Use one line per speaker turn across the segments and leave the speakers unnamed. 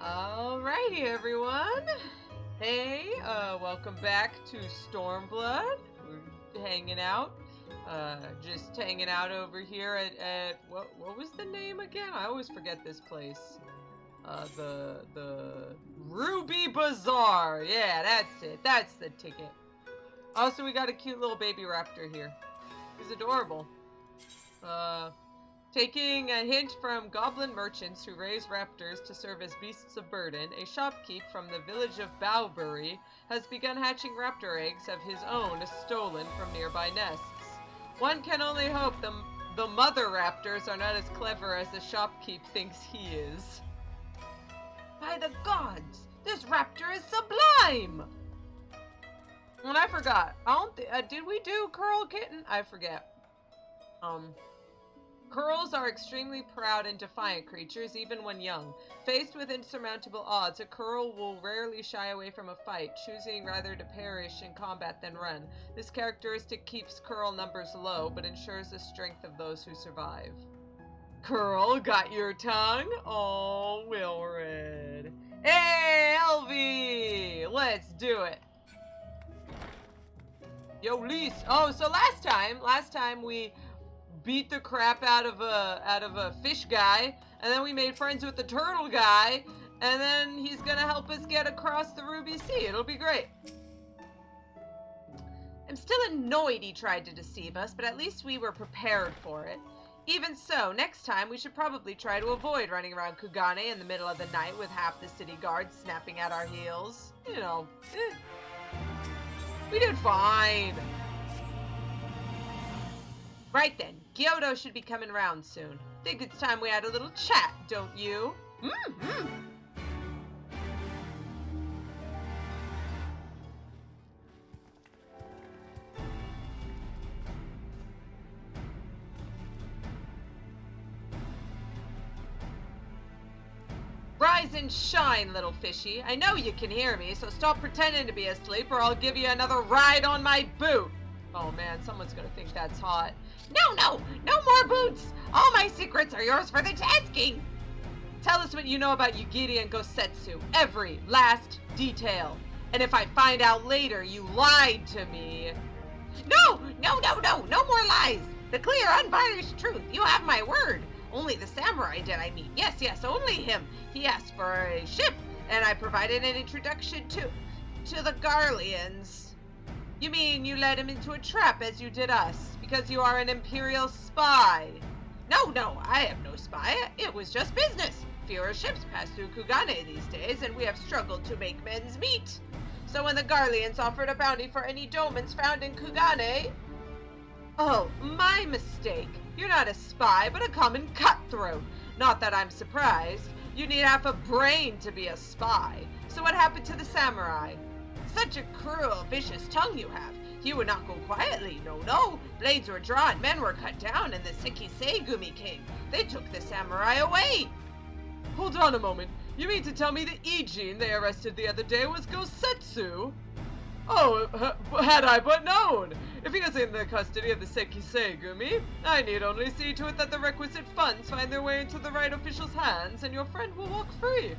Alrighty, everyone. Hey, welcome back to Stormblood. We're hanging out. Just hanging out over here at what was the name again? I always forget this place. The Ruby Bazaar. Yeah, that's it. That's the ticket. Also, we got a cute little baby raptor here. He's adorable. Taking a hint from goblin merchants who raise raptors to serve as beasts of burden, a shopkeep from the village of Bowbury has begun hatching raptor eggs of his own stolen from nearby nests. One can only hope the mother raptors are not as clever as the shopkeep thinks he is. By the gods, this raptor is sublime! And I forgot. Did we do Curl Kitten? I forget. Curls are extremely proud and defiant creatures, even when young. Faced with insurmountable odds, a curl will rarely shy away from a fight, choosing rather to perish in combat than run. This characteristic keeps curl numbers low, but ensures the strength of those who survive. Curl, got your tongue? Oh, Wilred. Hey, Elvie! Let's do it. Yo, Lise. Oh, so last time we beat the crap out of a fish guy, and then we made friends with the turtle guy, and then he's gonna help us get across the Ruby Sea. It'll be great. I'm still annoyed he tried to deceive us, but at least we were prepared for it. Even so, next time we should probably try to avoid running around Kugane in the middle of the night with half the city guards snapping at our heels. You know, we did fine. Right then, Kyoto should be coming round soon. Think it's time we had a little chat, don't you? Mm-hmm. Rise and shine, little fishy. I know you can hear me, so stop pretending to be asleep or I'll give you another ride on my boot. Oh man, someone's gonna think that's hot. No more boots! All my secrets are yours for the tasking! Tell us what you know about Yugiri and Gosetsu, every last detail. And if I find out later you lied to me... No more lies! The clear, unvarnished truth, you have my word! Only the samurai did I meet. Yes, only him. He asked for a ship, and I provided an introduction to the Garleans. You mean you led him into a trap as you did us, because you are an imperial spy? No, I am no spy. It was just business. Fewer ships pass through Kugane these days, and we have struggled to make men's meat. So when the Garleans offered a bounty for any domans found in Kugane... Oh, my mistake. You're not a spy, but a common cutthroat. Not that I'm surprised. You need half a brain to be a spy. So what happened to the samurai? Such a cruel, vicious tongue you have. He would not go quietly, no. Blades were drawn, men were cut down, and the Sekisei Gumi came. They took the samurai away. Hold on a moment. You mean to tell me the Ijin they arrested the other day was Gosetsu? Oh, had I but known! If he is in the custody of the Sekisei Gumi, I need only see to it that the requisite funds find their way into the right official's hands, and your friend will walk free.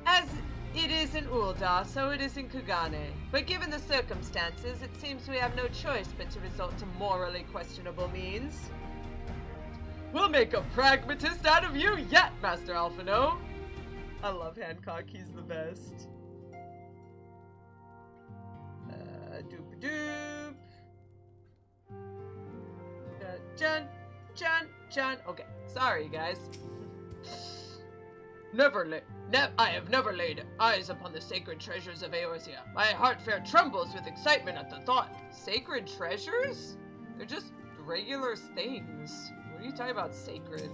As it is in Ulda, so it is in Kugane. But given the circumstances, it seems we have no choice but to resort to morally questionable means. We'll make a pragmatist out of you yet, Master Alphinaud! I love Hancock, he's the best. Doop-a-doop. John. Okay, sorry guys. I have never laid eyes upon the sacred treasures of Eorzea. My heart fair trembles with excitement at the thought. Sacred treasures? They're just regular things. What are you talking about, sacred?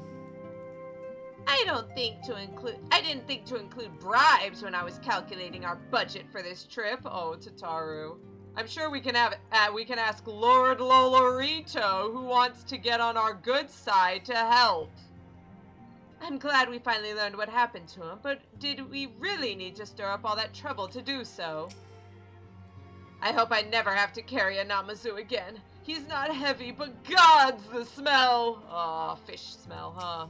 I didn't think to include bribes when I was calculating our budget for this trip. Oh, Tataru. I'm sure we can ask Lord Lolorito, who wants to get on our good side, to help. I'm glad we finally learned what happened to him, but did we really need to stir up all that trouble to do so? I hope I never have to carry a Namazu again. He's not heavy, but gods, the smell! Aw, fish smell, huh?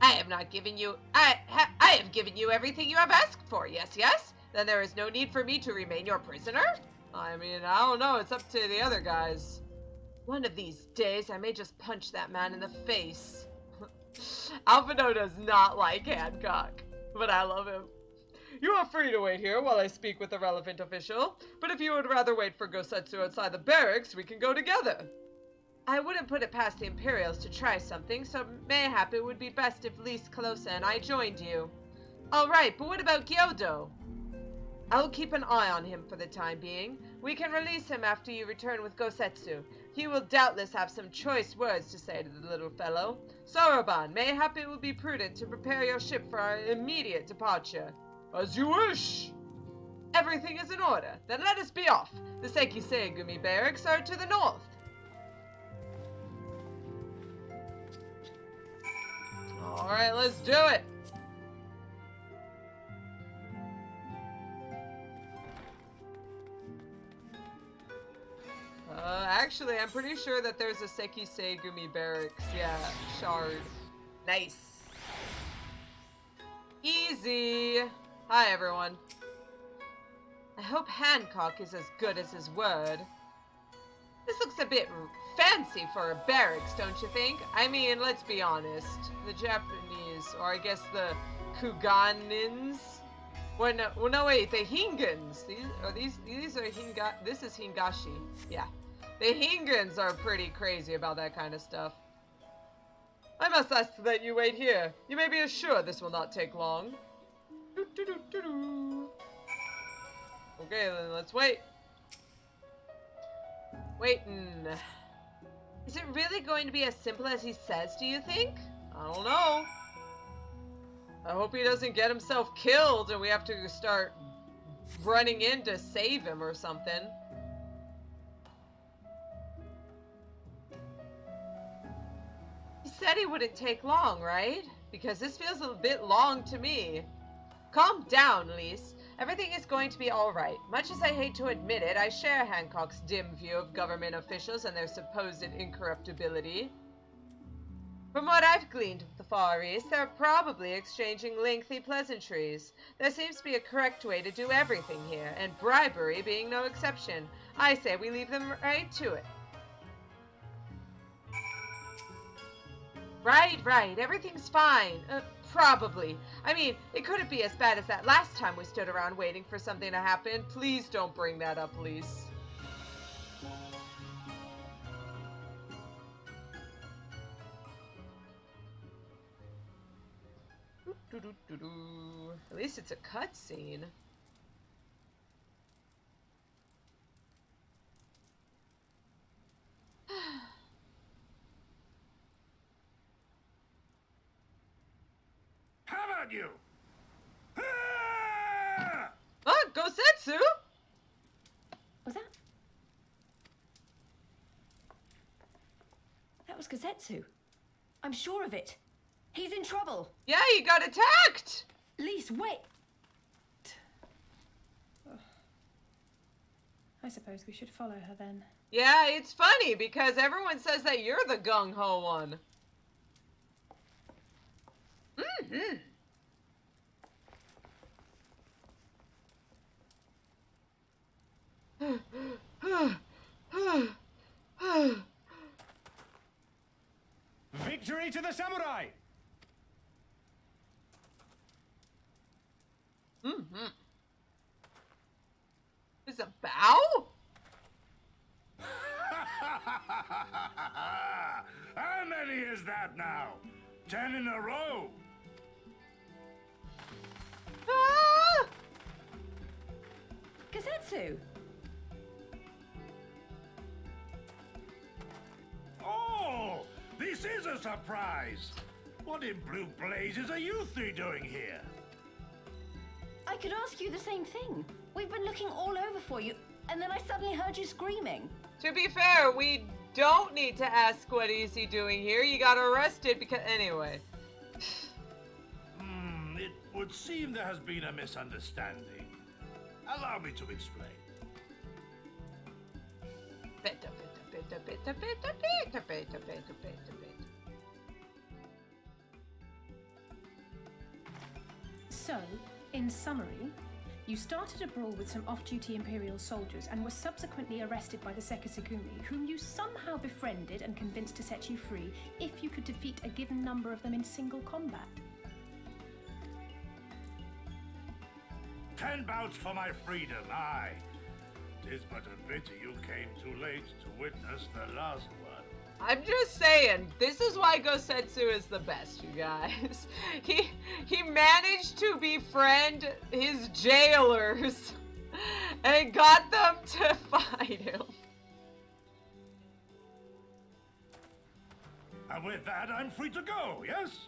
I have not given you, I have given you everything you have asked for, yes, yes? Then there is no need for me to remain your prisoner? I mean, I don't know, it's up to the other guys. One of these days, I may just punch that man in the face. Alphinaud does not like Hancock, but I love him. You are free to wait here while I speak with the relevant official, but if you would rather wait for Gosetsu outside the barracks, we can go together. I wouldn't put it past the Imperials to try something, so mayhap it would be best if Lise, Calosa, and I joined you. Alright, but what about Gyodo? I'll keep an eye on him for the time being. We can release him after you return with Gosetsu. He will doubtless have some choice words to say to the little fellow. Soroban, mayhap it will be prudent to prepare your ship for our immediate departure. As you wish. Everything is in order. Then let us be off. The Sekiseigumi barracks are to the north. Alright, let's do it. Actually, I'm pretty sure that there's a Sekiseigumi barracks. Yeah, shard. Nice. Easy. Hi, everyone. I hope Hancock is as good as his word. This looks a bit fancy for a barracks, don't you think? I mean, let's be honest. The Japanese, or I guess the Kuganins. Well, no, wait, the Hingans. These are this is Hingashi. Yeah. The Hingans are pretty crazy about that kind of stuff. I must ask that you wait here. You may be assured this will not take long. Okay, then let's wait. Waiting. Is it really going to be as simple as he says, do you think? I don't know. I hope he doesn't get himself killed and we have to start running in to save him or something. He said he wouldn't take long, right? Because this feels a bit long to me. Calm down, Lise. Everything is going to be alright. Much as I hate to admit it, I share Hancock's dim view of government officials and their supposed incorruptibility. From what I've gleaned of the Far East, they're probably exchanging lengthy pleasantries. There seems to be a correct way to do everything here, and bribery being no exception. I say we leave them right to it. Right. Everything's fine. Probably. I mean, it couldn't be as bad as that last time we stood around waiting for something to happen. Please don't bring that up, Lise. At least it's a cutscene.
How about you? Ah!
Oh, Gosetsu!
Was that? That was Gosetsu. I'm sure of it. He's in trouble.
Yeah, he got attacked!
Lise, wait. I suppose we should follow her then.
Yeah, it's funny because everyone says that you're the gung-ho one. Mm-hmm.
Victory to the samurai!
Mm-hmm. Is a bow?
How many is that now? 10 in a row.
Ah!
Gosetsu!
Oh, this is a surprise. What in blue blazes are you three doing here?
I could ask you the same thing. We've been looking all over for you, and then I suddenly heard you screaming.
To be fair, we don't need to ask what is he doing here. You got arrested because... Anyway.
It would seem there has been a misunderstanding. Allow me to explain.
So, in summary, you started a brawl with some off-duty Imperial soldiers and were subsequently arrested by the Sekisagumi, whom you somehow befriended and convinced to set you free if you could defeat a given number of them in single combat.
10 bouts for my freedom, aye. 'Tis but a pity you came too late to witness the last one.
I'm just saying, this is why Gosetsu is the best, you guys. He managed to befriend his jailers and got them to fight him.
And with that, I'm free to go, yes?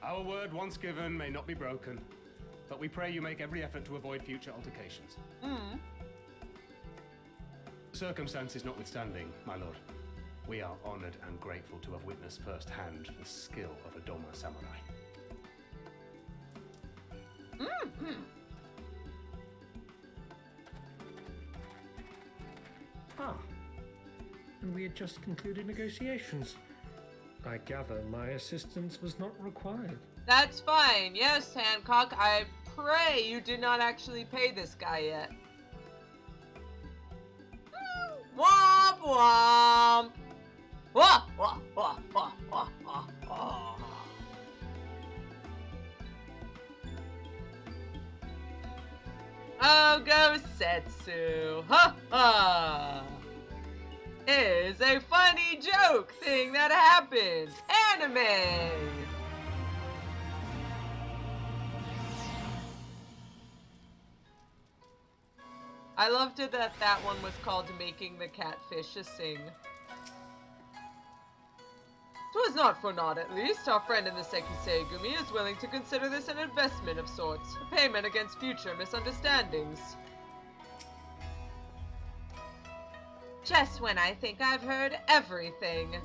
Our word once given may not be broken, but we pray you make every effort to avoid future altercations. Circumstances notwithstanding, my lord, we are honored and grateful to have witnessed firsthand the skill of a Doma samurai.
Ah, and we had just concluded negotiations. I gather my assistance was not required.
That's fine. Yes, Hancock, I pray you did not actually pay this guy yet. Womp womp! Wah, wah, wah, wah, wah, wah, wah. Oh, Gosetsu! Ha ha! Is a funny joke thing that happens. Anime! I loved it that that one was called Making the Catfish a Sing. 'Twas not for naught, at least. Our friend in the Sekisagumi is willing to consider this an investment of sorts, a payment against future misunderstandings. Just when I think I've heard everything.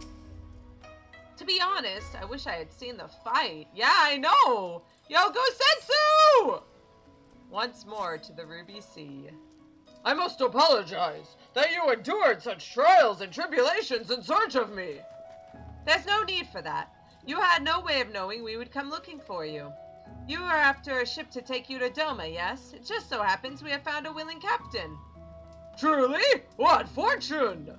To be honest, I wish I had seen the fight. Yeah, I know! Yo, Gosetsu! Once more to the Ruby Sea. I must apologize that you endured such trials and tribulations in search of me. There's no need for that. You had no way of knowing we would come looking for you. You are after a ship to take you to Doma, yes? It just so happens we have found a willing captain. Truly? What fortune!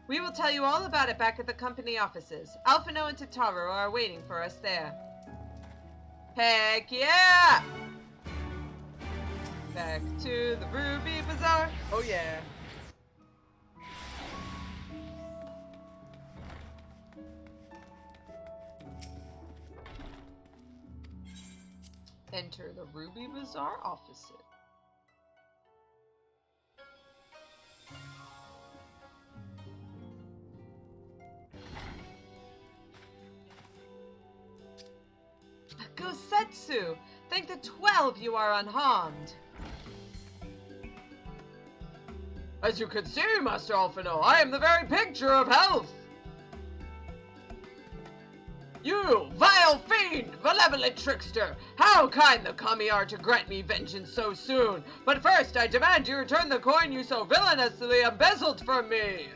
We will tell you all about it back at the company offices. Alphinaud and Tataru are waiting for us there. Heck yeah! Back to the Ruby Bazaar. Oh yeah. Enter the Ruby Bazaar offices. Gosetsu! Thank the 12 you are unharmed. As you can see, Master Alphinaud, I am the very picture of health. You, vile fiend, malevolent trickster! How kind the kami are to grant me vengeance so soon! But first, I demand you return the coin you so villainously embezzled from me!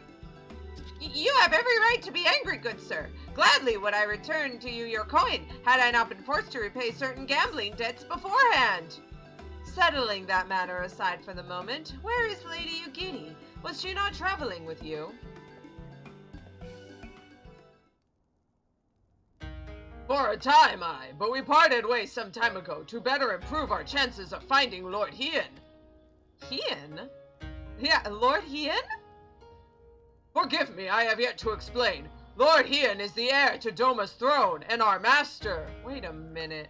You have every right to be angry, good sir. Gladly would I return to you your coin, had I not been forced to repay certain gambling debts beforehand. Settling that matter aside for the moment, where is Lady Yugiri? Was she not traveling with you? For a time, aye, but we parted ways some time ago to better improve our chances of finding Lord Hien. Hien? Yeah, Lord Hien? Forgive me, I have yet to explain. Lord Hien is the heir to Doma's throne and our master. Wait a minute.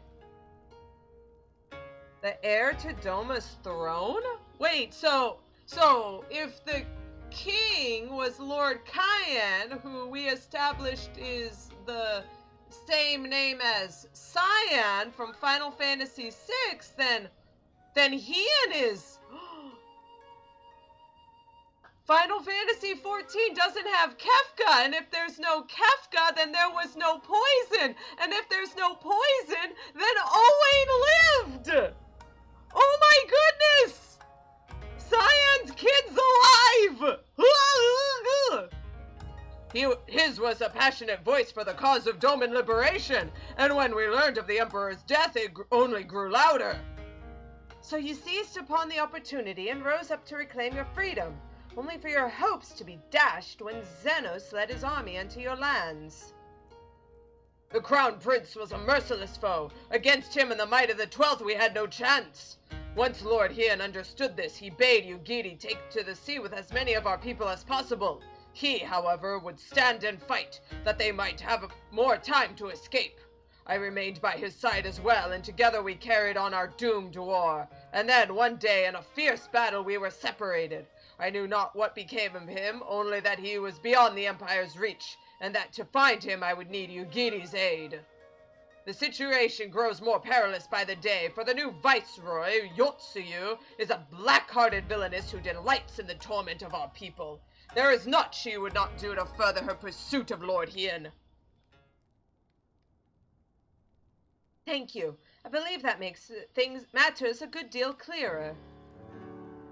The heir to Doma's throne? Wait, so if the king was Lord Cayenne, who we established is the same name as Scion from Final Fantasy VI, then Hien is... Final Fantasy XIV doesn't have Kefka, and if there's no Kefka, then there was no poison, and if there's no poison, then Owain lived! Oh my goodness! Scion's kid's alive! His was a passionate voice for the cause of Doman liberation, and when we learned of the Emperor's death, it only grew louder. So you seized upon the opportunity and rose up to reclaim your freedom, only for your hopes to be dashed when Xenos led his army into your lands. The Crown Prince was a merciless foe. Against him and the might of the 12th we had no chance. Once Lord Hien understood this, he bade Yugiri take to the sea with as many of our people as possible. He, however, would stand and fight, that they might have more time to escape. I remained by his side as well, and together we carried on our doomed war. And then, one day, in a fierce battle, we were separated. I knew not what became of him, only that he was beyond the Empire's reach, and that to find him I would need Yugiri's aid. The situation grows more perilous by the day, for the new Viceroy, Yotsuyu, is a black-hearted villainess who delights in the torment of our people. There is naught she would not do to further her pursuit of Lord Hien. Thank you. I believe that makes matters a good deal clearer.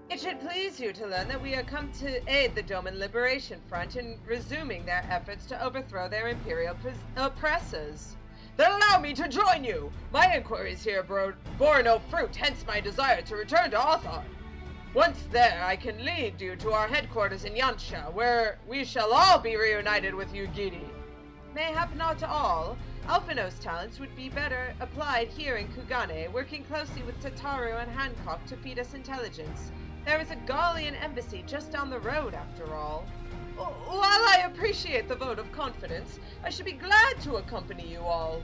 It should please you to learn that we are come to aid the Doman Liberation Front in resuming their efforts to overthrow their imperial oppressors. Then allow me to join you! My inquiries here bore no fruit, hence my desire to return to Author. Once there, I can lead you to our headquarters in Yansha, where we shall all be reunited with Yugiri. Mayhap not all. Alphinaud's talents would be better applied here in Kugane, working closely with Tataru and Hancock to feed us intelligence. There is a Gallian embassy just down the road, after all. While I appreciate the vote of confidence, I should be glad to accompany you all.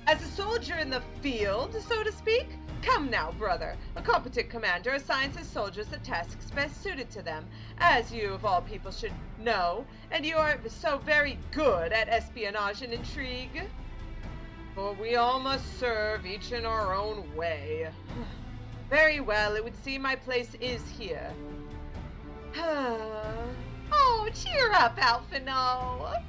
As a soldier in the field, so to speak? Come now, brother. A competent commander assigns his soldiers the tasks best suited to them, as you of all people should know, and you are so very good at espionage and intrigue. For we all must serve, each in our own way. Very well, it would seem my place is here. Oh, cheer up, Alphinaud.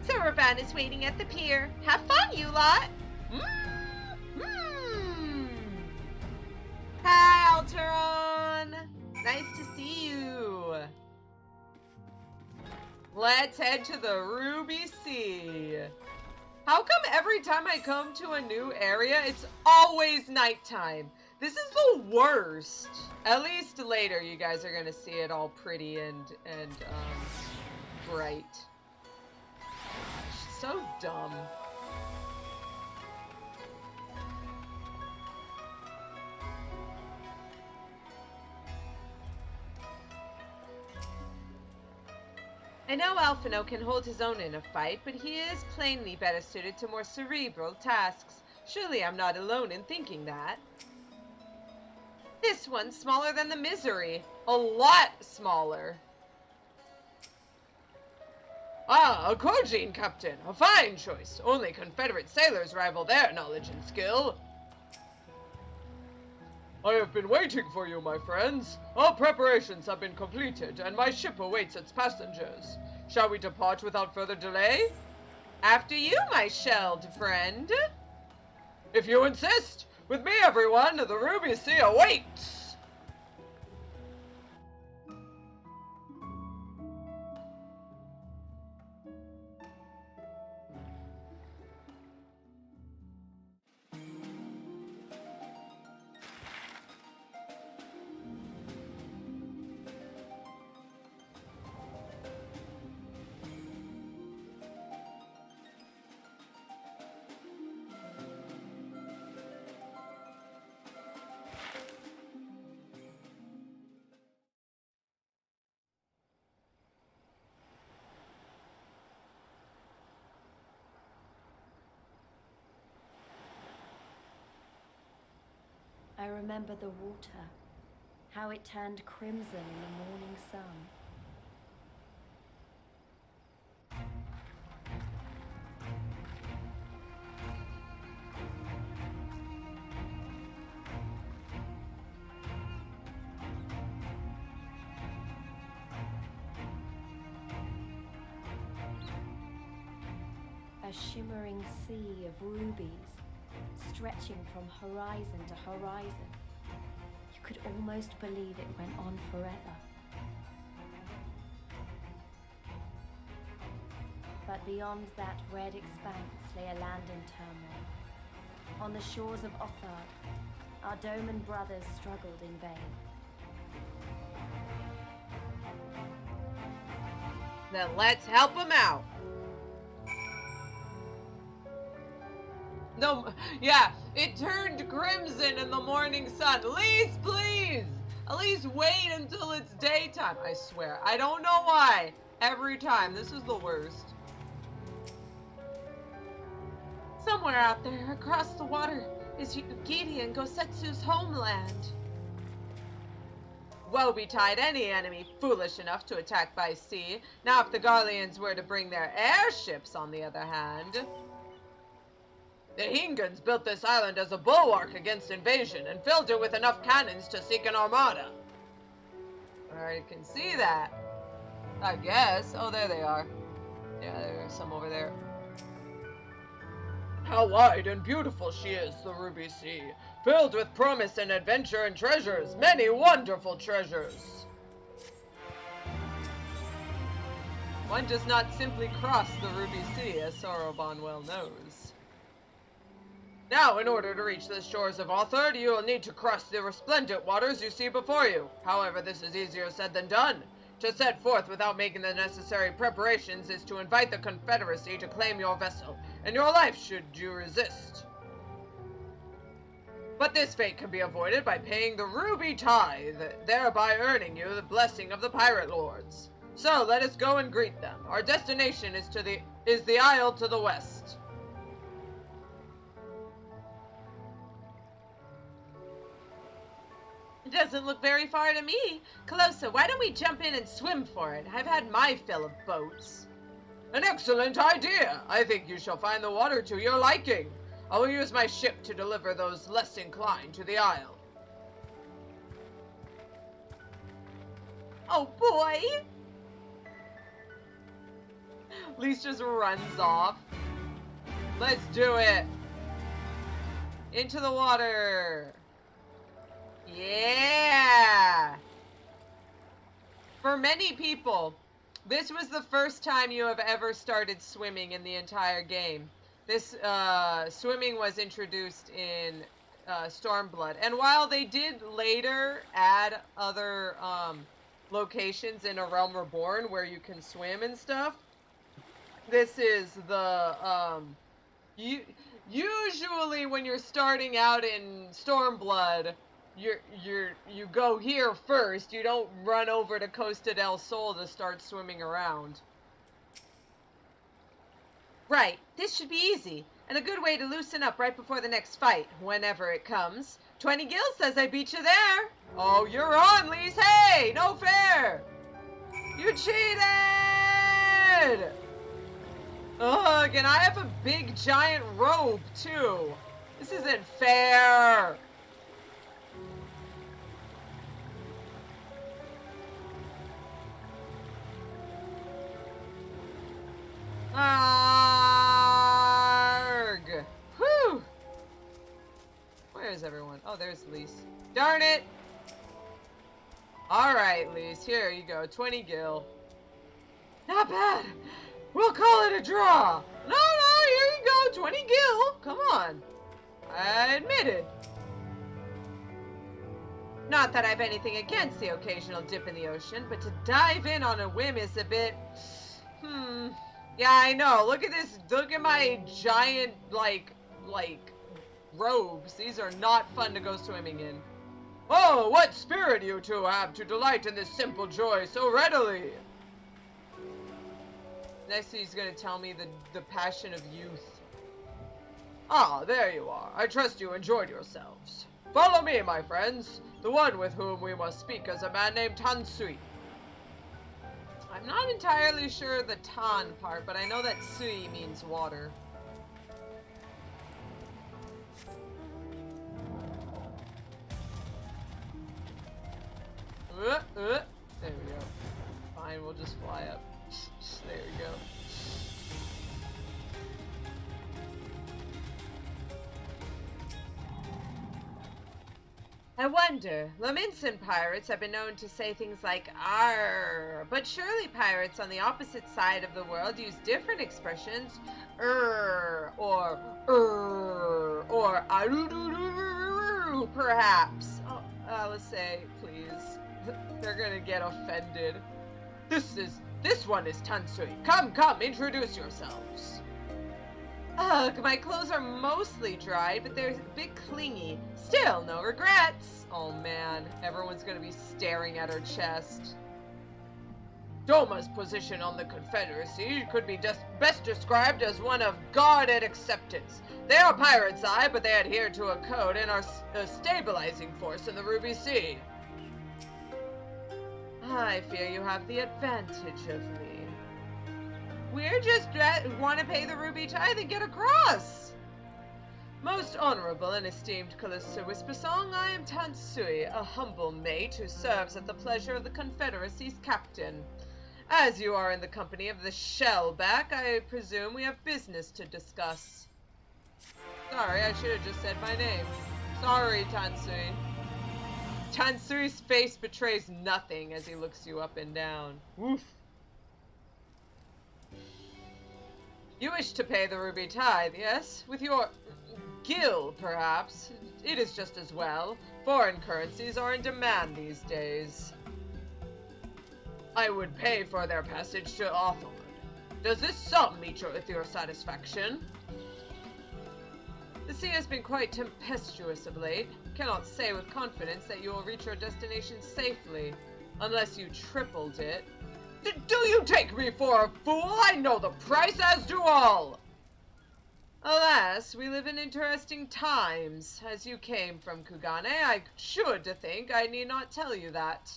Suraban is waiting at the pier. Have fun, you lot. Hi, Alteron. Nice to see you. Let's head to the Ruby Sea. How come every time I come to a new area, it's always nighttime? This is the worst. At least later, you guys are gonna see it all pretty and bright. Gosh, so dumb. I know Alphinaud can hold his own in a fight, but he is plainly better suited to more cerebral tasks. Surely I'm not alone in thinking that. This one's smaller than the Misery. A lot smaller. Ah, a Kojin captain. A fine choice. Only Confederate sailors rival their knowledge and skill. I have been waiting for you, my friends. All preparations have been completed, and my ship awaits its passengers. Shall we depart without further delay? After you, my shelled friend. If you insist. With me, everyone, the Ruby Sea awaits!
I remember the water, how it turned crimson in the morning sun. A shimmering sea of rubies, stretching from horizon to horizon. You could almost believe it went on forever. But beyond that red expanse lay a land in turmoil. On the shores of Othard, our Doman brothers struggled in vain.
Then let's help them out. No, yeah, it turned crimson in the morning sun. Lise, please! At least wait until it's daytime. I swear, I don't know why. Every time, this is the worst. Somewhere out there, across the water, is Giri and Gosetsu's homeland. Woe betide any enemy foolish enough to attack by sea. Now if the Garleans were to bring their airships, on the other hand... The Hingans built this island as a bulwark against invasion and filled it with enough cannons to seek an armada. I can see that. I guess. Oh, there they are. Yeah, there are some over there. How wide and beautiful she is, the Ruby Sea, filled with promise and adventure and treasures, many wonderful treasures. One does not simply cross the Ruby Sea, as Soroban well knows. Now, in order to reach the shores of Othard, you will need to cross the resplendent waters you see before you. However, this is easier said than done. To set forth without making the necessary preparations is to invite the Confederacy to claim your vessel, and your life should you resist. But this fate can be avoided by paying the Ruby tithe, thereby earning you the blessing of the pirate lords. So let us go and greet them. Our destination is the isle to the west. It doesn't look very far to me. Calosa, why don't we jump in and swim for it? I've had my fill of boats. An excellent idea. I think you shall find the water to your liking. I will use my ship to deliver those less inclined to the isle. Oh boy! Lise just runs off. Let's do it! Into the water! Yeah! For many people, this was the first time you have ever started swimming in the entire game. This swimming was introduced in Stormblood. And while they did later add other locations in A Realm Reborn where you can swim and stuff, this is the usually when you're starting out in Stormblood, you go here first. You don't run over to Costa del Sol to start swimming around. Right, this should be easy, and a good way to loosen up right before the next fight, whenever it comes. 20 Gil says I beat you there. Oh, you're on, Lise. Hey, no fair. You cheated. Ugh, and I have a big giant robe, too. This isn't fair. Arrgh! Whew! Where is everyone? Oh, there's Lise. Darn it! Alright, Lise. Here you go. 20 gil. Not bad. We'll call it a draw. No, here you go. 20 gil. Come on. I admitted. Not that I've anything against the occasional dip in the ocean, but to dive in on a whim is a bit... Yeah, I know. Look at this. Look at my giant, like, robes. These are not fun to go swimming in. Oh, what spirit you two have to delight in this simple joy so readily. Next he's going to tell me the passion of youth. Ah, there you are. I trust you enjoyed yourselves. Follow me, my friends. The one with whom we must speak is a man named Tansui. I'm not entirely sure the Tan part, but I know that Sui means water. There we go. Fine, we'll just fly up. There we go. I wonder, Laminsan pirates have been known to say things like "arr," but surely pirates on the opposite side of the world use different expressions, or "aroo," perhaps. Oh, Alice, please. They're gonna get offended. This one is Tansui. Come, introduce yourselves. Ugh, my clothes are mostly dried, but they're a bit clingy. Still, no regrets. Oh man, everyone's gonna be staring at her chest. Doma's position on the Confederacy could be best described as one of guarded acceptance. They are pirates, but they adhere to a code and are a stabilizing force in the Ruby Sea. I fear you have the advantage of me. We're just want to pay the Ruby tithe and get across. Most honorable and esteemed Calosa Whispersong, I am Tansui, a humble mate who serves at the pleasure of the Confederacy's captain. As you are in the company of the Shellback, I presume we have business to discuss. Sorry, I should have just said my name. Sorry, Tansui. Tansui's face betrays nothing as he looks you up and down. Woof. You wish to pay the Ruby tithe, yes? With your gil, perhaps? It is just as well. Foreign currencies are in demand these days. I would pay for their passage to Alphinaud. Does this sum meet with your satisfaction? The sea has been quite tempestuous of late. Cannot say with confidence that you will reach your destination safely, unless you tripled it. Do you take me for a fool? I know the price, as do all! Alas, we live in interesting times. As you came from Kugane, I should think I need not tell you that.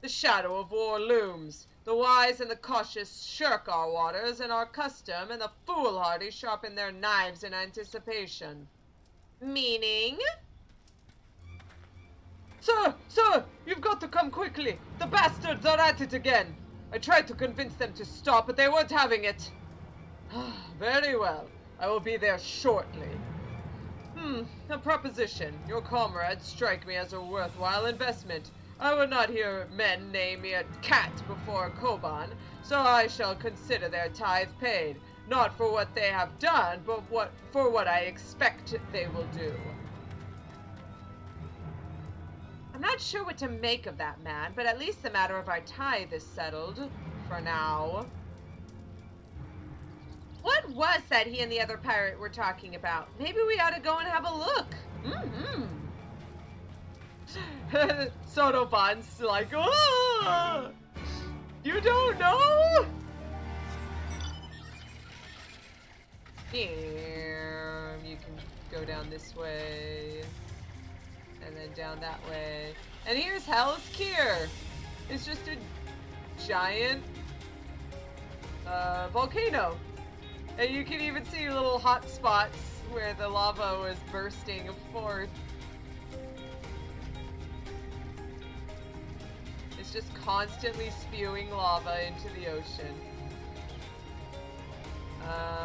The shadow of war looms. The wise and the cautious shirk our waters and our custom, and the foolhardy sharpen their knives in anticipation. Meaning? Sir, you've got to come quickly. The bastards are at it again. I tried to convince them to stop, but they weren't having it. Very well. I will be there shortly. A proposition. Your comrades strike me as a worthwhile investment. I would not hear men name me a cat before Koban, so I shall consider their tithe paid. Not for what they have done, but for what I expect they will do. I'm not sure what to make of that, man, but at least the matter of our tithe is settled. For now. What was that he and the other pirate were talking about? Maybe we ought to go and have a look. Sonoban's like, oh! You don't know? Here, you can go down this way. And then down that way. And here's Hell's Kier. It's just a giant volcano. And you can even see little hot spots where the lava was bursting forth. It's just constantly spewing lava into the ocean.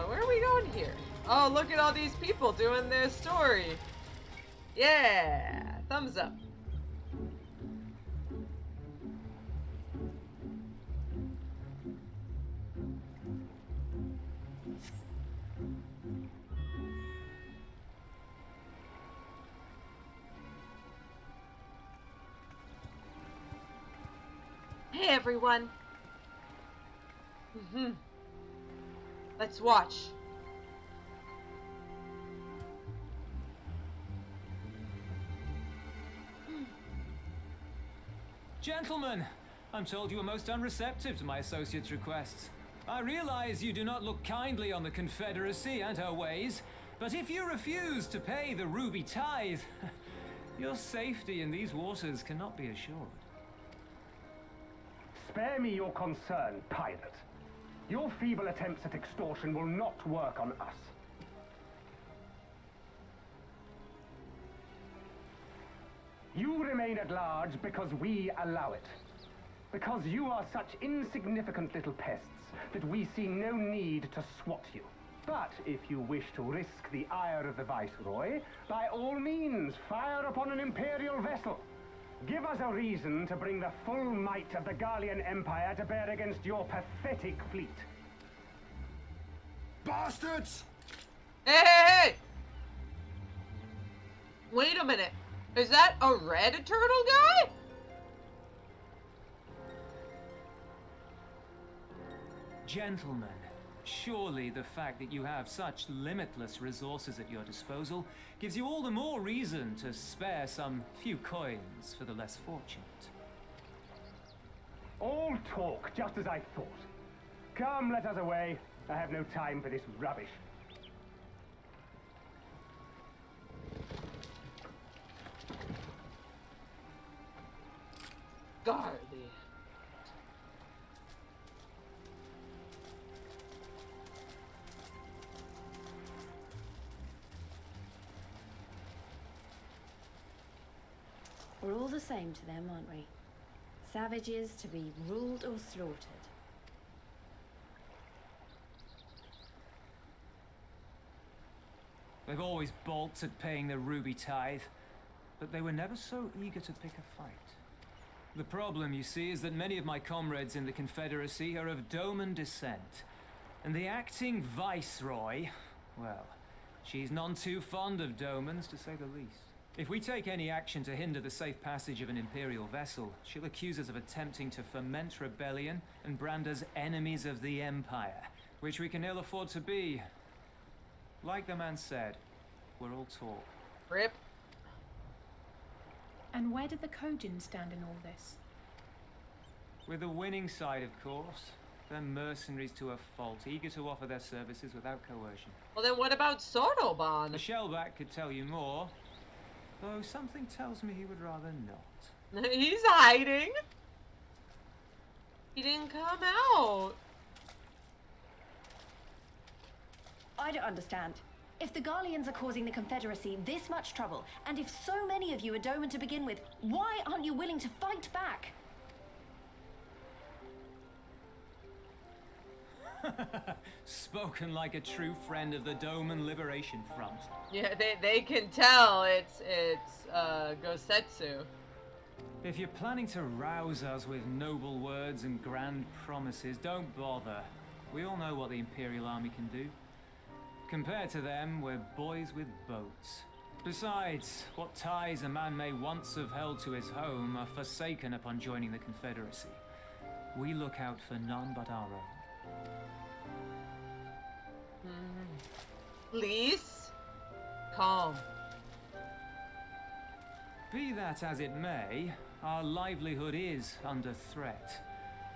Where are we going here? Oh, look at all these people doing their story. Yeah, thumbs up. Hey everyone. Let's watch.
Gentlemen, I'm told you are most unreceptive to my associate's requests. I realize you do not look kindly on the Confederacy and her ways, but if you refuse to pay the Ruby tithe, your safety in these waters cannot be assured.
Spare me your concern, pirate. Your feeble attempts at extortion will not work on us. You remain at large because we allow it. Because you are such insignificant little pests that we see no need to swat you. But if you wish to risk the ire of the Viceroy, by all means, fire upon an Imperial vessel. Give us a reason to bring the full might of the Gallian Empire to bear against your pathetic fleet.
Bastards!
Hey! Wait a minute. Is that a red turtle guy?
Gentlemen, surely the fact that you have such limitless resources at your disposal gives you all the more reason to spare some few coins for the less fortunate.
All talk, just as I thought. Come, let us away. I have no time for this rubbish.
Garly.
We're all the same to them, aren't we? Savages to be ruled or slaughtered.
They've always balked at paying the Ruby tithe, but they were never so eager to pick a fight. The problem, you see, is that many of my comrades in the Confederacy are of Doman descent, and the acting Viceroy, well, she's none too fond of Domans, to say the least. If we take any action to hinder the safe passage of an Imperial vessel, she'll accuse us of attempting to foment rebellion and brand us enemies of the Empire, which we can ill afford to be. Like the man said, we're all talk.
Rip.
And where did the Kojin stand in all this?
With the winning side, of course. They're mercenaries to a fault, eager to offer their services without coercion.
Well, then what about Sotoban?
The Shellback could tell you more, though something tells me he would rather not.
He's hiding. He didn't come out.
I don't understand. If the Garleans are causing the Confederacy this much trouble, and if so many of you are Doman to begin with, why aren't you willing to fight back?
Spoken like a true friend of the Doman Liberation Front.
Yeah, they can tell it's Gosetsu.
If you're planning to rouse us with noble words and grand promises, don't bother. We all know what the Imperial Army can do. Compared to them, we're boys with boats. Besides, what ties a man may once have held to his home are forsaken upon joining the Confederacy. We look out for none but our own.
Please? Calm.
Be that as it may, our livelihood is under threat.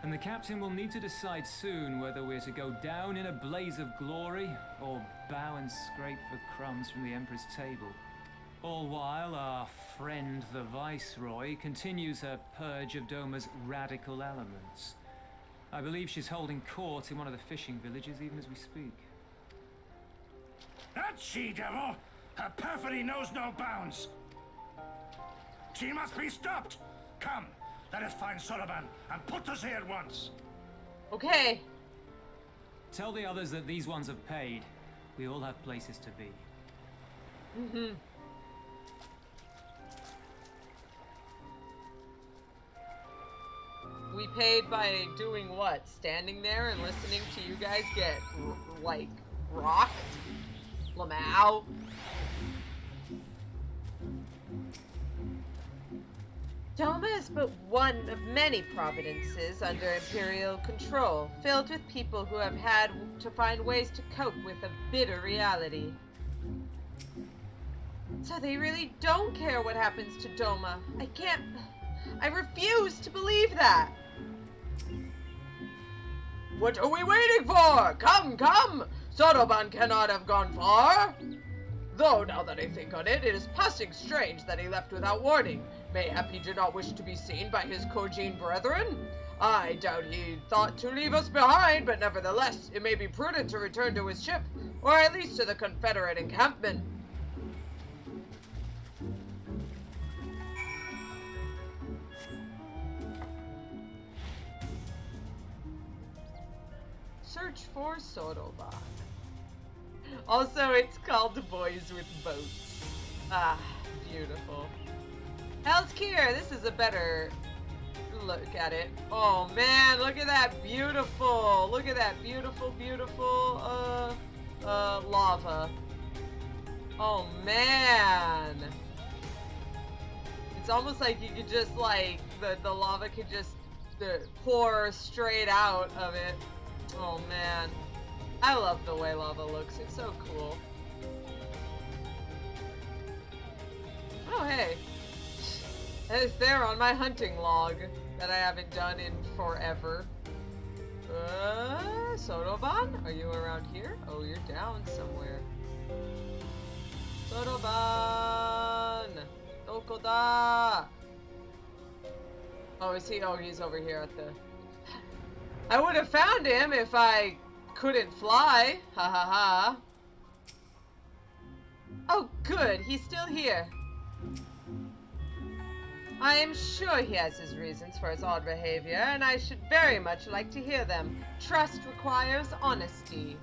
And the captain will need to decide soon whether we're to go down in a blaze of glory or bow and scrape for crumbs from the Emperor's table. All while our friend the Viceroy continues her purge of Doma's radical elements. I believe she's holding court in one of the fishing villages even as we speak.
That she-devil! Her perfidy knows no bounds! She must be stopped! Come, let us find Soroban and put us here at once!
Okay.
Tell the others that these ones have paid. We all have places to be.
Mm-hmm. We paid by doing what? Standing there and listening to you guys get, like, rocked? Lamau? Doma is but one of many providences under Imperial control, filled with people who have had to find ways to cope with a bitter reality. So they really don't care what happens to Doma. I refuse to believe that. What are we waiting for? Come, come! Soroban cannot have gone far. Though, now that I think on it, it is passing strange that he left without warning. Mayhap he did not wish to be seen by his Kojin brethren? I doubt he thought to leave us behind, but nevertheless, it may be prudent to return to his ship, or at least to the Confederate encampment. Search for Soroban. Also, it's called Boys with Boats. Ah, beautiful. Hell's Kier, this is a better look at it. Oh man, look at that beautiful. Look at that beautiful, beautiful, lava. Oh man. It's almost like you could just like, the lava could just pour straight out of it. Oh man. I love the way lava looks. It's so cool. Oh hey. It's there on my hunting log that I haven't done in forever. Sotoban? Are you around here? Oh, you're down somewhere. Sotoban! Doko da? Oh, is he? Oh, he's over here at the... I would have found him if I couldn't fly. Ha ha ha. Oh, good. He's still here. I am sure he has his reasons for his odd behavior, and I should very much like to hear them. Trust requires honesty.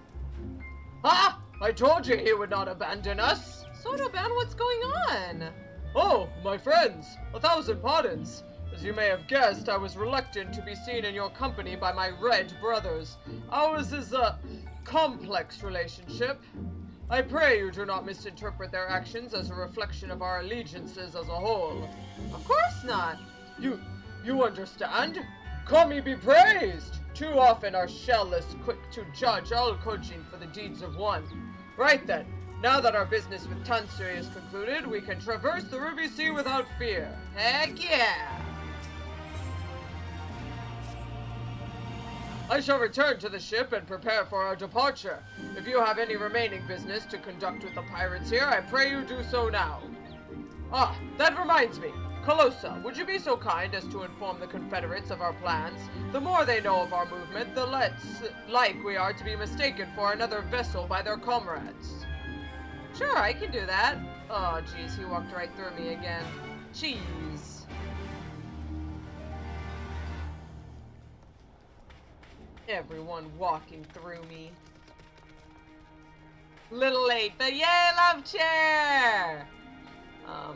Ah! I told you he would not abandon us! Sotoban, what's going on? Oh, my friends! 1,000 pardons! As you may have guessed, I was reluctant to be seen in your company by my red brothers. Ours is a complex relationship. I pray you do not misinterpret their actions as a reflection of our allegiances as a whole. Of course not. You understand? Kami be praised! Too often are shellless quick to judge all Kojin for the deeds of one. Right then, now that our business with Tansui is concluded, we can traverse the Ruby Sea without fear. Heck yeah! I shall return to the ship and prepare for our departure. If you have any remaining business to conduct with the pirates here, I pray you do so now. Ah, that reminds me. Calosa, would you be so kind as to inform the Confederates of our plans? The more they know of our movement, the less like we are to be mistaken for another vessel by their comrades. Sure, I can do that. Oh, jeez, he walked right through me again. Jeez. Everyone walking through me. Little late, the yay love chair!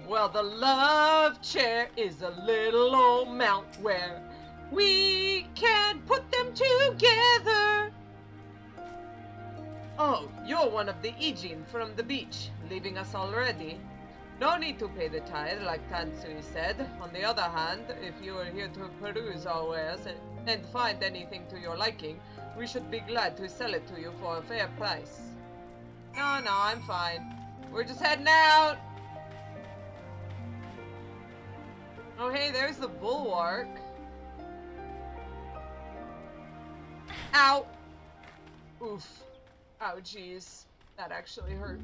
Well, the love chair is a little old mount where we can put them together. Oh, you're one of the Ijin from the beach, leaving us already. No need to pay the tithe, like Tansui said. On the other hand, if you are here to peruse our wares and find anything to your liking, we should be glad to sell it to you for a fair price. No, I'm fine. We're just heading out. Oh, hey, there's the bulwark. Ow. Oof. Oh, jeez. That actually hurt.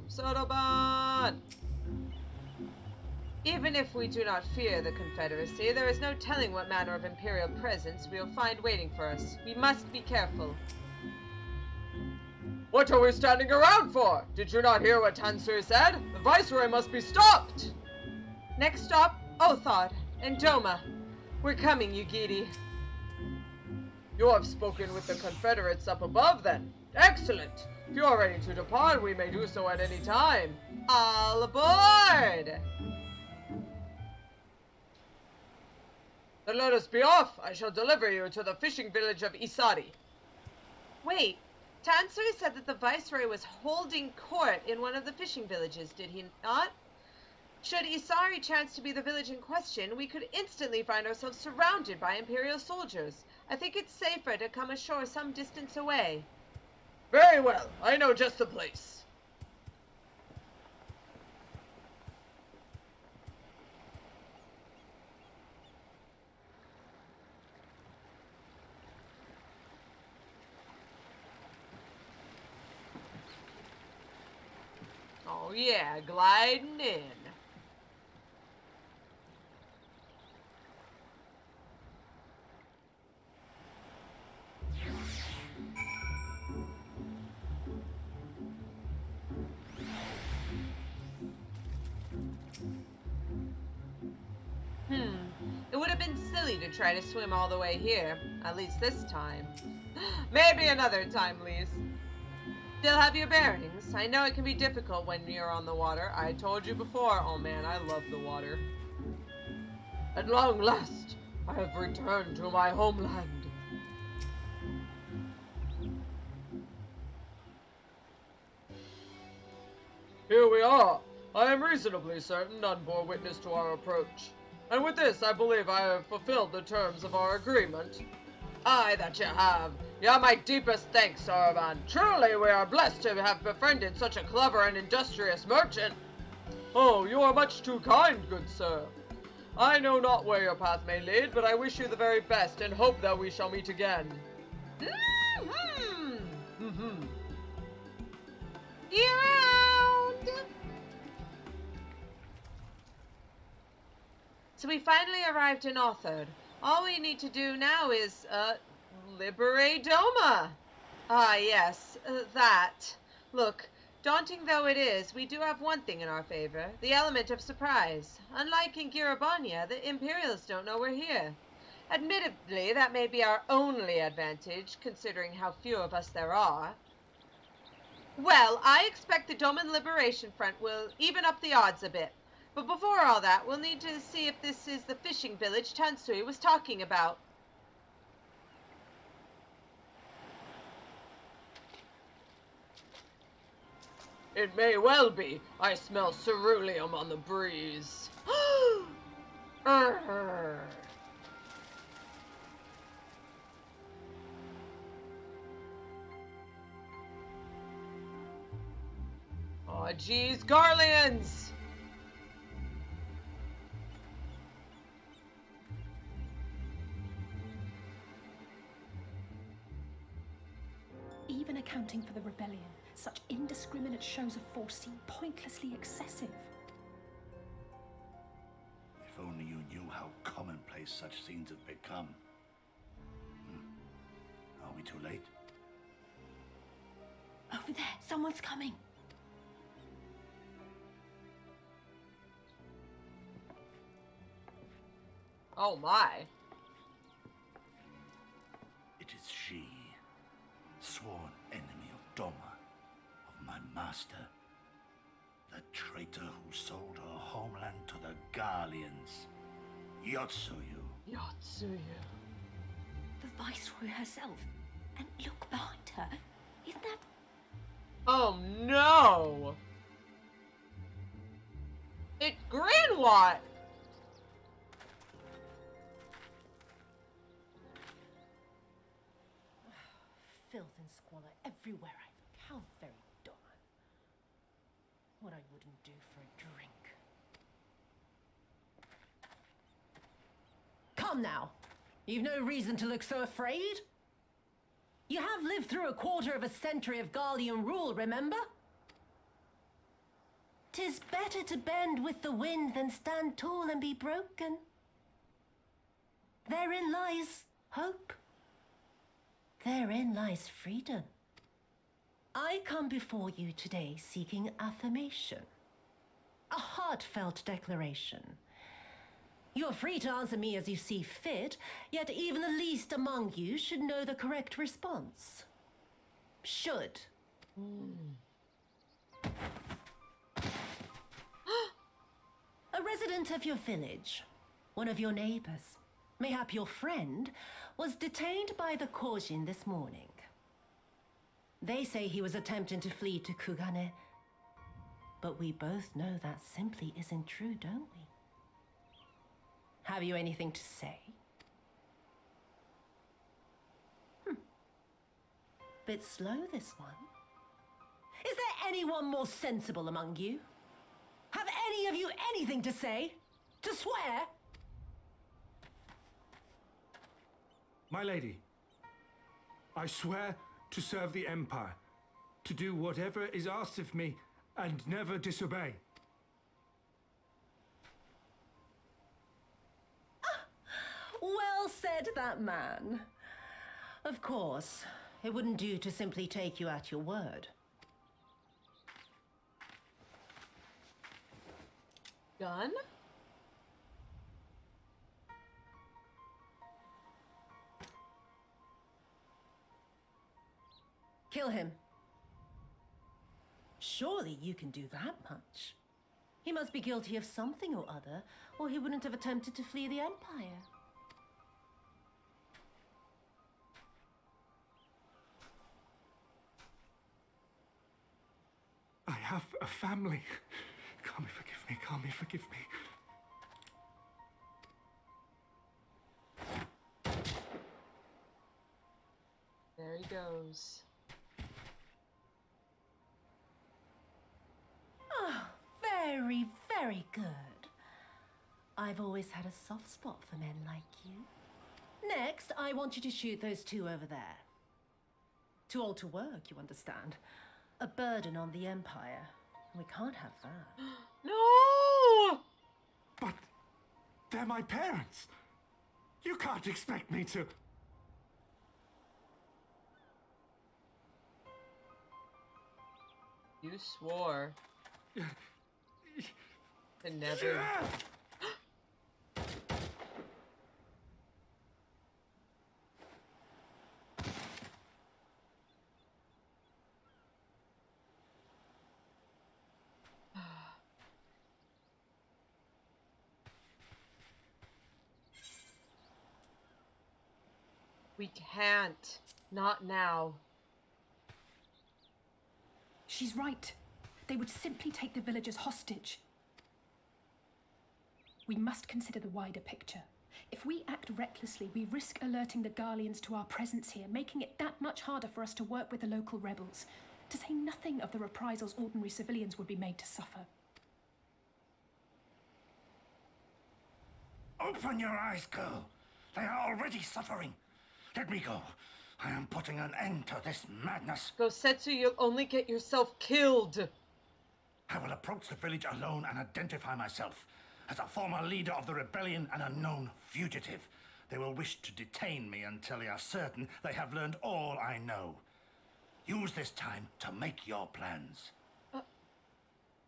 Sotoban! Even if we do not fear the Confederacy, there is no telling what manner of Imperial presence we will find waiting for us. We must be careful. What are we standing around for? Did you not hear what Tansui said? The Viceroy must be stopped! Next stop, Othod and Doma. We're coming, Yugiri. You have spoken with the Confederates up above, then. Excellent! If you are ready to depart, we may do so at any time. All aboard! Then let us be off. I shall deliver you to the fishing village of Isari. Wait, Tansui said that the Viceroy was holding court in one of the fishing villages, did he not? Should Isari chance to be the village in question, we could instantly find ourselves surrounded by Imperial soldiers. I think it's safer to come ashore some distance away. Very well. I know just the place. Oh yeah, gliding in. It would have been silly me to try to swim all the way here. At least this time. Maybe another time, Lise. Still have your bearings. I know it can be difficult when you're on the water. I told you before. Oh man, I love the water. At long last, I have returned to my homeland. Here we are. I am reasonably certain none bore witness to our approach. And with this, I believe I have fulfilled the terms of our agreement. Aye, that you have. You have my deepest thanks, Soroban. Truly, we are blessed to have befriended such a clever and industrious merchant. Oh, you are much too kind, good sir. I know not where your path may lead, but I wish you the very best and hope that we shall meet again. See you around! So we finally arrived in Orthard. All we need to do now is, liberate Doma. Ah, yes, that. Look, daunting though it is, we do have one thing in our favor, the element of surprise. Unlike in Girabania, the Imperials don't know we're here. Admittedly, that may be our only advantage, considering how few of us there are. Well, I expect the Doman Liberation Front will even up the odds a bit. But before all that, we'll need to see if this is the fishing village Tansui was talking about. It may well be. I smell ceruleum on the breeze. Aw, geez, Garleans!
Even accounting for the rebellion, such indiscriminate shows of force seem pointlessly excessive.
If only you knew how commonplace such scenes have become. Are we too late?
Over there, someone's coming.
Oh my.
It is she, sworn enemy of Doma, of my master, the traitor who sold her homeland to the Garleans, Yotsuyu.
Yotsuyu.
The Viceroy herself. And look behind her. Isn't that...
Oh no! It's Grandwatt!
Filth and squalor everywhere I look. How very Doma. What I wouldn't do for a drink. Come now. You've no reason to look so afraid. You have lived through a quarter of a century of Garlean rule, remember? 'Tis better to bend with the wind than stand tall and be broken. Therein lies hope. Therein lies freedom. I come before you today seeking affirmation. A heartfelt declaration. You are free to answer me as you see fit, yet even the least among you should know the correct response. Should. A resident of your village, one of your neighbors, mayhap your friend, was detained by the Kojin this morning. They say he was attempting to flee to Kugane, but we both know that simply isn't true, don't we? Have you anything to say? Bit slow, this one. Is there anyone more sensible among you? Have any of you anything to say? To swear?
My lady, I swear to serve the Empire, to do whatever is asked of me, and never disobey.
Well said, that man. Of course, it wouldn't do to simply take you at your word.
Gun?
Kill him. Surely you can do that much. He must be guilty of something or other, or he wouldn't have attempted to flee the Empire.
I have a family. Kami, forgive me. Kami, forgive me.
There he goes.
Ah, very, very good. I've always had a soft spot for men like you. Next, I want you to shoot those two over there. Too old to work, you understand. A burden on the Empire. We can't have that.
No!
But they're my parents. You can't expect me to...
You swore. To never... We can't. Not now.
She's right. They would simply take the villagers hostage. We must consider the wider picture. If we act recklessly, we risk alerting the Garleans to our presence here, making it that much harder for us to work with the local rebels. To say nothing of the reprisals ordinary civilians would be made to suffer.
Open your eyes, girl. They are already suffering. Let me go. I am putting an end to this madness.
Gosetsu, you'll only get yourself killed.
I will approach the village alone and identify myself. As a former leader of the rebellion and a known fugitive, they will wish to detain me until they are certain they have learned all I know. Use this time to make your plans.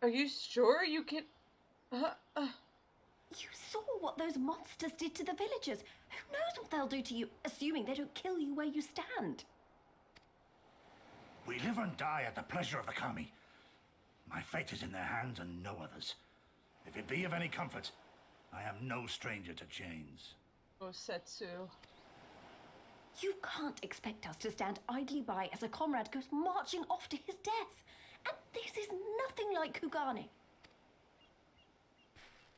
Are you sure you can...
You saw what those monsters did to the villagers. Who knows what they'll do to you, assuming they don't kill you where you stand?
We live and die at the pleasure of the Kami. My fate is in their hands and no others. If it be of any comfort, I am no stranger to chains.
Gosetsu.
You can't expect us to stand idly by as a comrade goes marching off to his death. And this is nothing like Kugane.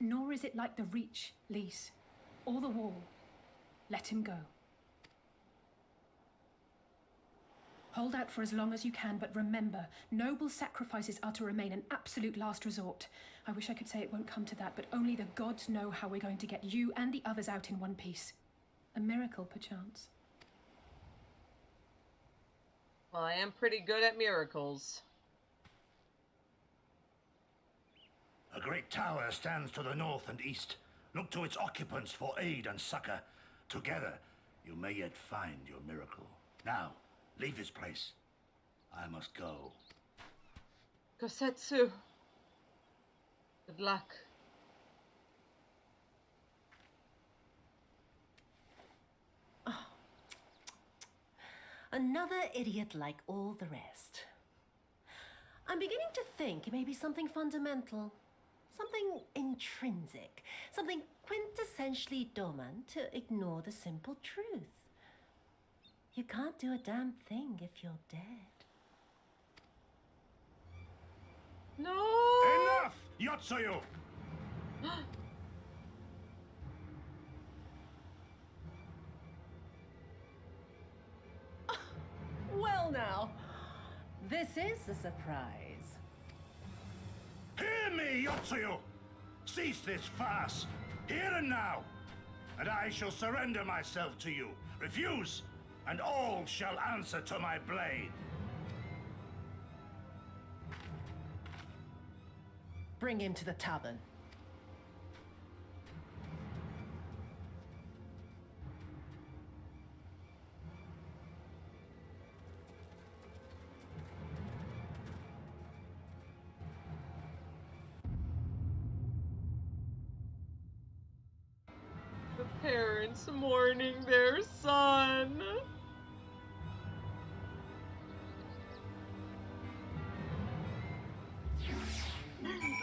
Nor is it like the Reach, Lise, or the Wall. Let him go. Hold out for as long as you can, but remember, noble sacrifices are to remain an absolute last resort. I wish I could say it won't come to that, but only the gods know how we're going to get you and the others out in one piece. A miracle, perchance.
Well, I am pretty good at miracles.
A great tower stands to the north and east. Look to its occupants for aid and succor. Together, you may yet find your miracle. Now, leave this place. I must go.
Gosetsu. Good luck.
Oh. Another idiot like all the rest. I'm beginning to think it may be something fundamental. Something intrinsic. Something quintessentially Doman to ignore the simple truth. You can't do a damn thing if you're dead.
No!
Enough, Yotsuyu!
Well now, this is a surprise.
Hear me, Yotsuyu! Cease this farce, here and now, and I shall surrender myself to you. Refuse, and all shall answer to my blade.
Bring him to the tavern.
The parents mourning their son.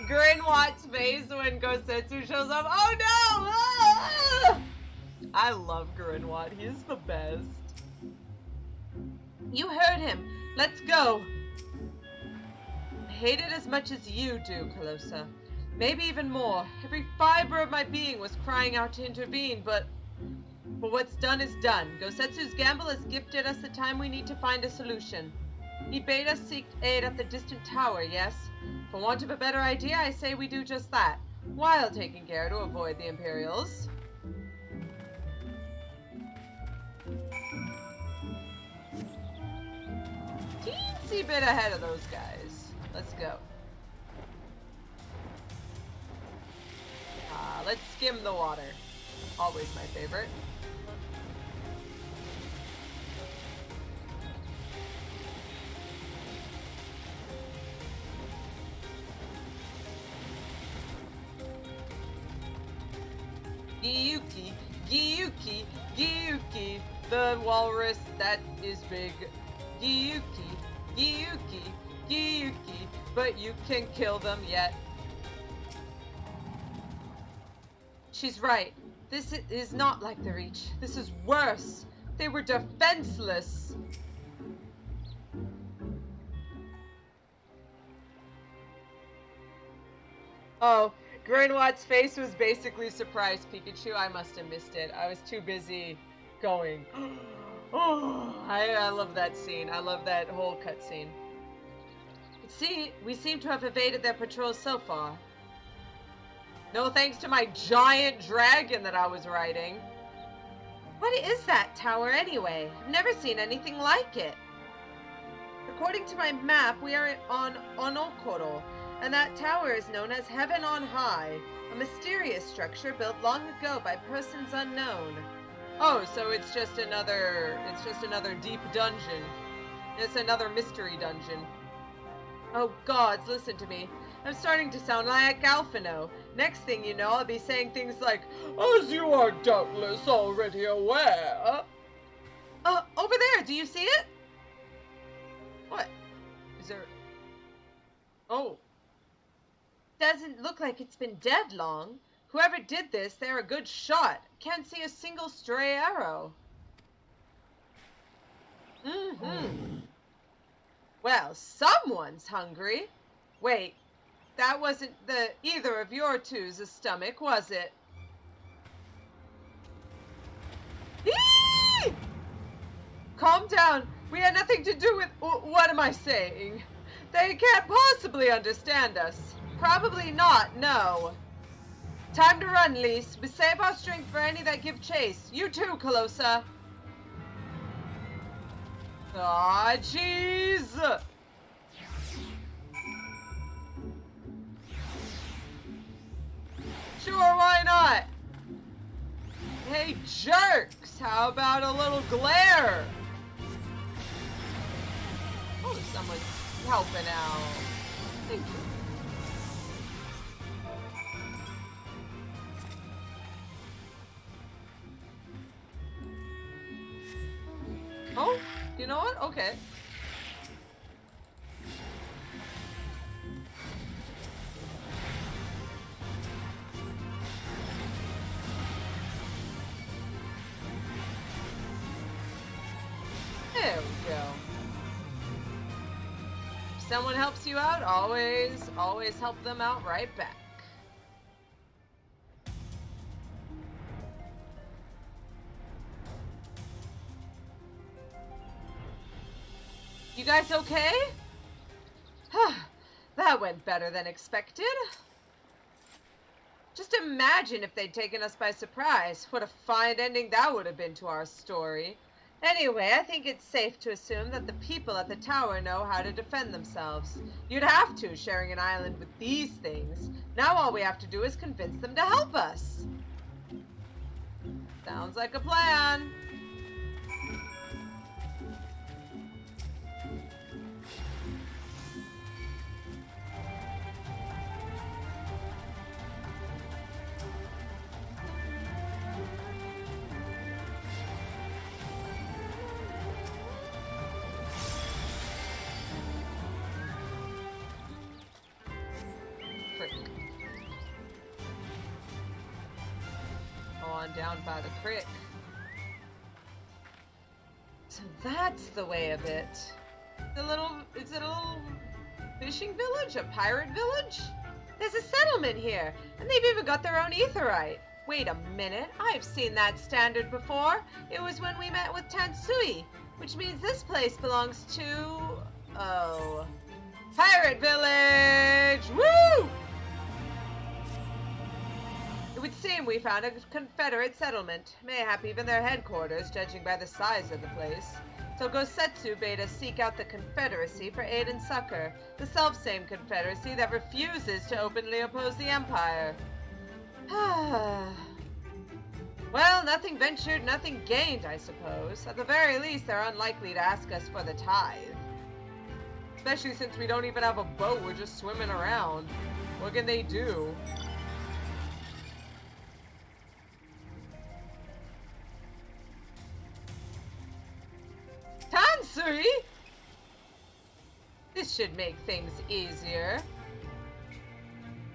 Grinwatt's face when Gosetsu shows up. Oh no! Ah! I love Grinwatt. He's the best. You heard him. Let's go. I hate it as much as you do, Calosa. Maybe even more. Every fiber of my being was crying out to intervene, but what's done is done. Gosetsu's gamble has gifted us the time we need to find a solution. He bade us seek aid at the distant tower, yes? For want of a better idea, I say we do just that, while taking care to avoid the Imperials. Teensy bit ahead of those guys. Let's go. Let's skim the water. Always my favorite. Gyuki, Gyuki, Gyuki, the walrus that is big. Gyuki, Gyuki, Gyuki, but you can kill them yet. She's right. This is not like the Reach. This is worse. They were defenseless. Oh, Grinwatt's face was basically surprised Pikachu. I must have missed it. I was too busy going. Oh, I love that scene. I love that whole cutscene. See, we seem to have evaded their patrols so far. No thanks to my giant dragon that I was riding. What is that tower anyway? I've never seen anything like it. According to my map, we are on Onokoro, and that tower is known as Heaven on High, a mysterious structure built long ago by persons unknown. Oh, so it's just another deep dungeon. It's another mystery dungeon. Oh gods, listen to me. I'm starting to sound like Alphinaud. Next thing you know, I'll be saying things like, as you are doubtless already aware. Over there, do you see it? What? Is there... Oh. Doesn't look like it's been dead long. Whoever did this, they're a good shot. Can't see a single stray arrow. Well, someone's hungry. Wait, that wasn't either of your two's stomach, was it? Eee! Calm down. We had nothing to do with... What am I saying? They can't possibly understand us. Probably not, no. Time to run, Lise. We save our strength for any that give chase. You too, Calosa. Aw, jeez! Sure, why not? Hey, jerks! How about a little glare? Oh, someone's helping out. Thank you. Oh, you know what? Okay. There we go. If someone helps you out, always help them out right back. You guys okay? That went better than expected. Just imagine if they'd taken us by surprise. What a fine ending that would have been to our story. Anyway, I think it's safe to assume that the people at the tower know how to defend themselves. You'd have to, sharing an island with these things. Now all we have to do is convince them to help us. Sounds like a plan. on down by the creek. So that's the way of it. Is it a little fishing village? A pirate village? There's a settlement here, and they've even got their own aetherite. Wait a minute, I've seen that standard before. It was when we met with Tansui, which means this place belongs to... oh... Pirate Village! Woo! It would seem we found a Confederate settlement, mayhap even their headquarters, judging by the size of the place. So Gosetsu bade us seek out the Confederacy for aid and succor, the selfsame Confederacy that refuses to openly oppose the Empire. Well, nothing ventured, nothing gained, I suppose. At the very least, they're unlikely to ask us for the tithe. Especially since we don't even have a boat, we're just swimming around. What can they do? Tansui? This should make things easier.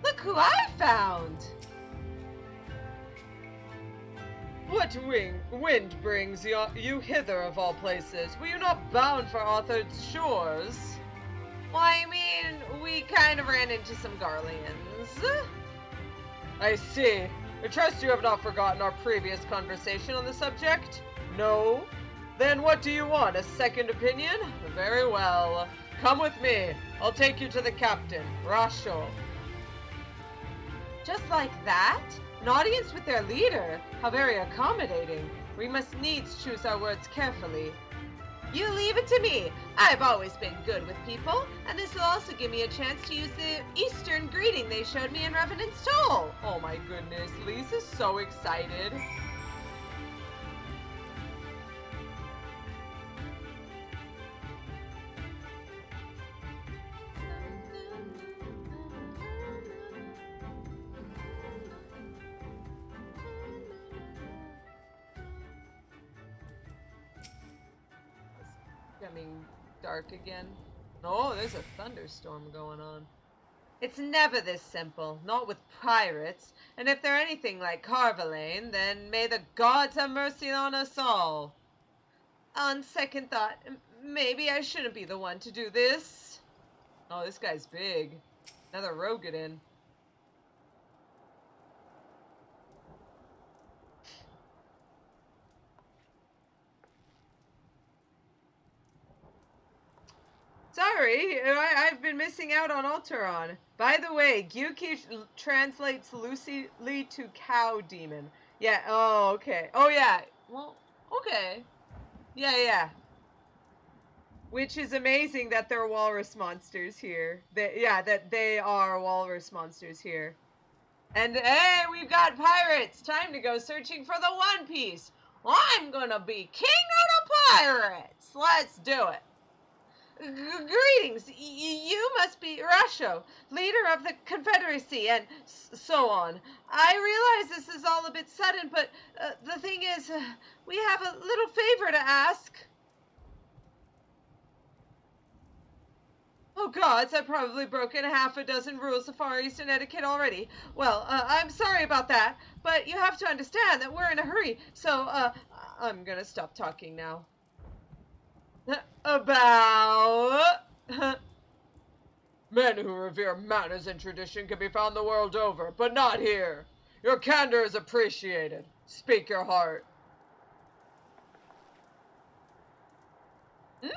Look who I found! What wind brings you hither of all places? Were you not bound for Arthur's shores? Well, I mean, we kind of ran into some Garleans. I see. I trust you have not forgotten our previous conversation on the subject? No? Then what do you want, a second opinion? Very well. Come with me. I'll take you to the captain, Rasho. Just like that? An audience with their leader? How very accommodating. We must needs choose our words carefully. You leave it to me. I've always been good with people, and this will also give me a chance to use the Eastern greeting they showed me in Revenant's Toll. Oh my goodness, Lisa's so excited. Becoming dark again. Oh, there's a thunderstorm going on. It's never this simple, not with pirates, and if they're anything like Carvalane, then may the gods have mercy on us all. On second thought, maybe I shouldn't be the one to do this. Oh, this guy's big. Another Rogadin. Sorry, I've been missing out on Alteron. By the way, Gyuki translates loosely to cow demon. Yeah, oh, okay. Oh, yeah. Well, okay. Yeah. Which is amazing that they're walrus monsters here. That they are walrus monsters here. And, hey, we've got pirates! Time to go searching for the One Piece! I'm gonna be king of the pirates! Let's do it! Greetings! You must be Rasho, leader of the Confederacy, and so on. I realize this is all a bit sudden, but the thing is, we have a little favor to ask. Oh gods, I've probably broken half a dozen rules of Far Eastern etiquette already. Well, I'm sorry about that, but you have to understand that we're in a hurry, so, I'm gonna stop talking now. About... Men who revere manners and tradition can be found the world over, but not here. Your candor is appreciated. Speak your heart. Beta.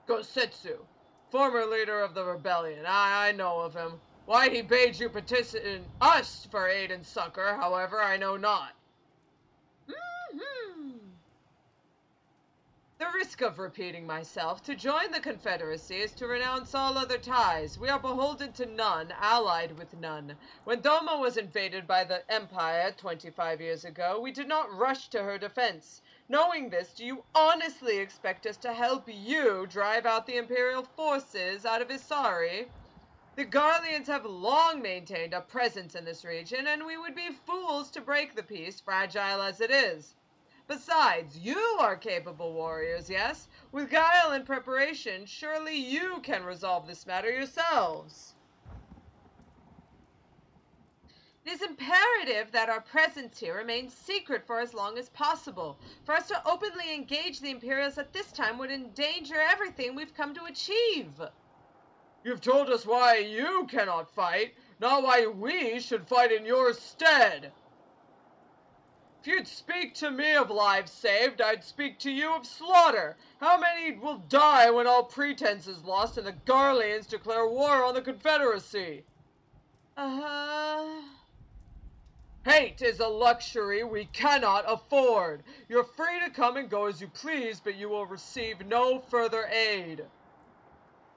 Gosetsu, former leader of the rebellion. I know of him. Why he bade you petition us for aid and succor, however, I know not. The risk of repeating myself, to join the Confederacy is to renounce all other ties. We are beholden to none, allied with none. When Doma was invaded by the Empire 25 years ago, we did not rush to her defense. Knowing this, do you honestly expect us to help you drive out the Imperial forces out of Isari? The Garleans have long maintained a presence in this region, and we would be fools to break the peace, fragile as it is. Besides, you are capable warriors, yes? With guile and preparation, surely you can resolve this matter yourselves. It is imperative that our presence here remains secret for as long as possible. For us to openly engage the Imperials at this time would endanger everything we've come to achieve. You've told us why you cannot fight, not why we should fight in your stead. If you'd speak to me of lives saved, I'd speak to you of slaughter. How many will die when all pretense is lost and the Garleans declare war on the Confederacy? Hate is a luxury we cannot afford. You're free to come and go as you please, but you will receive no further aid.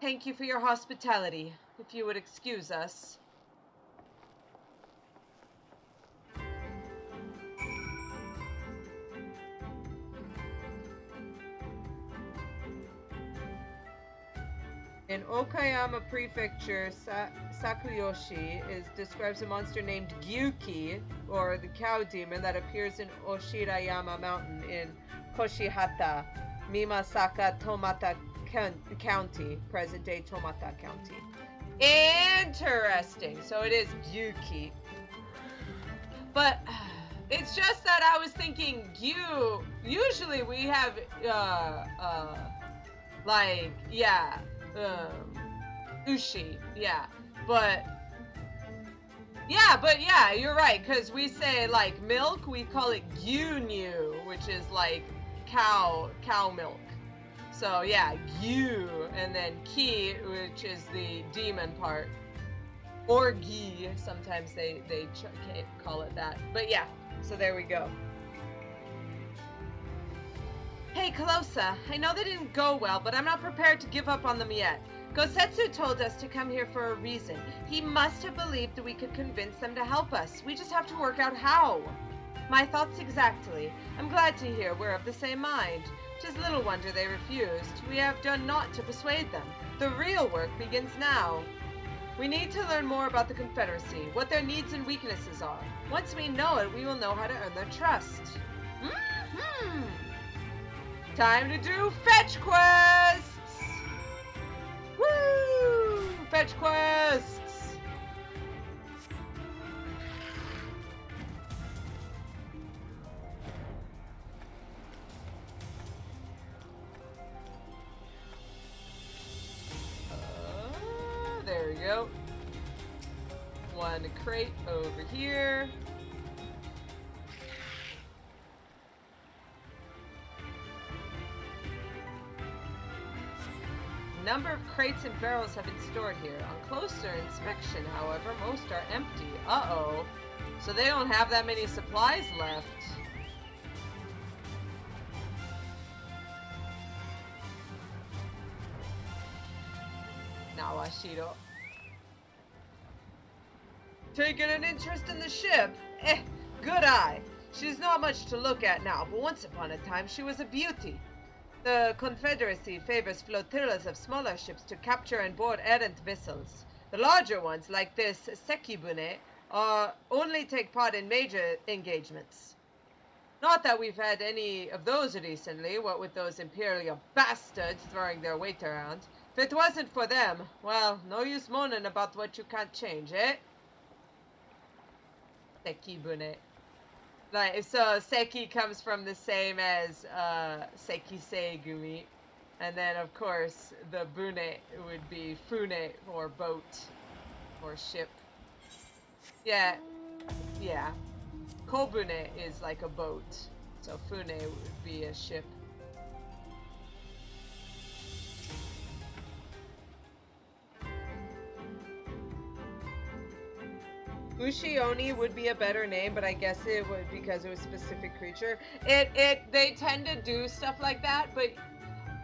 Thank you for your hospitality. If you would excuse us. In Okayama Prefecture, Sakuyoshi describes a monster named Gyuki, or the cow demon, that appears in Oshirayama Mountain in Koshihata, Mimasaka, Tomata County, present-day Tomata County. Interesting. So it is Gyuki. But it's just that I was thinking usually we have, Ushi, but you're right, because we say, like, milk, we call it gyunyu, which is, like, cow milk. So, yeah, gyu, and then ki, which is the demon part, or gi, sometimes they call it that, but yeah, so there we go. Hey, Calosa, I know they didn't go well, but I'm not prepared to give up on them yet. Gosetsu told us to come here for a reason. He must have believed that we could convince them to help us. We just have to work out how. My thoughts exactly. I'm glad to hear we're of the same mind. 'Tis little wonder they refused. We have done naught to persuade them. The real work begins now. We need to learn more about the Confederacy, what their needs and weaknesses are. Once we know it, we will know how to earn their trust. Time to do fetch quests! Woo! Fetch quests! There we go. One crate over here. Number of crates and barrels have been stored here. On closer inspection, however, most are empty. Uh-oh. So they don't have that many supplies left. Nawashiro. Taking an interest in the ship? Good eye. She's not much to look at now, but once upon a time she was a beauty. The Confederacy favors flotillas of smaller ships to capture and board errant vessels. The larger ones, like this Sekibune, only take part in major engagements. Not that we've had any of those recently, what with those Imperial bastards throwing their weight around. If it wasn't for them, well, no use moaning about what you can't change, eh? Sekibune. Like, so Seki comes from the same as Sekisei Gumi. And then, of course, the Bune would be Fune, or boat, or ship. Yeah. Kobune is like a boat. So Fune would be a ship. Ushioni would be a better name, but I guess it would because it was a specific creature. They tend to do stuff like that, but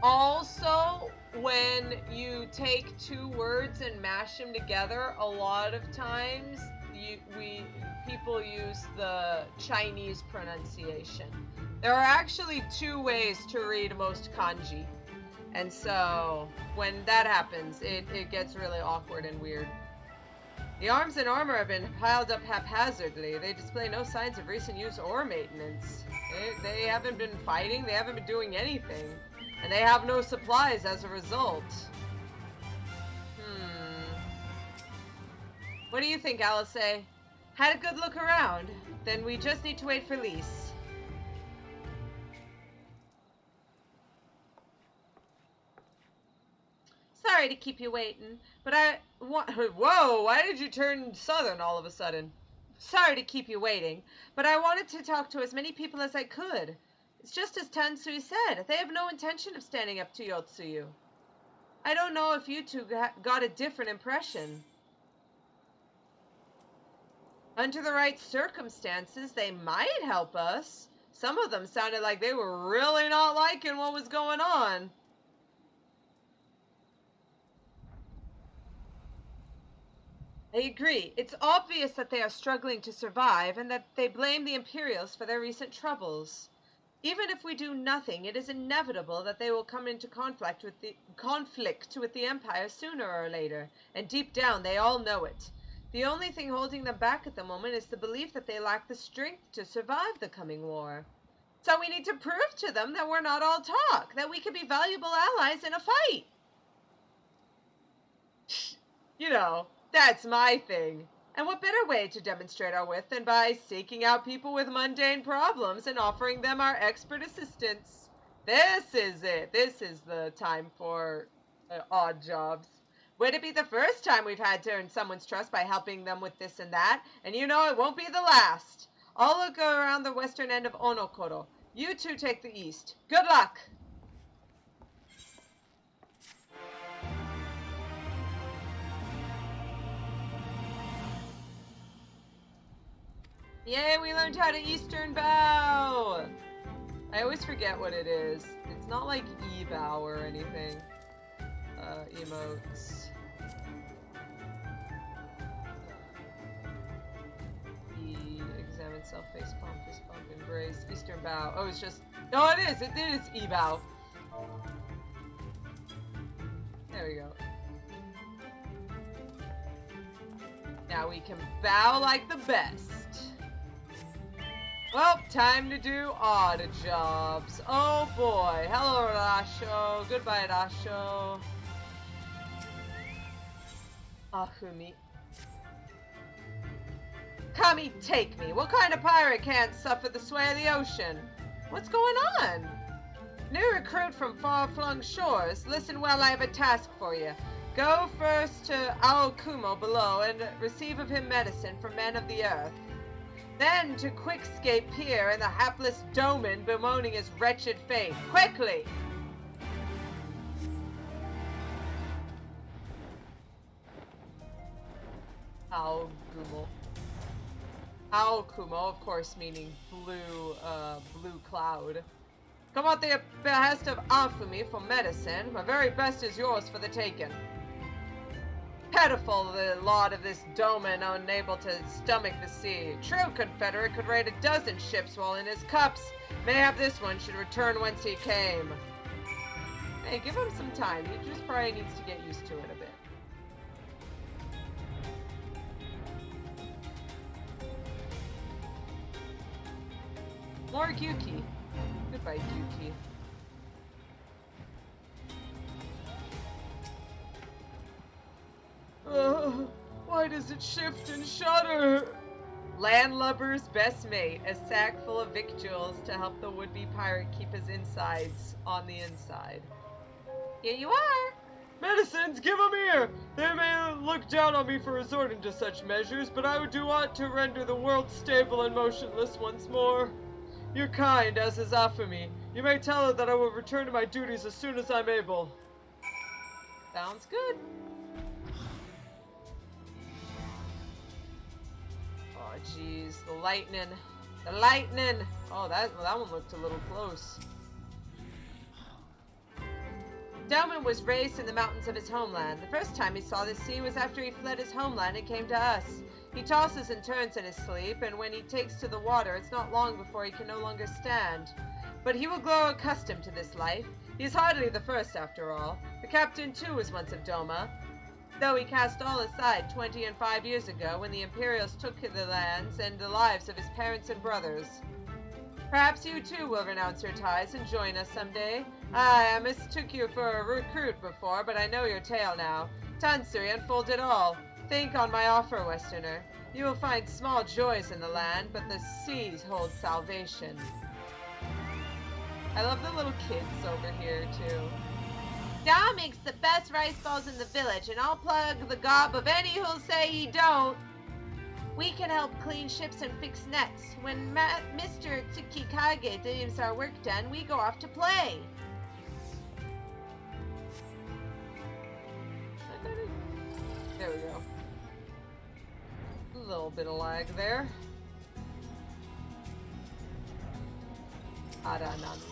also when you take two words and mash them together, a lot of times people use the Chinese pronunciation. There are actually two ways to read most kanji, and so when that happens, it gets really awkward and weird. The arms and armor have been piled up haphazardly. They display no signs of recent use or maintenance. They haven't been fighting, they haven't been doing anything. And they have no supplies as a result. What do you think, Alice? Had a good look around. Then we just need to wait for Lise. Sorry to keep you waiting, but whoa, why did you turn southern all of a sudden? Sorry to keep you waiting, but I wanted to talk to as many people as I could. It's just as Tansui said, they have no intention of standing up to Yotsuyu. I don't know if you two got a different impression. Under the right circumstances, they might help us. Some of them sounded like they were really not liking what was going on. I agree. It's obvious that they are struggling to survive and that they blame the Imperials for their recent troubles. Even if we do nothing, it is inevitable that they will come into conflict with the Empire sooner or later, and deep down they all know it. The only thing holding them back at the moment is the belief that they lack the strength to survive the coming war. So we need to prove to them that we're not all talk, that we can be valuable allies in a fight. You know, that's my thing. And what better way to demonstrate our wit than by seeking out people with mundane problems and offering them our expert assistance? This is it. This is the time for odd jobs. Would it be the first time we've had to earn someone's trust by helping them with this and that? And you know it won't be the last. I'll go around the western end of Onokoro. You two take the east. Good luck! Yay, we learned how to Eastern bow! I always forget what it is. It's not like E-bow or anything. Emotes. E, examine self, face palm, embrace, Eastern bow. Oh, it's just, no, it is E-bow. There we go. Now we can bow like the best. Well, time to do odd jobs. Oh boy. Hello, Rasho. Goodbye, Rasho. Ahumi. Kami, take me. What kind of pirate can't suffer the sway of the ocean? What's going on? New recruit from far-flung shores. Listen well, I have a task for you. Go first to Aokumo below and receive of him medicine from men of the earth. Then to Quickscape Pier and the hapless Doman bemoaning his wretched fate. Quickly! Aokumo, of course, meaning blue cloud. Come at the behest of Afumi for medicine. My very best is yours for the taking. Pitiful the lot of this Doman unable to stomach the sea. True Confederate could raid a dozen ships while in his cups. Mayhap this one should return whence he came. Hey, give him some time. He just probably needs to get used to it a bit. More Gyuki. Goodbye, Gyuki. Why does it shift and shudder? Landlubber's best mate, a sack full of victuals to help the would-be pirate keep his insides on the inside. Here you are! Medicines, give 'em here! They may look down on me for resorting to such measures, but I would do aught to render the world stable and motionless once more. You're kind, as is Afumi. You may tell her that I will return to my duties as soon as I'm able. Sounds good. Oh, jeez. The lightning. The lightning! Oh, that one looked a little close. Doman was raised in the mountains of his homeland. The first time he saw the sea was after he fled his homeland and came to us. He tosses and turns in his sleep, and when he takes to the water, it's not long before he can no longer stand. But he will grow accustomed to this life. He is hardly the first, after all. The captain, too, was once of Doma. though he cast all aside 25 years ago when the Imperials took the lands and the lives of his parents and brothers. Perhaps you too will renounce your ties and join us someday. I mistook you for a recruit before, but I know your tale now. Tansui, unfold it all. Think on my offer, Westerner. You will find small joys in the land, but the seas hold salvation. I love the little kids over here, too. Da makes the best rice balls in the village, and I'll plug the gob of any who'll say he don't. We can help clean ships and fix nets. When Mr. Tsukikage deems our work done, we go off to play. There we go. A little bit of lag there. Ada nani.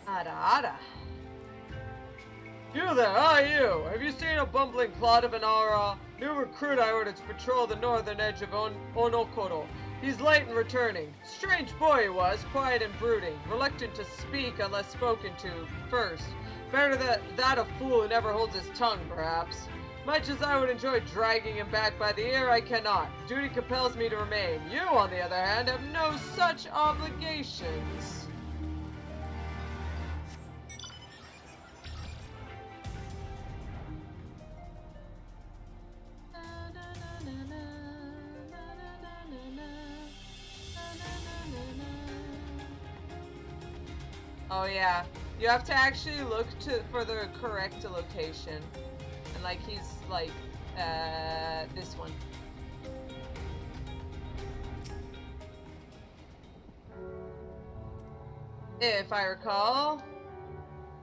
Ada. You there, you! Have you seen a bumbling clod of an new recruit I ordered to patrol the northern edge of Onokoro? He's late in returning. Strange boy he was, quiet and brooding, reluctant to speak unless spoken to first. Better that a fool who never holds his tongue, perhaps. Much as I would enjoy dragging him back by the ear, I cannot. Duty compels me to remain. You, on the other hand, have no such obligations. Oh yeah, you have to actually look for the correct location. And like he's like, this one. If I recall,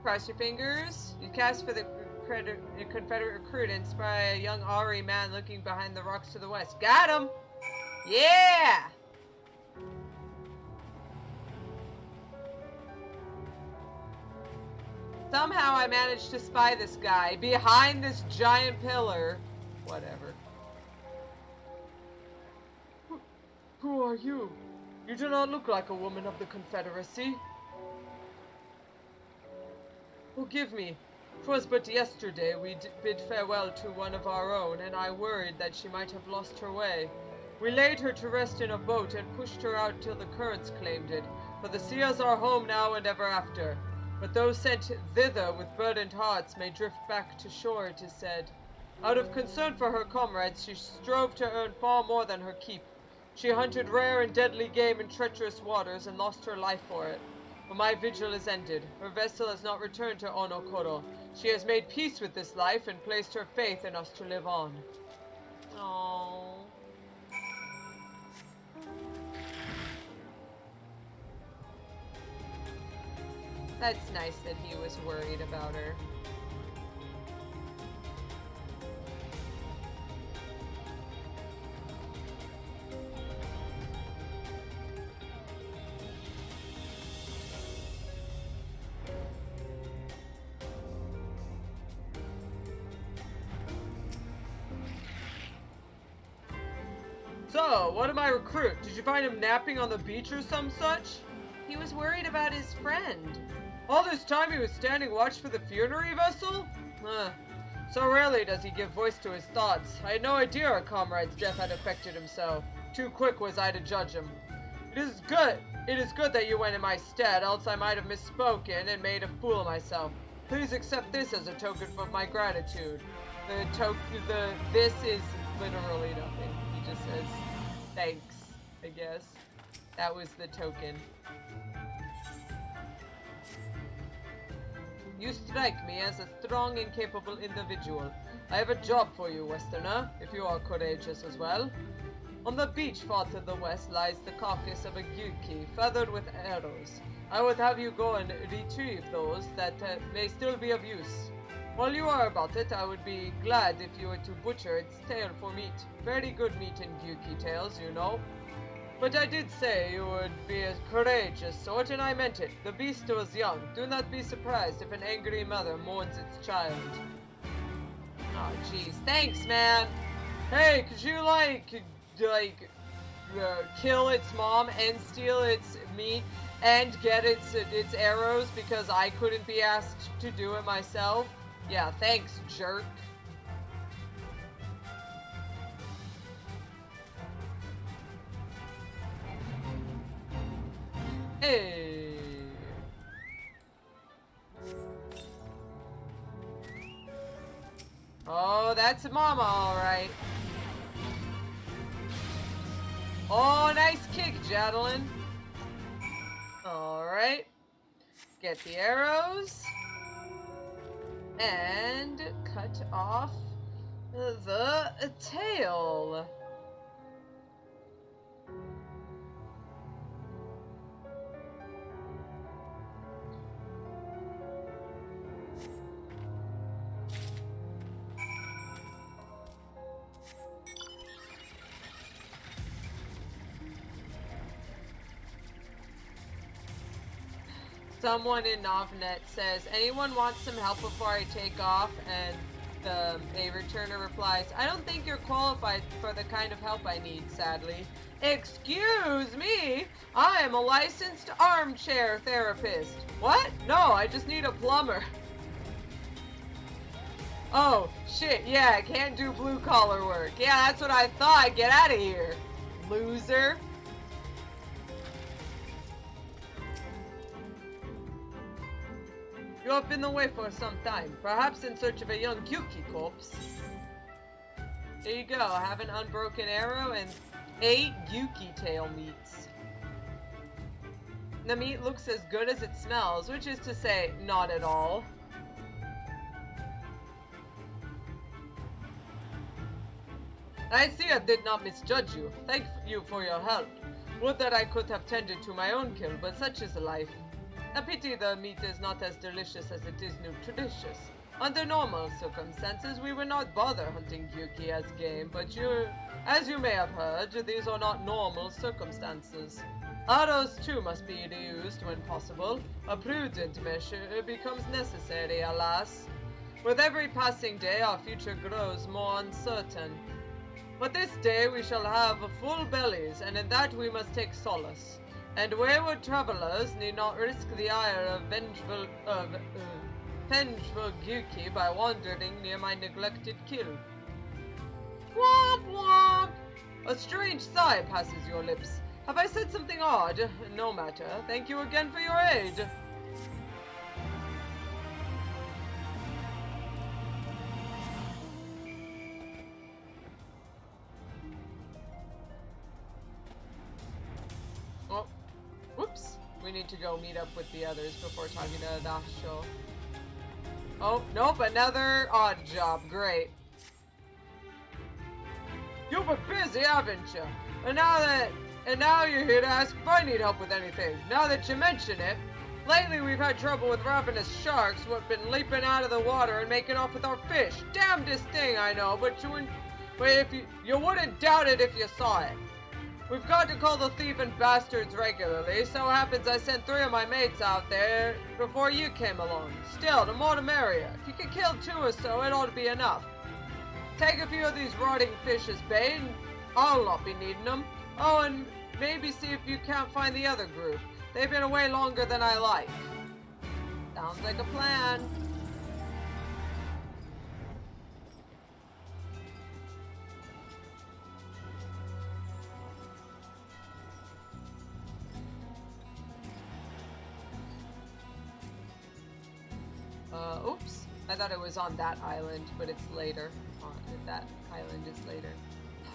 cross your fingers. You cast for the Confederate recruit and spy a young Ari man looking behind the rocks to the west. Got him! Yeah! Somehow I managed to spy this guy behind this giant pillar. Whatever. Who are you? You do not look like a woman of the Confederacy. Forgive me. 'Twas but yesterday we bid farewell to one of our own, and I worried that she might have lost her way. We laid her to rest in a boat and pushed her out till the currents claimed it, for the sea is our home now and ever after. But those sent thither with burdened hearts may drift back to shore, it is said. Out of concern for her comrades, she strove to earn far more than her keep. She hunted rare and deadly game in treacherous waters and lost her life for it. But my vigil is ended. Her vessel has not returned to Onokoro. She has made peace with this life and placed her faith in us to live on. Aww. That's nice that he was worried about her. So, what of my recruit? Did you find him napping on the beach or some such? He was worried about his friend. All this time he was standing watch for the funerary vessel? So rarely does he give voice to his thoughts. I had no idea our comrade's death had affected him so. Too quick was I to judge him. It is good that you went in my stead, else I might have misspoken and made a fool of myself. Please accept this as a token of my gratitude. This is literally nothing. He just says, thanks, I guess. That was the token. You strike me as a strong and capable individual. I have a job for you, Westerner, if you are courageous as well. On the beach far to the west lies the carcass of a gyuki, feathered with arrows. I would have you go and retrieve those that may still be of use. While you are about it, I would be glad if you were to butcher its tail for meat. Very good meat in gyuki tails, you know. But I did say you would be a courageous sort, and I meant it. The beast was young. Do not be surprised if an angry mother mourns its child. Oh, jeez. Thanks, man. Hey, could you, kill its mom and steal its meat and get its arrows because I couldn't be asked to do it myself? Yeah, thanks, jerk. Hey. Oh, that's Mama, all right. Oh, nice kick, Jadelin. All right. Get the arrows. And cut off the tail. Someone in Novnet says, anyone want some help before I take off? And a returner replies, I don't think you're qualified for the kind of help I need, sadly. Excuse me? I am a licensed armchair therapist. What? No, I just need a plumber. Oh, shit, yeah, I can't do blue collar work. Yeah, that's what I thought. Get out of here, loser. You have been away for some time, perhaps in search of a young Gyuki corpse. There you go, have an unbroken arrow and 8 Gyuki tail meats. The meat looks as good as it smells, which is to say, not at all. I see I did not misjudge you. Thank you for your help. Would that I could have tended to my own kill, but such is life. A pity the meat is not as delicious as it is nutritious. Under normal circumstances, we would not bother hunting Gyuki as game, but as you may have heard, these are not normal circumstances. Arrows too must be used when possible. A prudent measure becomes necessary, alas. With every passing day, our future grows more uncertain. But this day we shall have full bellies, and in that we must take solace. And wayward travelers need not risk the ire of vengeful Gyuki by wandering near my neglected kill. Womp womp! A strange sigh passes your lips. Have I said something odd? No matter. Thank you again for your aid. Oh, whoops. We need to go meet up with the others before talking to Dasho. Oh, nope, another odd job. Great. You've been busy, haven't you? And now you're here to ask if I need help with anything. Now that you mention it, lately we've had trouble with ravenous sharks who've been leaping out of the water and making off with our fish. Damnedest thing, I know, but you wouldn't doubt it if you saw it. We've got to call the thieving bastards regularly. So happens I sent 3 of my mates out there before you came along. Still, the more the merrier. If you could kill 2 or so, it ought to be enough. Take a few of these rotting fish as bait, and I'll not be needing them. Oh, and maybe see if you can't find the other group. They've been away longer than I like. Sounds like a plan. Oops. I thought it was on that island, but it's later. That island is later.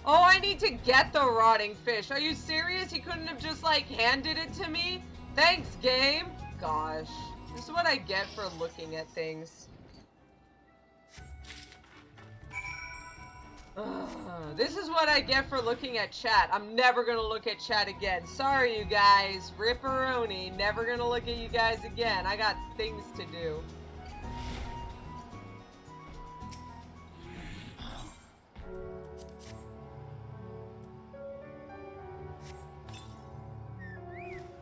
Oh, I need to get the rotting fish. Are you serious? He couldn't have just, like, handed it to me? Thanks, game. Gosh. This is what I get for looking at things. This is what I get for looking at chat. I'm never gonna look at chat again. Sorry, you guys. Ripperoni. Never gonna look at you guys again. I got things to do.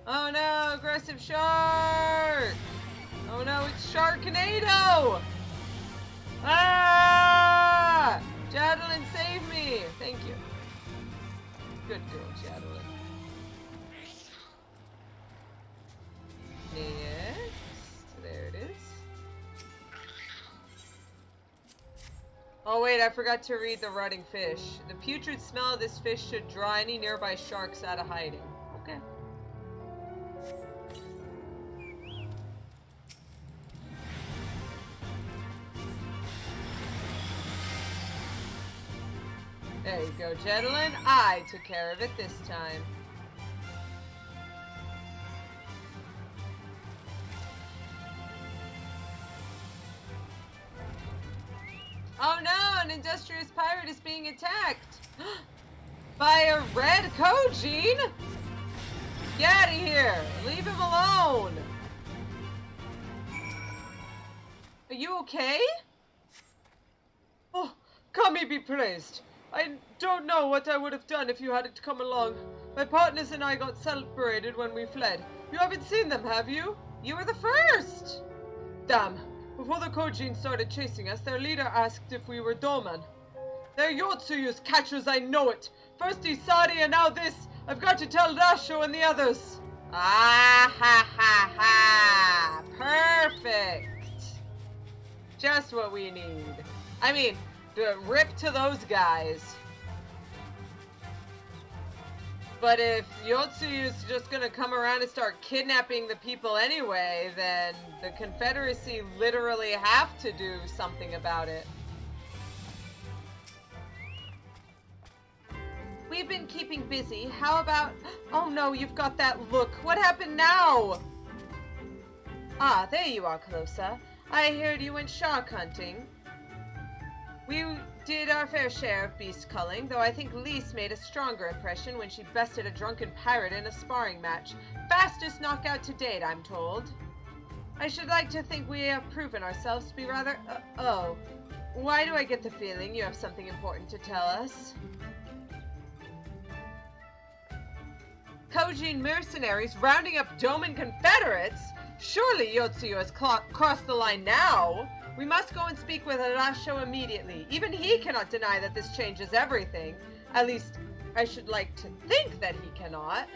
Oh no, aggressive shark! Oh no, it's Sharknado! Ah! Jadelin, save me! Thank you. Good girl, Jadelin. Next. There it is. Oh wait, I forgot to read the rotting fish. The putrid smell of this fish should draw any nearby sharks out of hiding. Okay. There you go, gentlemen. I took care of it this time. Oh no, an industrious pirate is being attacked by a red Kojin? Get out of here! Leave him alone! Are you okay? Oh, Kami be praised. I don't know what I would have done if you hadn't come along. My partners and I got separated when we fled. You haven't seen them, have you? You were the first! Damn. Before the Kojin started chasing us, their leader asked if we were Doman. They're Yotsuyu's catchers, I know it. First Isari and now this. I've got to tell Rasho and the others. Ah ha ha ha. Perfect. Just what we need. I mean, rip to those guys. But if Yotsuyu's just gonna come around and start kidnapping the people anyway, then the Confederacy literally have to do something about it. We've been keeping busy. How about... Oh no, you've got that look. What happened now? Ah, there you are, Calosa. I heard you went shark hunting. We did our fair share of beast culling, though I think Lise made a stronger impression when she bested a drunken pirate in a sparring match. Fastest knockout to date, I'm told. I should like to think we have proven ourselves to be rather... oh. Why do I get the feeling you have something important to tell us? Kojin mercenaries rounding up Doman Confederates? Surely Yotsuyu has crossed the line now. We must go and speak with Arasho immediately. Even he cannot deny that this changes everything. At least, I should like to think that he cannot.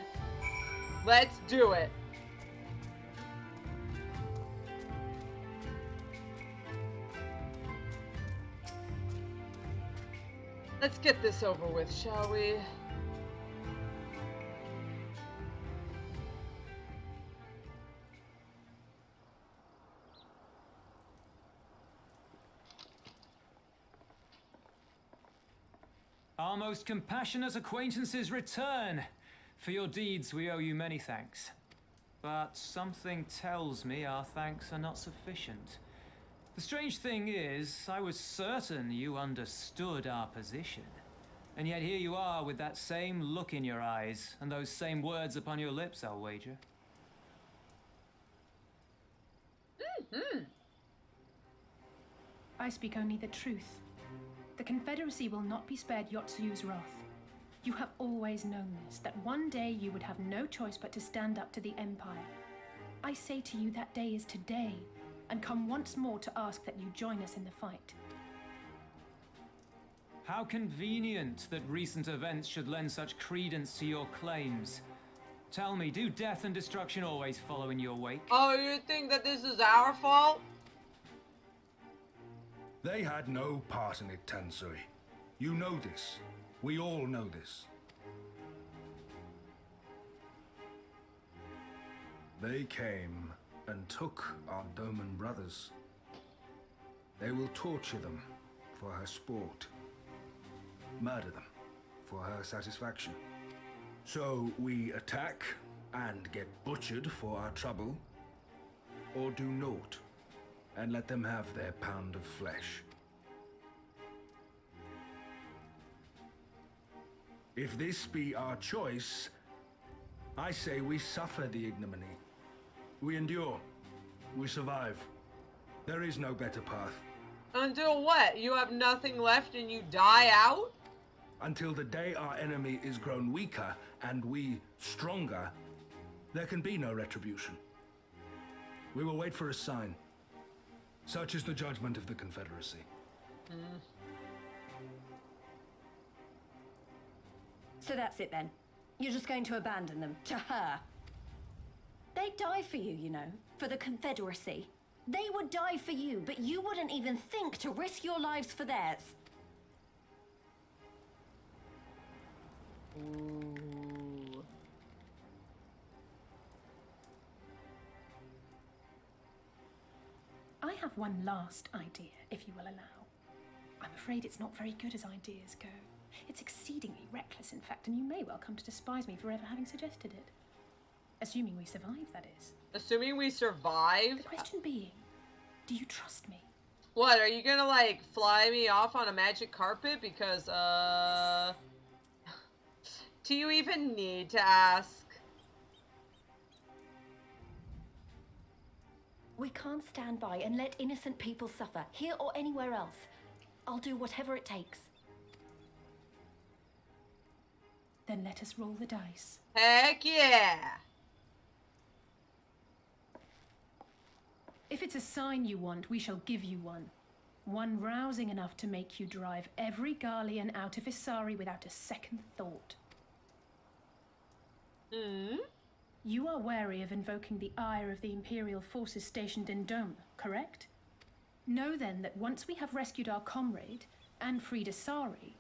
Let's do it. Let's get this over with, shall we?
Our most compassionate acquaintances return. For your deeds we owe you many thanks. But something tells me our thanks are not sufficient. The strange thing is, I was certain you understood our position. And yet here you are with that same look in your eyes, and those same words upon your lips, I'll wager.
I speak only the truth. The Confederacy will not be spared Yotsuyu's wrath. You have always known this, that one day you would have no choice but to stand up to the Empire. I say to you that day is today, and come once more to ask that you join us in the fight.
How convenient that recent events should lend such credence to your claims. Tell me, do death and destruction always follow in your wake?
Oh, you think that this is our fault?
They had no part in it, Tansui. You know this. We all know this. They came and took our Doman brothers. They will torture them for her sport. Murder them for her satisfaction. So we attack and get butchered for our trouble, or do naught and let them have their pound of flesh. If this be our choice, I say we suffer the ignominy. We endure. We survive. There is no better path.
Until what? You have nothing left and you die out?
Until the day our enemy is grown weaker and we stronger, there can be no retribution. We will wait for a sign. Such is the judgment of the Confederacy.
So that's it then. You're just going to abandon them to her. They'd die for you, you know, for the Confederacy. They would die for you, but you wouldn't even think to risk your lives for theirs.
Ooh.
I have one last idea, if you will allow. I'm afraid it's not very good as ideas go. It's exceedingly reckless, in fact, and you may well come to despise me for ever having suggested it. Assuming we survive, that is.
Assuming we survive?
The question being, do you trust me?
What, are you gonna, like, fly me off on a magic carpet? Because, do you even need to ask?
We can't stand by and let innocent people suffer, here or anywhere else. I'll do whatever it takes.
Then let us roll the dice.
Heck yeah!
If it's a sign you want, we shall give you one. One rousing enough to make you drive every Garlean out of Isari without a second thought. You are wary of invoking the ire of the Imperial forces stationed in Doma, correct? Know then that once we have rescued our comrade and freed Isari,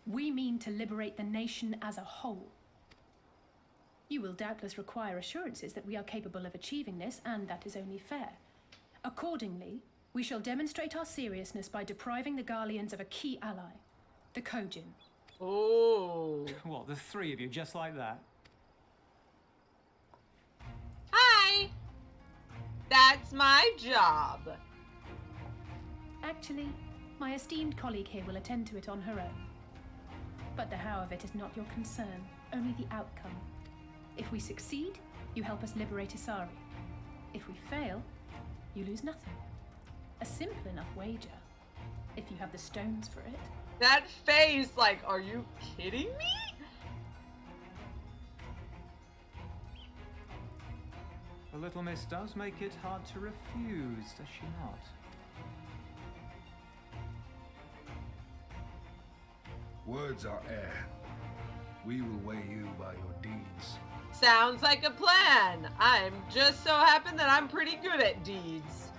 we mean to liberate the nation as a whole. You will doubtless require assurances that we are capable of achieving this, and that is only fair. Accordingly, we shall demonstrate our seriousness by depriving the Garleans of a key ally, the Kojin.
Oh.
What, the three of you, just like that?
Hi! That's my job.
Actually, my esteemed colleague here will attend to it on her own. But the how of it is not your concern, only the outcome. If we succeed, you help us liberate Isari. If we fail, you lose nothing. A simple enough wager, if you have the stones for it.
That face, like, are you kidding me?
The little miss does make it hard to refuse, does she not?
Words are air. We will weigh you by your deeds.
Sounds like a plan. I'm just so happen that I'm pretty good at deeds.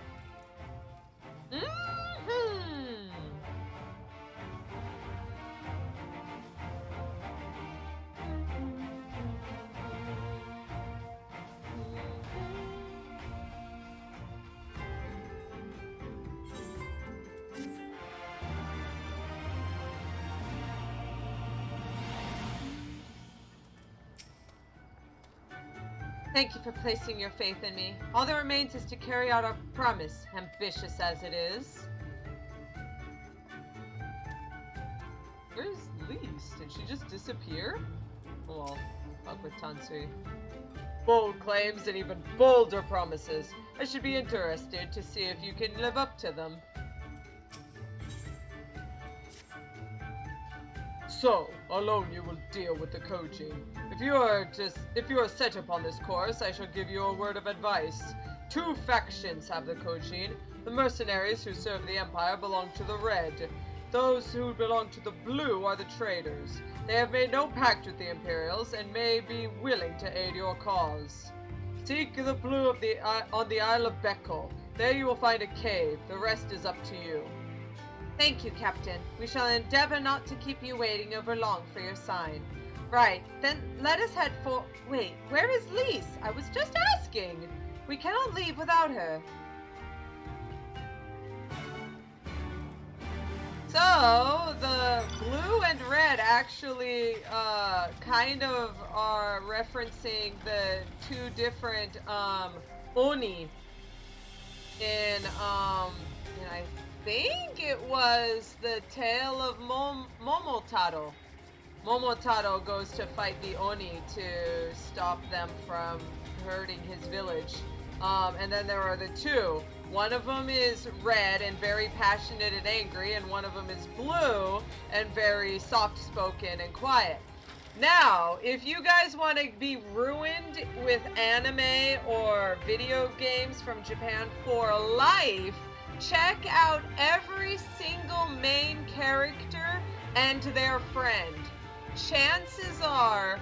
Thank you for placing your faith in me. All that remains is to carry out our promise, ambitious as it is. Where's Lise? Did she just disappear? Oh, well, fuck with Tansui. Bold claims and even bolder promises. I should be interested to see if you can live up to them. So, alone you will deal with the Kojin. If you are set upon this course, I shall give you a word of advice. Two factions have the Kojin. The mercenaries who serve the Empire belong to the Red. Those who belong to the Blue are the traitors. They have made no pact with the Imperials and may be willing to aid your cause. Seek the Blue on the Isle of Bekko. There you will find a cave. The rest is up to you. Thank you, Captain. We shall endeavor not to keep you waiting over long for your sign. Right, then let us head for... Wait, where is Lise? I was just asking. We cannot leave without her. So, the blue and red actually kind of are referencing the two different Oni in I think it was the tale of Momotaro. Momotaro goes to fight the Oni to stop them from hurting his village. And then there are the two. One of them is red and very passionate and angry, and one of them is blue and very soft-spoken and quiet. Now, if you guys want to be ruined with anime or video games from Japan for life, check out every single main character and their friend. Chances are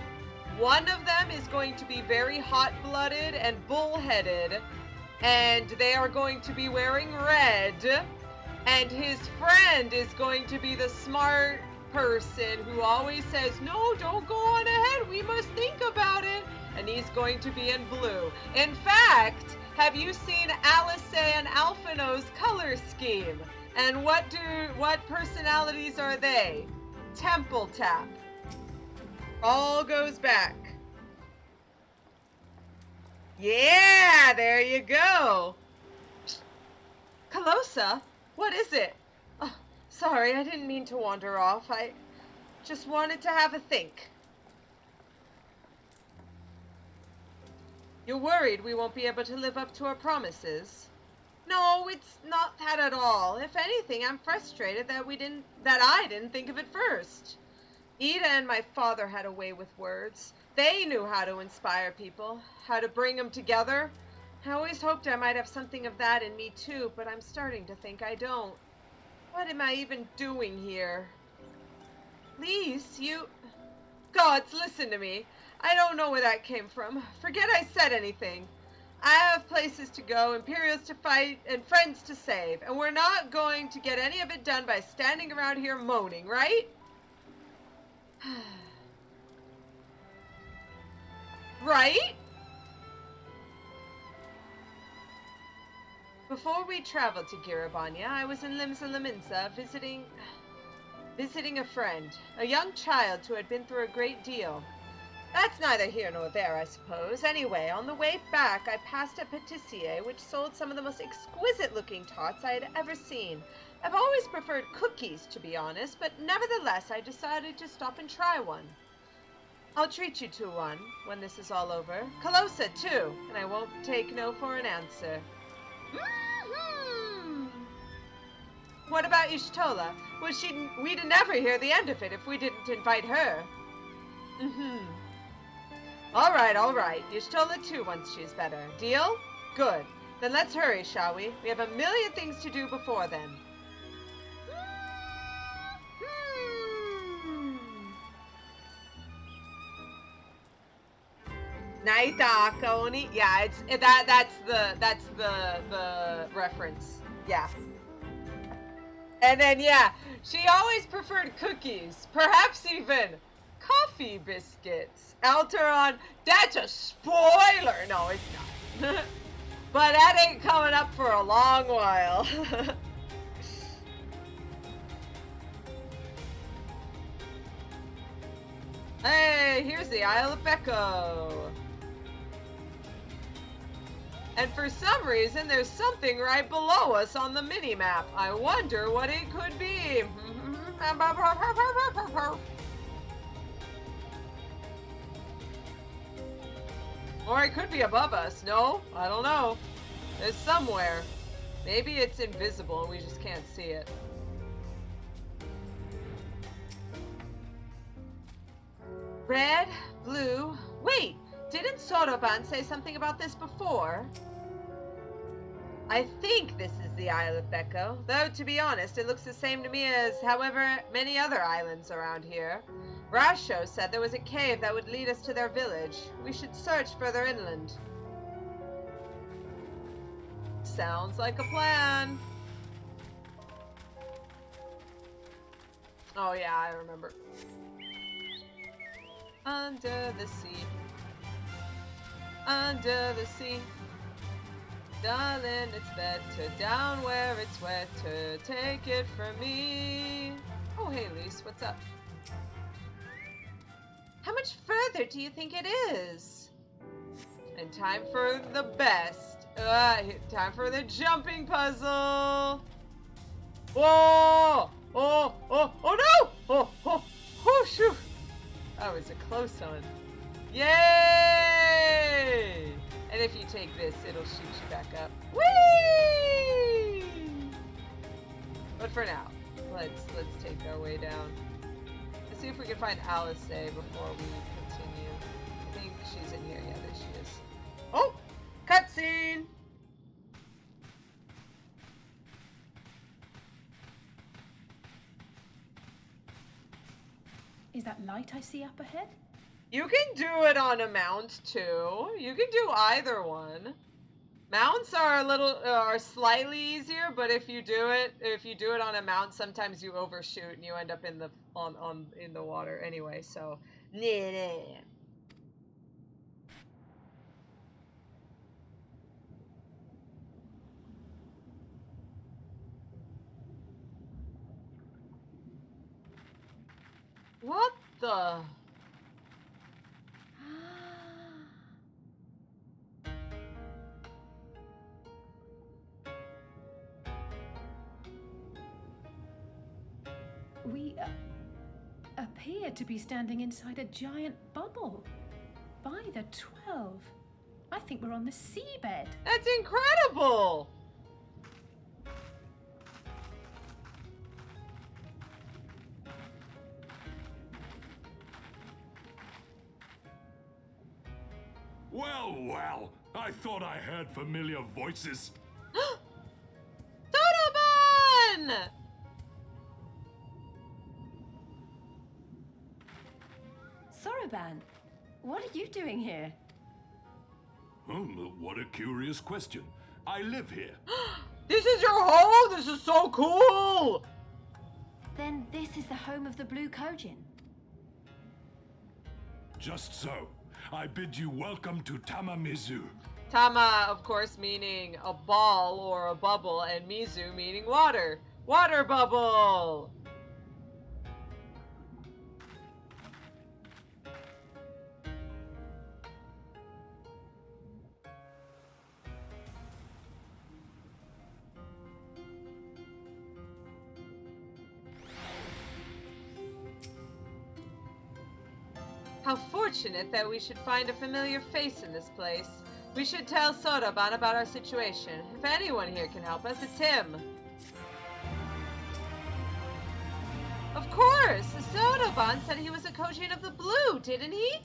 one of them is going to be very hot-blooded and bullheaded, and they are going to be wearing red, and his friend is going to be the smart person who always says, no, don't go on ahead, we must think about it, and he's going to be in blue. In fact, have you seen Calosa and Alphinaud's color scheme? And what personalities are they? temple tap. All goes back. Yeah, there you go. Calosa, what is it? Oh, sorry, I didn't mean to wander off. I just wanted to have a think. You're worried we won't be able to live up to our promises? No, it's not that at all. If anything, I'm frustrated that I didn't think of it first. Ida and my father had a way with words. They knew how to inspire people, how to bring them together. I always hoped I might have something of that in me too, but I'm starting to think I don't. What am I even doing here? Please, you... Gods, listen to me. I don't know where that came from. Forget I said anything. I have places to go, Imperials to fight, and friends to save, and we're not going to get any of it done by standing around here moaning, right? Right? Before we traveled to Girabanya, I was in Limsa Laminsa visiting a friend, a young child who had been through a great deal. That's neither here nor there, I suppose. Anyway, on the way back, I passed a pâtissier which sold some of the most exquisite-looking tarts I had ever seen. I've always preferred cookies, to be honest, but nevertheless, I decided to stop and try one. I'll treat you to one when this is all over. Calosa, too, and I won't take no for an answer. Mm-hmm. What about Y'shtola? Well, we'd never hear the end of it if we didn't invite her. Mm-hmm. All right. Y'shtola too once she's better. Deal? Good. Then let's hurry, shall we? We have a million things to do before then. Naitaka Oni. Yeah, that's the reference. Yeah. And then yeah, she always preferred cookies, perhaps even coffee biscuits. Alteron, that's a spoiler. No, it's not. But that ain't coming up for a long while. Hey, here's the Isle of Becco. And for some reason, there's something right below us on the mini-map. I wonder what it could be. Or it could be above us. No, I don't know. There's somewhere. Maybe it's invisible and we just can't see it. Red, blue. Wait, didn't Soroban say something about this before? I think this is the Isle of Becco, though to be honest, it looks the same to me as however many other islands around here. Rasho said there was a cave that would lead us to their village. We should search further inland. Sounds like a plan. Oh yeah, I remember. Under the sea. Under the sea. Darling, it's better down where it's wetter. Take it from me. Oh, hey, Lise, what's up? How much further do you think it is? And time for the best. Time for the jumping puzzle. Whoa! Oh no! Oh, shoot! That was a close one. Yay! And if you take this, it'll shoot you back up. Whee! But for now, let's take our way down. Let's see if we can find Alice before we continue. I think she's in here. Yeah, there she is. Oh! Cutscene!
Is that light I see up ahead?
You can do it on a mount too. You can do either one. Mounts are slightly easier, but if you do it on a mount, sometimes you overshoot and you end up in the in the water anyway. So, nah. What the?
We appear to be standing inside a giant bubble. By the 12. I think we're on the seabed.
That's incredible!
Well, well, I thought I heard familiar voices.
Sotoban!
Soroban, what are you doing here?
What a curious question. I live here.
This is your home? This is so cool!
Then this is the home of the Blue Kojin.
Just so. I bid you welcome to Tamamizu.
Tama, of course, meaning a ball or a bubble, and Mizu meaning water. Water bubble! How fortunate that we should find a familiar face in this place. We should tell Sotoban about our situation. If anyone here can help us, it's him. Of course! Sotoban said he was a Kojin of the Blue, didn't he?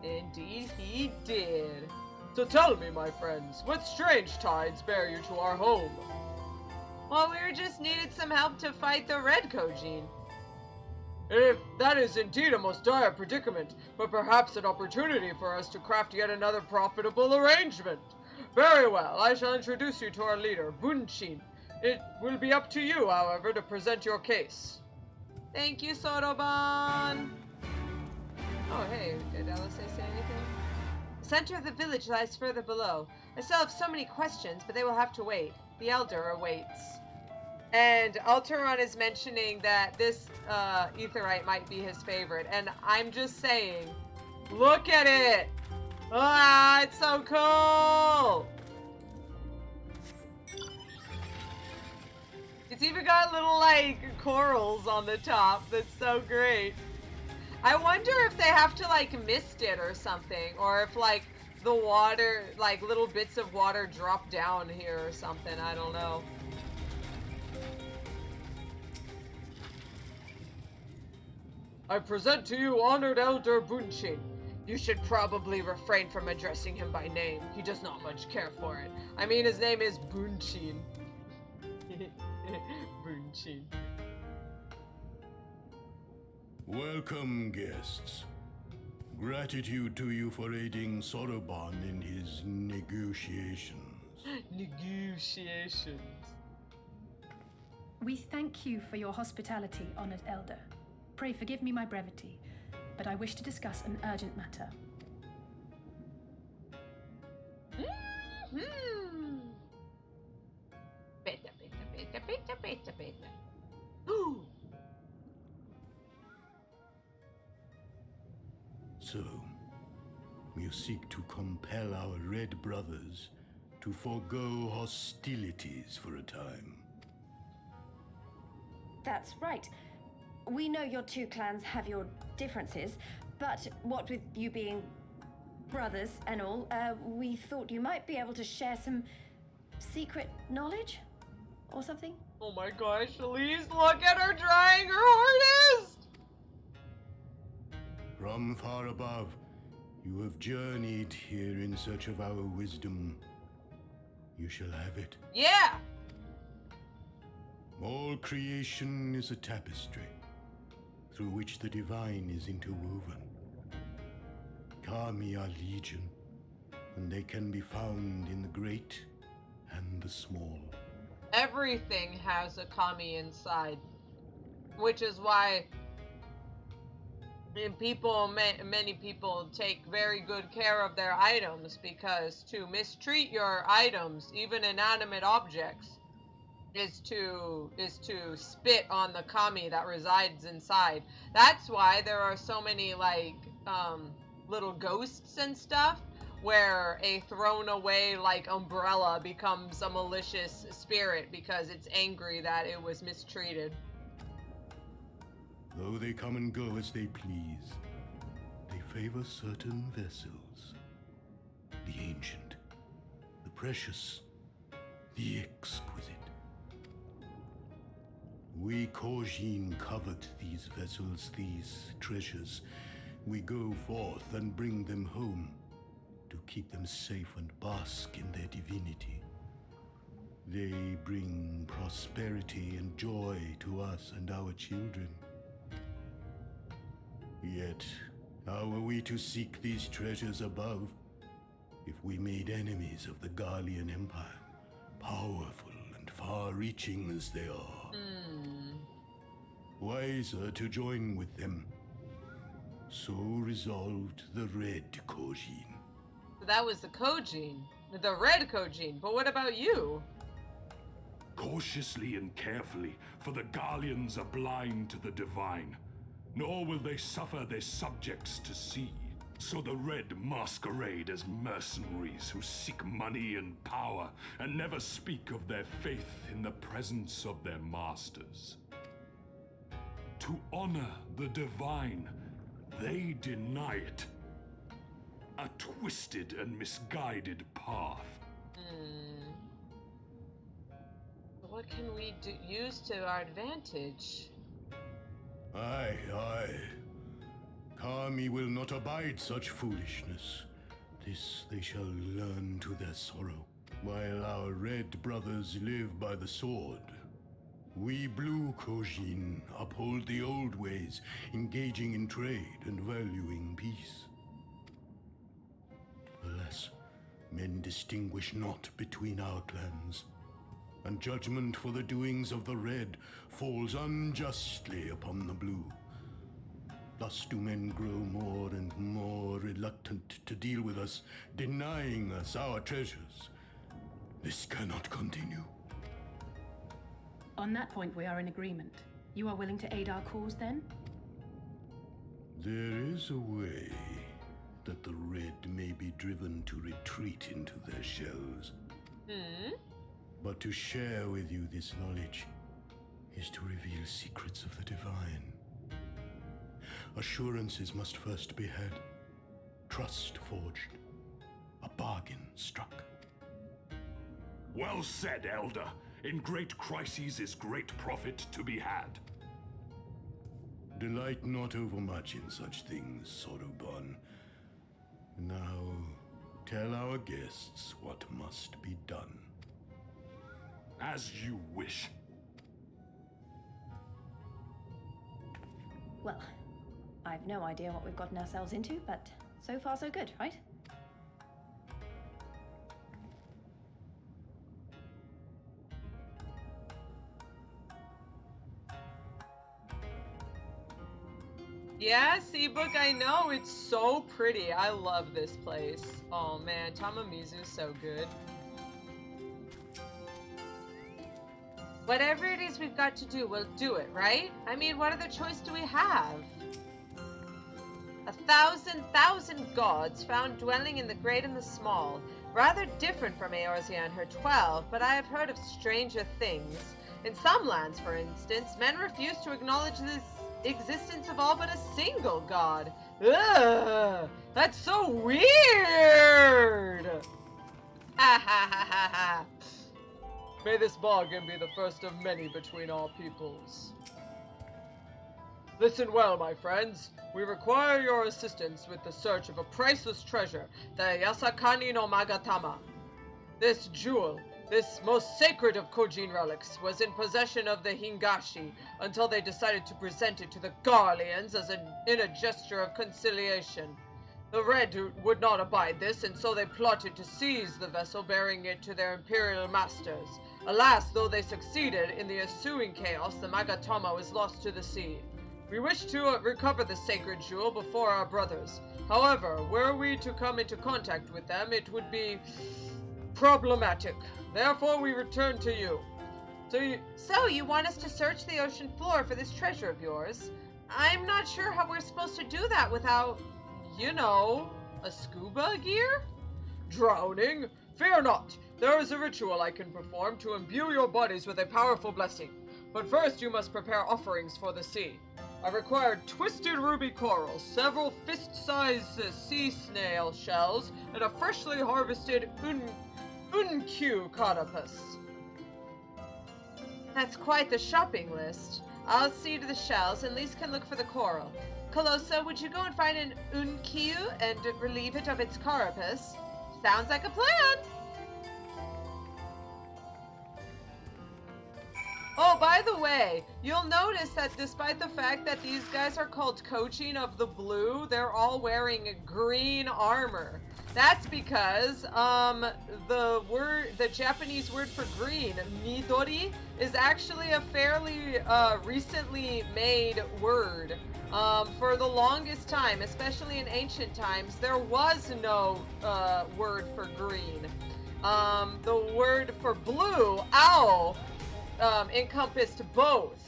Indeed he did. So tell me, my friends, what strange tides bear you to our home? Well, we just needed some help to fight the Red Kojin. If that is indeed a most dire predicament, but perhaps an opportunity for us to craft yet another profitable arrangement. Very well, I shall introduce you to our leader, Bunshin. It will be up to you, however, to present your case. Thank you, Sotoban. Oh, hey, did Alice say anything? The center of the village lies further below. I still have so many questions, but they will have to wait. The elder awaits. And Alteron is mentioning that this Aetheryte might be his favorite. And I'm just saying, look at it! Ah, it's so cool! It's even got little, like, corals on the top. That's so great. I wonder if they have to, like, mist it or something. Or if, like, the water, like, little bits of water drop down here or something. I don't know. I present to you Honored Elder Bunshin. You should probably refrain from addressing him by name. He does not much care for it. I mean, his name is Bunshin. Bunshin.
Welcome, guests. Gratitude to you for aiding Soroban in his negotiations.
Negotiations.
We thank you for your hospitality, honored elder. Pray forgive me my brevity, but I wish to discuss an urgent matter.
Beta. Ooh.
So, you seek to compel our red brothers to forego hostilities for a time.
That's right. We know your two clans have your differences, but what with you being brothers and all, we thought you might be able to share some secret knowledge or something.
Oh my gosh, Elise, look at her trying her hardest!
From far above, you have journeyed here in search of our wisdom. You shall have it.
Yeah!
All creation is a tapestry, through which the divine is interwoven. Kami are legion, and they can be found in the great and the small.
Everything has a kami inside, which is why many people take very good care of their items, because to mistreat your items, even inanimate objects, is to spit on the kami that resides inside. That's why there are so many like little ghosts and stuff, where a thrown away like umbrella becomes a malicious spirit because it's angry that it was mistreated.
Though they come and go as they please, they favor certain vessels. The ancient, the precious, the exquisite. We Kojin covet these vessels, these treasures. We go forth and bring them home to keep them safe and bask in their divinity. They bring prosperity and joy to us and our children. Yet, how are we to seek these treasures above if we made enemies of the Gallian Empire, powerful and far-reaching as they are? Wiser to join with them. So resolved the Red Kojin.
That was the Kojin, the Red Kojin. But what about you?
Cautiously and carefully, for the Gallians are blind to the divine, nor will they suffer their subjects to see. So the Red masquerade as mercenaries who seek money and power and never speak of their faith in the presence of their masters. To honor the divine, they deny it. A twisted and misguided path.
What can we use to our advantage?
Aye, aye. Kami will not abide such foolishness. This they shall learn to their sorrow. While our red brothers live by the sword, we blue Kojin uphold the old ways, engaging in trade and valuing peace. Alas, men distinguish not between our clans, and judgment for the doings of the red falls unjustly upon the blue. Thus do men grow more and more reluctant to deal with us, denying us our treasures. This cannot continue.
On that point, we are in agreement. You are willing to aid our cause, then?
There is a way that the red may be driven to retreat into their shells. But to share with you this knowledge is to reveal secrets of the divine. Assurances must first be had, trust forged, a bargain struck.
Well said, Elder. In great crises is great profit to be had.
Delight not overmuch in such things, Soroban. Now, tell our guests what must be done.
As you wish.
Well, I've no idea what we've gotten ourselves into, but so far so good, right?
Yeah, Seabook, I know. It's so pretty. I love this place. Oh man, Tamamizu's so good. Whatever it is we've got to do, we'll do it, right? I mean, what other choice do we have? 1,000 gods found dwelling in the great and the small. Rather different from Eorzea and her 12, but I have heard of stranger things. In some lands, for instance, men refuse to acknowledge the existence of all but a single god. Ugh! That's so weird! Ha ha ha ha ha! May this bargain be the first of many between our peoples. Listen well, my friends. We require your assistance with the search of a priceless treasure, the Yasakani no Magatama. This jewel, this most sacred of Kojin relics, was in possession of the Hingashi until they decided to present it to the Garleans in a gesture of conciliation. The Red would not abide this, and so they plotted to seize the vessel bearing it to their imperial masters. Alas, though they succeeded, in the ensuing chaos, the Magatama was lost to the sea. We wish to recover the sacred jewel before our brothers. However, were we to come into contact with them, it would be problematic. Therefore, we return to you. So you want us to search the ocean floor for this treasure of yours? I'm not sure how we're supposed to do that without, you know, a scuba gear?
Drowning? Fear not. There is a ritual I can perform to imbue your bodies with a powerful blessing. But first you must prepare offerings for the sea. I require twisted ruby coral, several fist-sized sea snail shells, and a freshly harvested unkyu carapace.
That's quite the shopping list. I'll see to the shells, and Lise can look for the coral. Calosa, would you go and find an unkyu and relieve it of its carapace? Sounds like a plan! Oh, by the way, you'll notice that despite the fact that these guys are called Kojin of the Blue, they're all wearing green armor. That's because the Japanese word for green, midori, is actually a fairly recently made word. For the longest time, especially in ancient times, there was no word for green. The word for blue, ao, encompassed both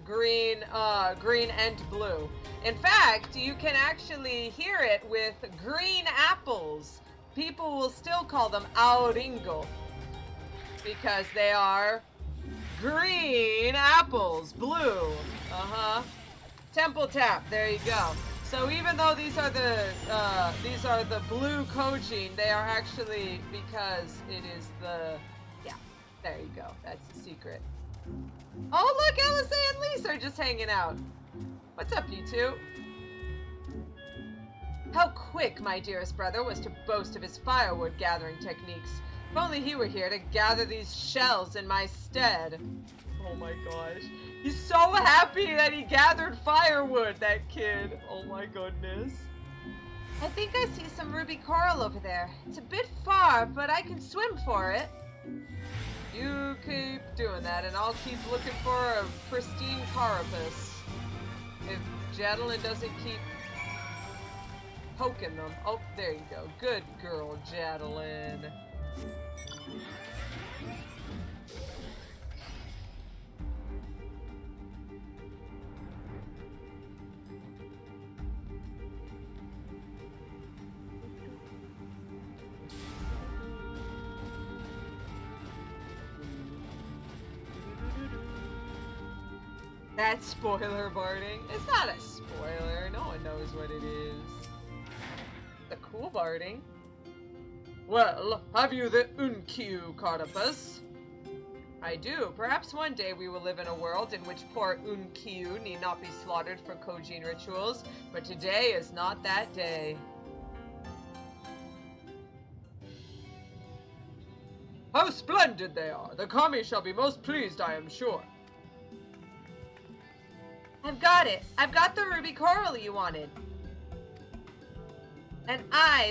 green and blue. In fact, you can actually hear it with green apples. People will still call them aoringo because they are green apples, blue. Temple tap. There you go. So even though these are the blue Kojin, they are actually because it is the. There you go. That's the secret. Oh, look, Alice and Lisa are just hanging out. What's up, you two? How quick my dearest brother was to boast of his firewood gathering techniques. If only he were here to gather these shells in my stead.
Oh my gosh. He's so happy that he gathered firewood, that kid. Oh my goodness.
I think I see some ruby coral over there. It's a bit far, but I can swim for it.
You keep doing that, and I'll keep looking for a pristine carapace. If Jadalyn doesn't keep poking them. Oh, there you go. Good girl, Jadalyn. That spoiler barding. It's not a spoiler. No one knows what it is. The cool barding. Well, have you the unkyu carapace? I do. Perhaps one day we will live in a world in which poor unkyu need not be slaughtered for Kojin rituals, but today is not that day. How splendid they are! The kami shall be most pleased, I am sure.
I've got it. I've got the ruby coral you wanted. And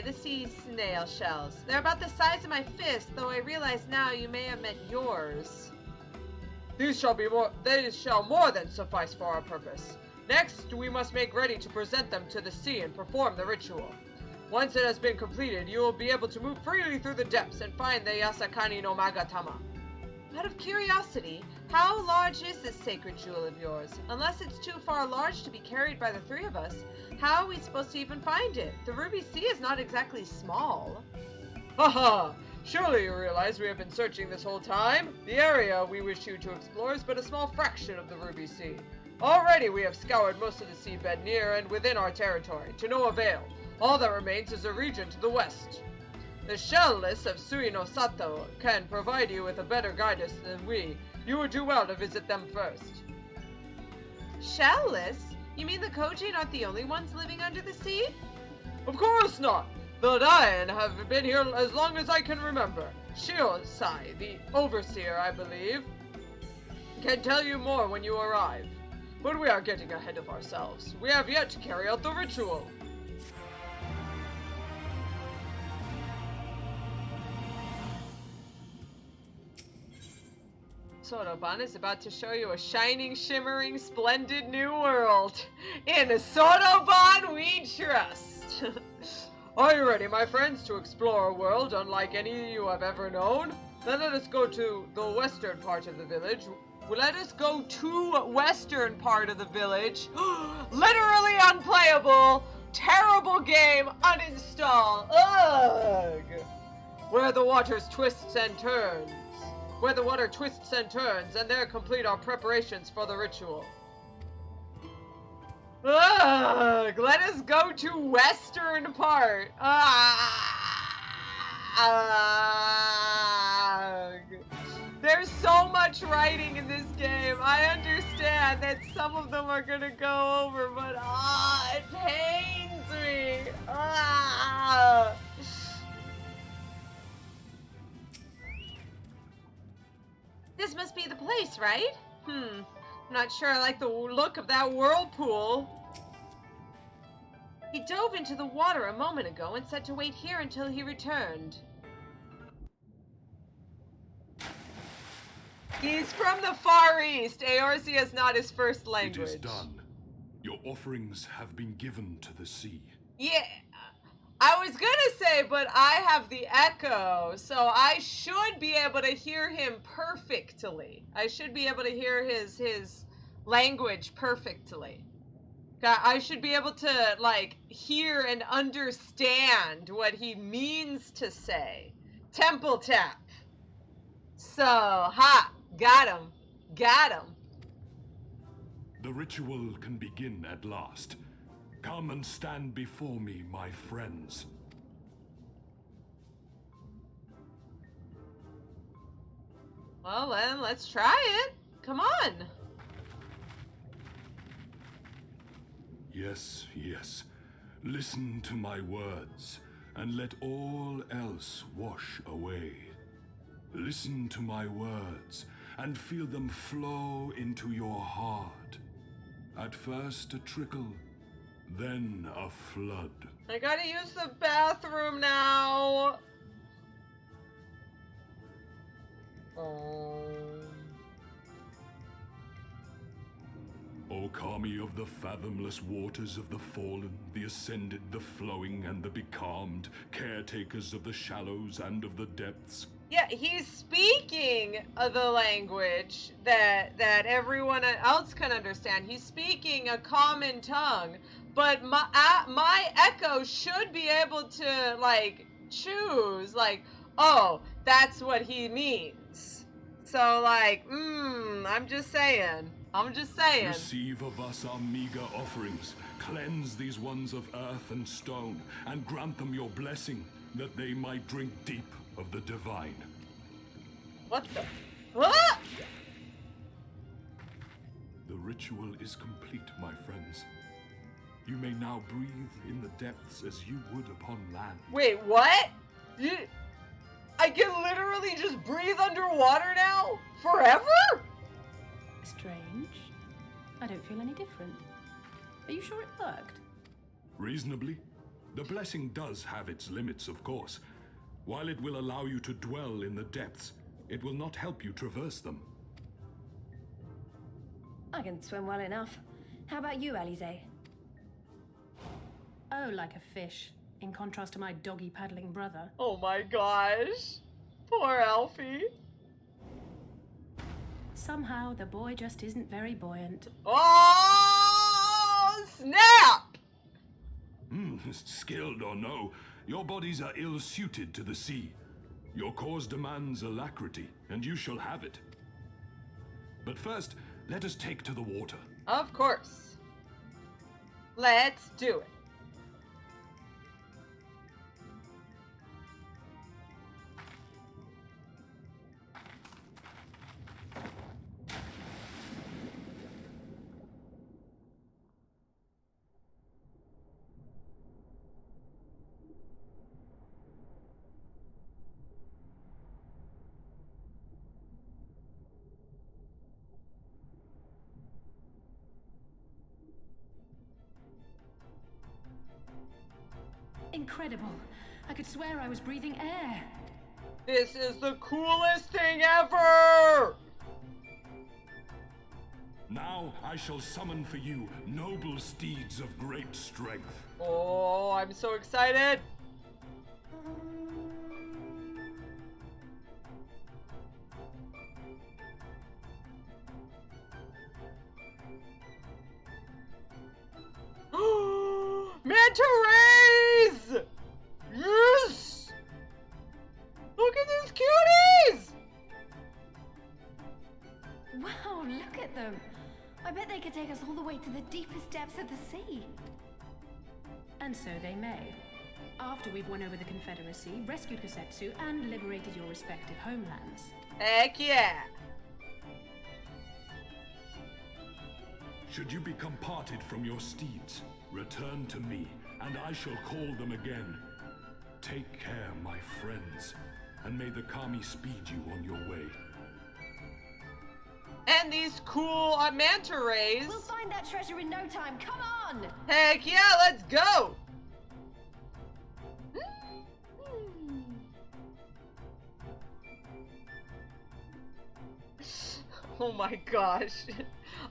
the sea snail shells. They're about the size of my fist, though I realize now you may have meant yours.
They shall more than suffice for our purpose. Next, we must make ready to present them to the sea and perform the ritual. Once it has been completed, you will be able to move freely through the depths and find the Yasakani no Magatama.
Out of curiosity, how large is this sacred jewel of yours? Unless it's too far large to be carried by the three of us, how are we supposed to even find it? The Ruby Sea is not exactly small.
Haha! Surely you realize we have been searching this whole time? The area we wish you to explore is but a small fraction of the Ruby Sea. Already we have scoured most of the seabed near and within our territory, to no avail. All that remains is a region to the west. The shell list of Sui no Sato can provide you with a better guidance than we. You would do well to visit them first.
Shell list? You mean the Kojin aren't the only ones living under the sea?
Of course not! The Dain have been here as long as I can remember. Shiosai, the overseer, I believe, can tell you more when you arrive. But we are getting ahead of ourselves. We have yet to carry out the ritual. Soroban is about to show you a shining, shimmering, splendid new world. In Soroban we trust. Are you ready, my friends, to explore a world unlike any you have ever known? Then let us go to the western part of the village. Let us go to western part of the village. Literally unplayable. Terrible game. Uninstall. Ugh. Where the water twists and turns. Where the water twists and turns, and there complete our preparations for the ritual. Ugh. Let us go to western part. There's so much writing in this game. I understand that some of them are gonna go over, but it pains me. This must be the place, right? I'm not sure I like the look of that whirlpool. He dove into the water a moment ago and said to wait here until he returned. He's from the Far East. Eorzea is not his first language.
It is done. Your offerings have been given to the sea.
Yeah, I was gonna say, but I have the echo, so I should be able to hear him perfectly. I should be able to hear his language perfectly. I should be able to, like, hear and understand what he means to say. Temple tap. So, got him. Got him.
The ritual can begin at last. Come and stand before me, my friends.
Well, then, let's try it. Come on.
Yes, yes. Listen to my words, and let all else wash away. Listen to my words, and feel them flow into your heart. At first a trickle, then a flood.
I gotta use the bathroom now.
O kami of the fathomless waters of the fallen, the ascended, the flowing, and the becalmed, caretakers of the shallows and of the depths.
Yeah, he's speaking the language that everyone else can understand. He's speaking a common tongue, but my echo should be able to, like, choose, like, oh, that's what he means. So, like, I'm just saying.
Receive of us our meager offerings. Cleanse these ones of earth and stone, and grant them your blessing, that they might drink deep of the divine.
What the? What?
The ritual is complete, my friends. You may now breathe in the depths as you would upon land.
Wait, what? I can literally just breathe underwater now? Forever?
Strange. I don't feel any different. Are you sure it worked?
Reasonably. The blessing does have its limits, of course. While it will allow you to dwell in the depths, it will not help you traverse them.
I can swim well enough. How about you, Alize?
Oh, like a fish, in contrast to my doggy paddling brother.
Oh my gosh. Poor Alfie.
Somehow, the boy just isn't very buoyant.
Oh, snap!
Skilled or no, your bodies are ill-suited to the sea. Your cause demands alacrity, and you shall have it. But first, let us take to the water.
Of course. Let's do it.
Incredible. I could swear I was breathing air.
This is the coolest thing ever!
Now I shall summon for you noble steeds of great strength.
Oh, I'm so excited! manta rays! Yes! Look at these cuties!
Wow, look at them. I bet they could take us all the way to the deepest depths of the sea.
And so they may. After we've won over the Confederacy, rescued Gosetsu, and liberated your respective homelands.
Heck yeah!
Should you become parted from your steeds, return to me, and I shall call them again. Take care, my friends, and may the kami speed you on your way.
And these cool manta rays.
We'll find that treasure in no time. Come on!
Heck yeah, let's go! Oh my gosh.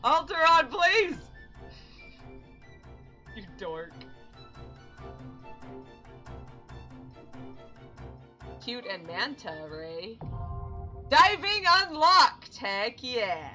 Alteron, please! You dork. Cute and manta ray. Diving unlocked! Heck yeah!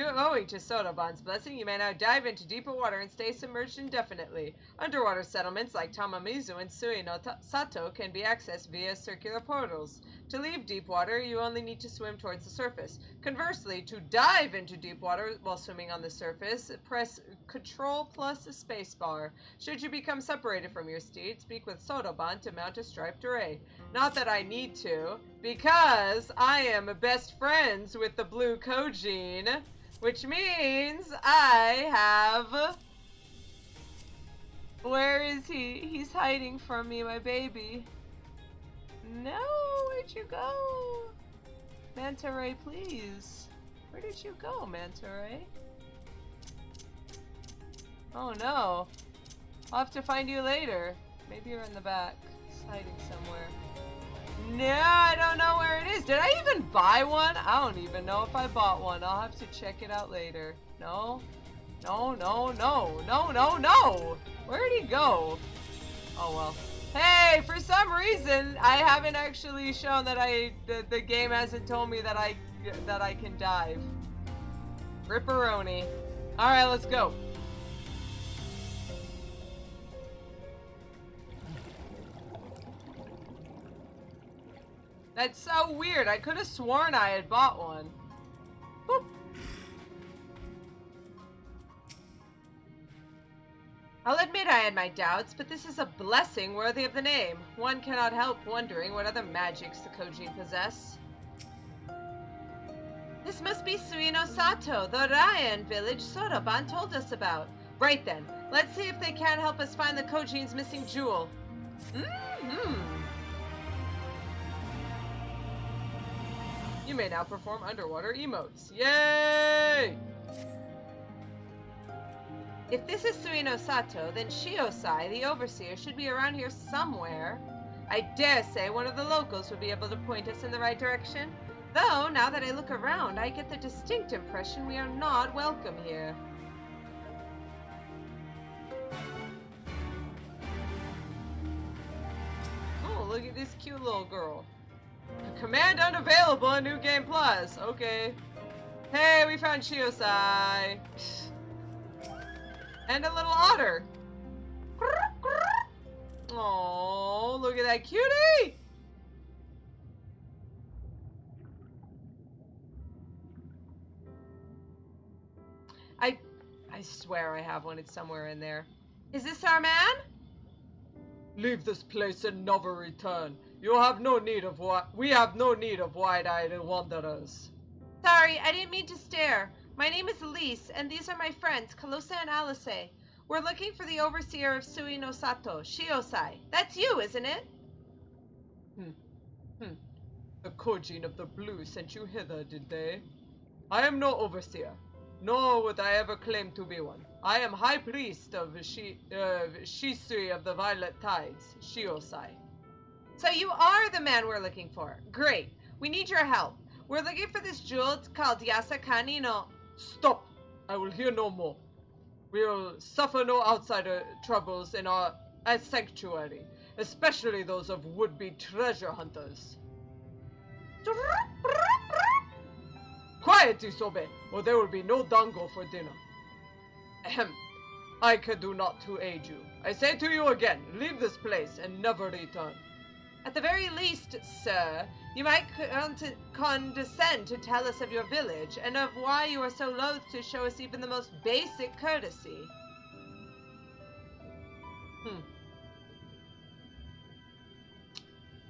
Owing to Sotoban's blessing, you may now dive into deeper water and stay submerged indefinitely. Underwater settlements like Tamamizu and Sui no Sato can be accessed via circular portals. To leave deep water, you only need to swim towards the surface. Conversely, to dive into deep water while swimming on the surface, press Ctrl plus spacebar. Should you become separated from your steed, speak with Sotoban to mount a striped array. Not that I need to, because I am best friends with the blue Kojin. Which means I have... Where is he? He's hiding from me, my baby. No, where'd you go? Manta Ray, please. Where did you go, Manta Ray? Oh no. I'll have to find you later. Maybe you're in the back. He's hiding somewhere. No, I don't know where it is. Did I even buy one? I don't even know if I bought one. I'll have to check it out later. No. No, no, no. No, no, no. Where'd he go? Oh, well. Hey, for some reason, I haven't actually shown that the game hasn't told me that I can dive. Ripperoni. All right, let's go. That's so weird. I could have sworn I had bought one. Boop. I'll admit I had my doubts, but this is a blessing worthy of the name. One cannot help wondering what other magics the Kojin possess. This must be Sui no Sato, the Ryan village Sotoban told us about. Right then, let's see if they can't help us find the Kojin's missing jewel. You may now perform underwater emotes. Yay! If this is Sui no Sato, then Shiosai, the overseer, should be around here somewhere. I dare say one of the locals would be able to point us in the right direction. Though, now that I look around, I get the distinct impression we are not welcome here. Oh, look at this cute little girl. Command unavailable in New Game Plus. Okay. Hey, we found Shiosai. And a little otter. Oh, look at that cutie. I swear I have one. It's somewhere in there. Is this our man? Leave this place and never return. We have no need of wide-eyed wanderers. Sorry, I didn't mean to stare. My name is Elise, and these are my friends, Calosa and Alphinaud. We're looking for the overseer of Sui no Sato, Shiosai. That's you, isn't it? The Kojin of the Blue sent you hither, did they? I am no overseer, nor would I ever claim to be one. I am High Priest of Shisui of the Violet Tides, Shiosai. So you are the man we're looking for. Great. We need your help. We're looking for this jewel. It's called Yasakani no... Stop! I will hear no more. We will suffer no outsider troubles in our sanctuary, especially those of would-be treasure hunters. Quiet, Isobe, or there will be no dango for dinner. Ahem. I can do naught to aid you. I say to you again, leave this place and never return.
At the very least, sir, you might condescend to tell us of your village and of why you are so loath to show us even the most basic courtesy.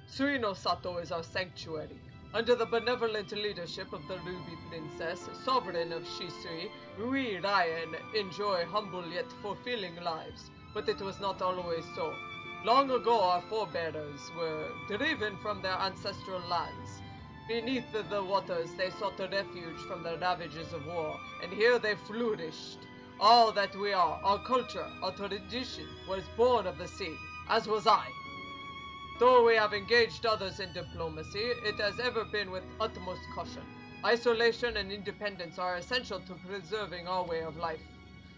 Suino Sato is our sanctuary. Under the benevolent leadership of the Ruby Princess, sovereign of Shisui, we Ryan enjoy humble yet fulfilling lives. But it was not always so. Long ago, our forebears were driven from their ancestral lands. Beneath the waters, they sought a refuge from the ravages of war, and here they flourished. All that we are, our culture, our tradition, was born of the sea, as was I. Though we have engaged others in diplomacy, it has ever been with utmost caution. Isolation and independence are essential to preserving our way of life.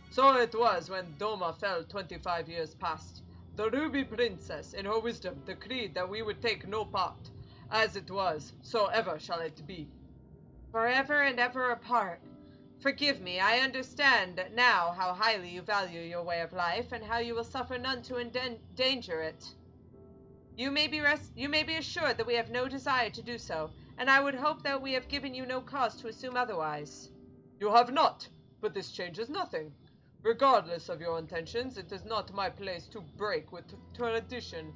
So it was when Doma fell 25 years past. The Ruby Princess, in her wisdom, decreed that we would take no part. As it was, so ever shall it be.
Forever and ever apart. Forgive me, I understand now how highly you value your way of life and how you will suffer none to endanger it. You may be assured that we have no desire to do so, and I would hope that we have given you no cause to assume otherwise.
You have not, but this changes nothing. Regardless of your intentions, it is not my place to break with tradition.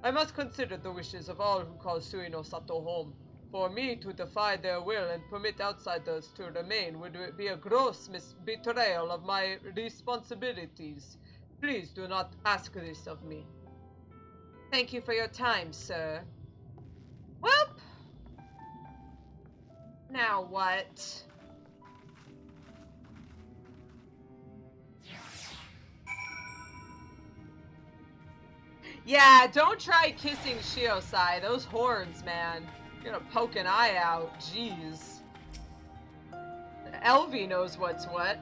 I must consider the wishes of all who call Suino Sato home. For me to defy their will and permit outsiders to remain would be a gross betrayal of my responsibilities. Please do not ask this of me.
Thank you for your time, sir. Well, now what? Yeah, don't try kissing Shiosai. Those horns, man. You're gonna poke an eye out. Jeez. Elvie knows what's what.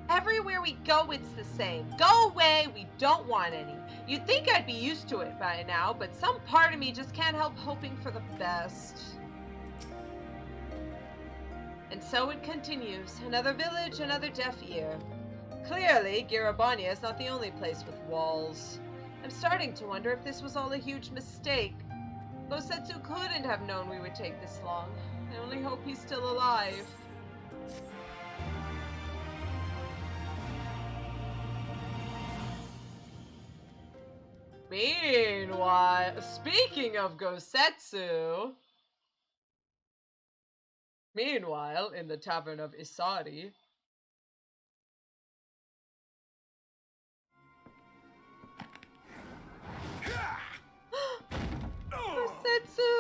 Everywhere we go, it's the same. Go away, we don't want any. You'd think I'd be used to it by now, but some part of me just can't help hoping for the best. And so it continues. Another village, another deaf ear. Clearly, Garabania is not the only place with walls. I'm starting to wonder if this was all a huge mistake. Gosetsu couldn't have known we would take this long. I only hope he's still alive. Meanwhile, speaking of Gosetsu...
Meanwhile, in the tavern of Isari...
Gosetsu!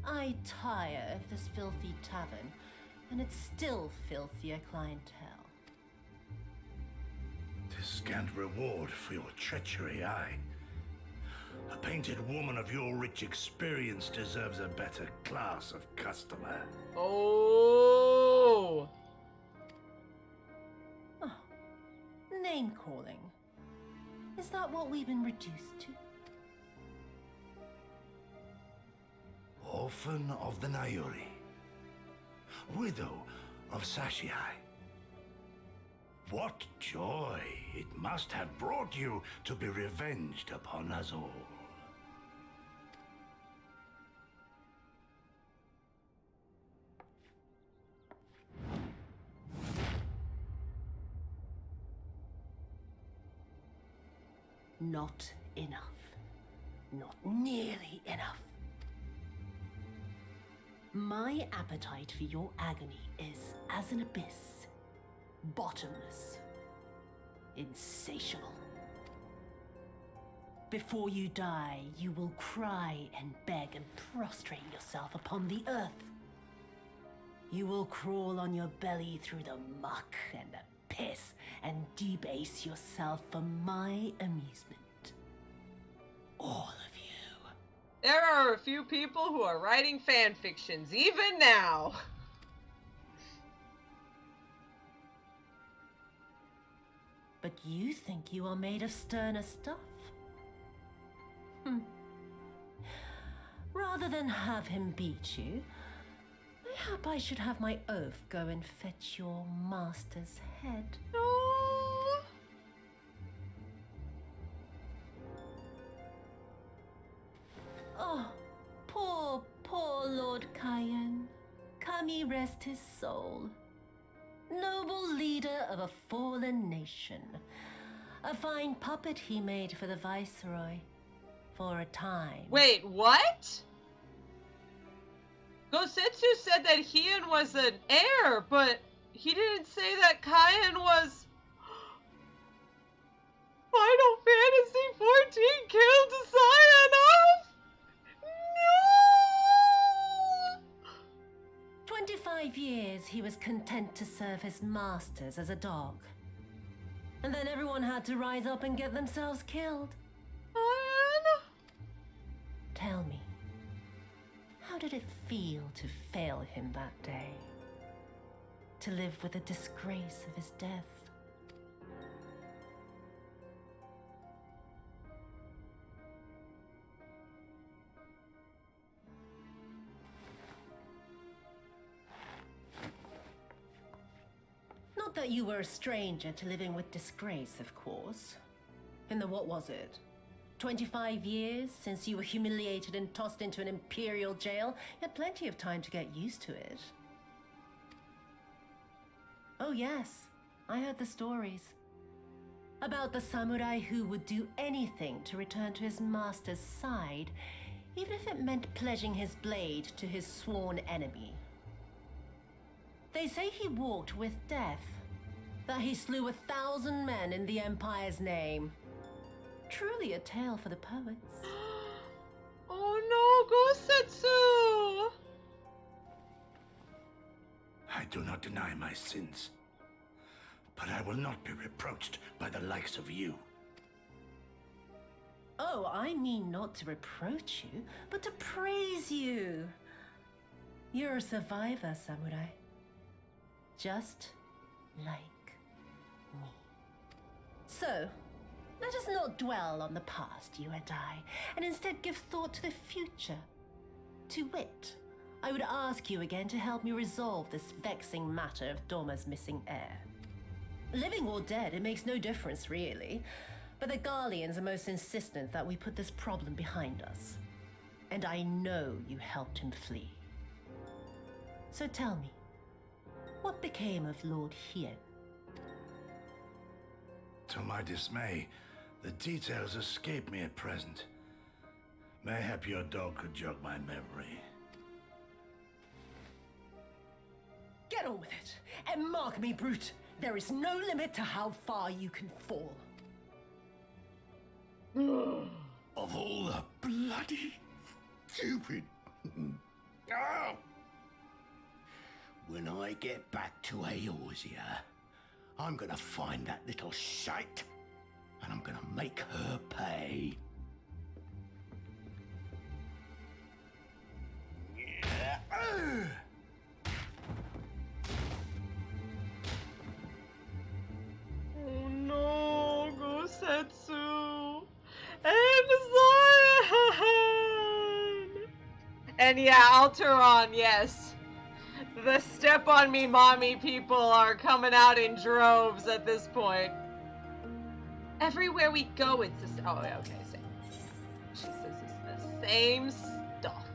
I tire of this filthy tavern, and its still filthier clientele.
'Tis scant reward for your treachery, aye. A painted woman of your rich experience deserves a better class of customer.
Oh!
Oh, name calling. Is that what we've been reduced to?
Orphan of the Nayuri. Widow of Sashihai. What joy it must have brought you to be revenged upon us all.
Not enough. Not nearly enough. My appetite for your agony is as an abyss. Bottomless. Insatiable. Before you die, you will cry and beg and prostrate yourself upon the earth. You will crawl on your belly through the muck and the piss and debase yourself for my amusement. All of you.
There are a few people who are writing fan fictions, even now.
But you think you are made of sterner stuff? rather than have him beat you, mayhap I should have my oaf go and fetch your master's head.
No.
Oh, poor Lord Cayenne. Kami rest his soul. Noble leader of a fallen nation. A fine puppet he made for the Viceroy. For a time.
Wait, what? Gosetsu said that Heian was an heir, but he didn't say that Cayenne was... Final Fantasy 14 killed Scion off? No!
25 years he was content to serve his masters as a dog. And then everyone had to rise up and get themselves killed.
Cayenne?
Tell me, how did it feel to fail him that day? To live with the disgrace of his death? Not that you were a stranger to living with disgrace, of course. In the what was it? 25 years since you were humiliated and tossed into an imperial jail? You had plenty of time to get used to it. Oh yes, I heard the stories. About the samurai who would do anything to return to his master's side, even if it meant pledging his blade to his sworn enemy. They say he walked with death, that he slew 1,000 men in the Empire's name. Truly a tale for the poets.
Oh no, Gosetsu!
I do not deny my sins, but I will not be reproached by the likes of you.
Oh, I mean not to reproach you, but to praise you. You're a survivor, samurai. Just like me. So, let us not dwell on the past, you and I, and instead give thought to the future. To wit, I would ask you again to help me resolve this vexing matter of Doma's missing heir. Living or dead, it makes no difference really, but the Garleans are most insistent that we put this problem behind us. And I know you helped him flee. So tell me, what became of Lord Heian?
To my dismay, the details escape me at present. Mayhap your dog could jog my memory.
Get on with it, and mark me, brute. There is no limit to how far you can fall.
Of all the bloody stupid... Ah! When I get back to Eorzea, I'm gonna find that little shite, and I'm gonna make her pay.
Oh no, Gosetsu! And Zion! And yeah, Alteron, yes. The step on me mommy people are coming out in droves at this point. Everywhere we go, it's the oh, yeah, okay, same. She says it's the same stuff.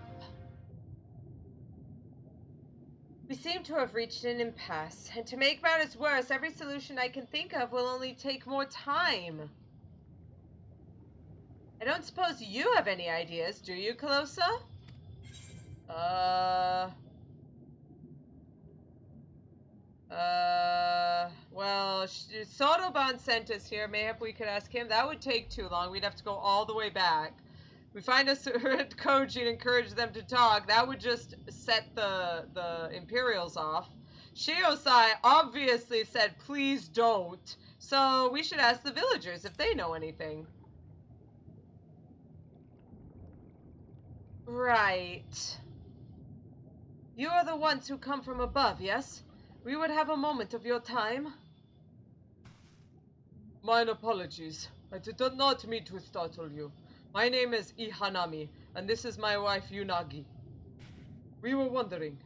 We seem to have reached an impasse, and to make matters worse, every solution I can think of will only take more time. I don't suppose you have any ideas, do you, Calosa? Well, Sotoban sent us here. Mayhap we could ask him. That would take too long. We'd have to go all the way back. We find us at Koji and encourage them to talk. That would just set the Imperials off. Shiosai obviously said, please don't. So we should ask the villagers if they know anything. Right. You are the ones who come from above, yes? We would have a moment of your time. Mine apologies. I did not mean to startle you.
My name is Ihanami, and this is my wife Unagi. We were wondering,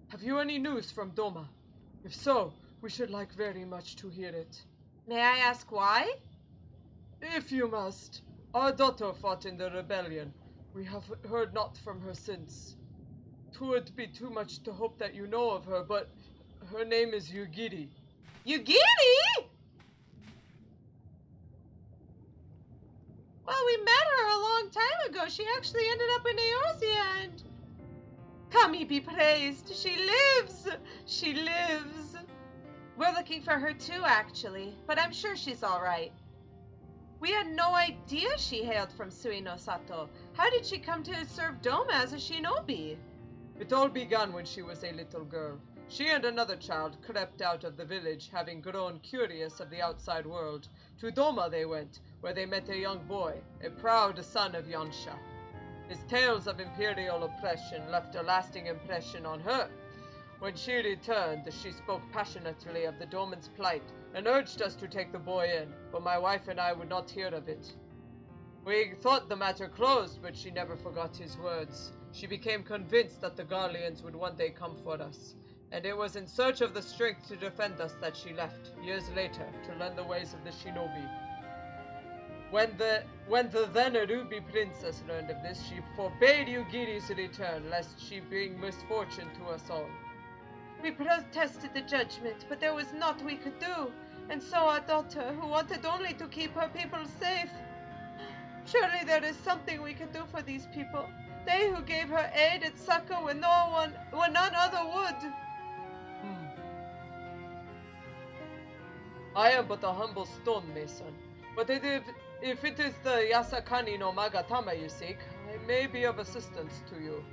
have you any news from Doma? If so, we should like very much to hear it.
May I ask why?
If you must. Our daughter fought in the rebellion. We have heard naught from her since. 'Twould be too much to hope that you know of her, but her name is Yugiri.
Yugiri? Well, we met her a long time ago. She actually ended up in Eorzea, and... Kami be praised. She lives! She lives! We're looking for her too, actually, but I'm sure she's alright. We had no idea she hailed from Suino Sato. How did she come to serve Doma as a shinobi?
It all began when she was a little girl. She and another child crept out of the village, having grown curious of the outside world. To Doma they went, where they met a young boy, a proud son of Yansha. His tales of imperial oppression left a lasting impression on her. When she returned, she spoke passionately of the Doman's plight and urged us to take the boy in, but my wife and I would not hear of it. We thought the matter closed, but she never forgot his words. She became convinced that the Garleans would one day come for us, and it was in search of the strength to defend us that she left, years later, to learn the ways of the shinobi. When the then Ruby princess learned of this, she forbade Yugiri's return, lest she bring misfortune to us all.
We protested the judgment, but there was naught we could do, and so our daughter, who wanted only to keep her people safe. Surely there is something we can do for these people. They who gave her aid and succor when none other would.
I am but a humble stonemason, but if it is the Yasakani no Magatama you seek, I may be of assistance to you.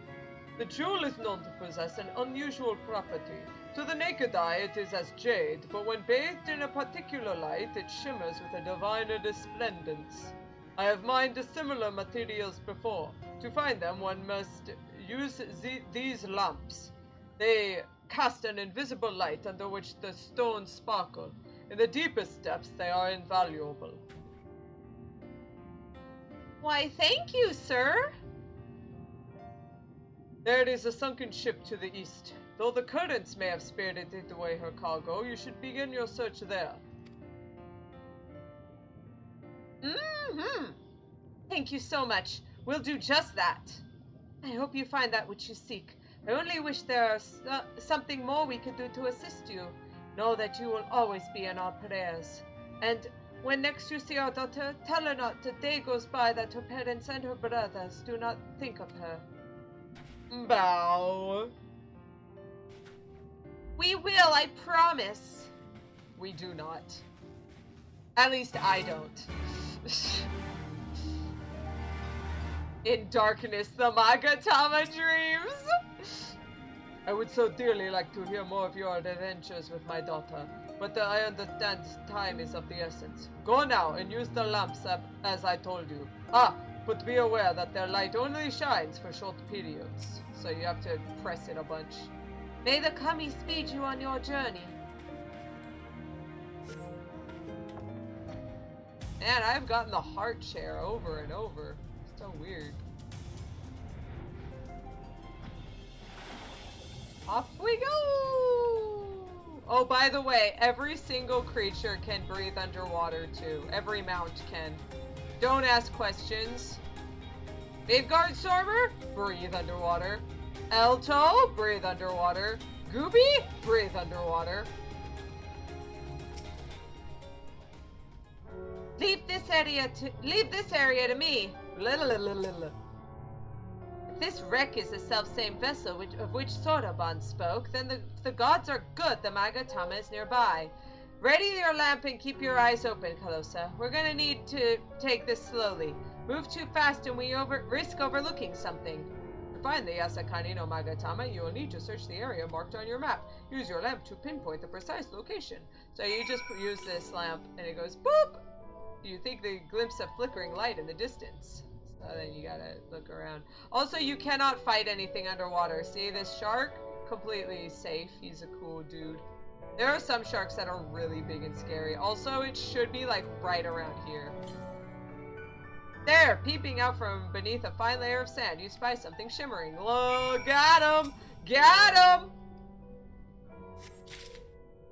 The jewel is known to possess an unusual property. To the naked eye it is as jade, but when bathed in a particular light it shimmers with a diviner resplendence. I have mined similar materials before. To find them one must use these lamps. They cast an invisible light under which the stones sparkle. In the deepest depths they are invaluable.
Why, thank you, sir.
There is a sunken ship to the east. Though the currents may have spirited away her cargo, you should begin your search there.
Thank you so much. We'll do just that. I hope you find that which you seek. I only wish there was something more we could do to assist you. Know that you will always be in our prayers. And when next you see our daughter, tell her not a day goes by that her parents and her brothers do not think of her.
Bow.
We will, I promise.
We do not.
At least I don't. In darkness, the Magatama dreams.
I would so dearly like to hear more of your adventures with my daughter, but I understand time is of the essence. Go now and use the lamps as I told you. But be aware that their light only shines for short periods, so you have to press it a bunch.
May the Kami speed you on your journey.
Man, I've gotten the heart share over and over. So weird. Off we go! Oh, by the way, every single creature can breathe underwater too. Every mount can. Don't ask questions. Midgard Stormer, breathe underwater. Elto, breathe underwater. Gooby, breathe underwater.
Leave this area to me. If this wreck is the self-same vessel of which Soraban spoke, then the gods are good. The Magatama is nearby. Ready your lamp and keep your eyes open, Calosa. We're gonna need to take this slowly. Move too fast and we risk overlooking something. To find the Yasakani no Magatama, you will need to search the area marked on your map. Use your lamp to pinpoint the precise location. So you just use this lamp and it goes boop! You think the glimpse of flickering light in the distance. So then you gotta look around. Also, you cannot fight anything underwater. See this shark? Completely safe. He's a cool dude. There are some sharks that are really big and scary. Also, it should be like right around here. There, peeping out from beneath a fine layer of sand, you spy something shimmering. Look, got him! Got him!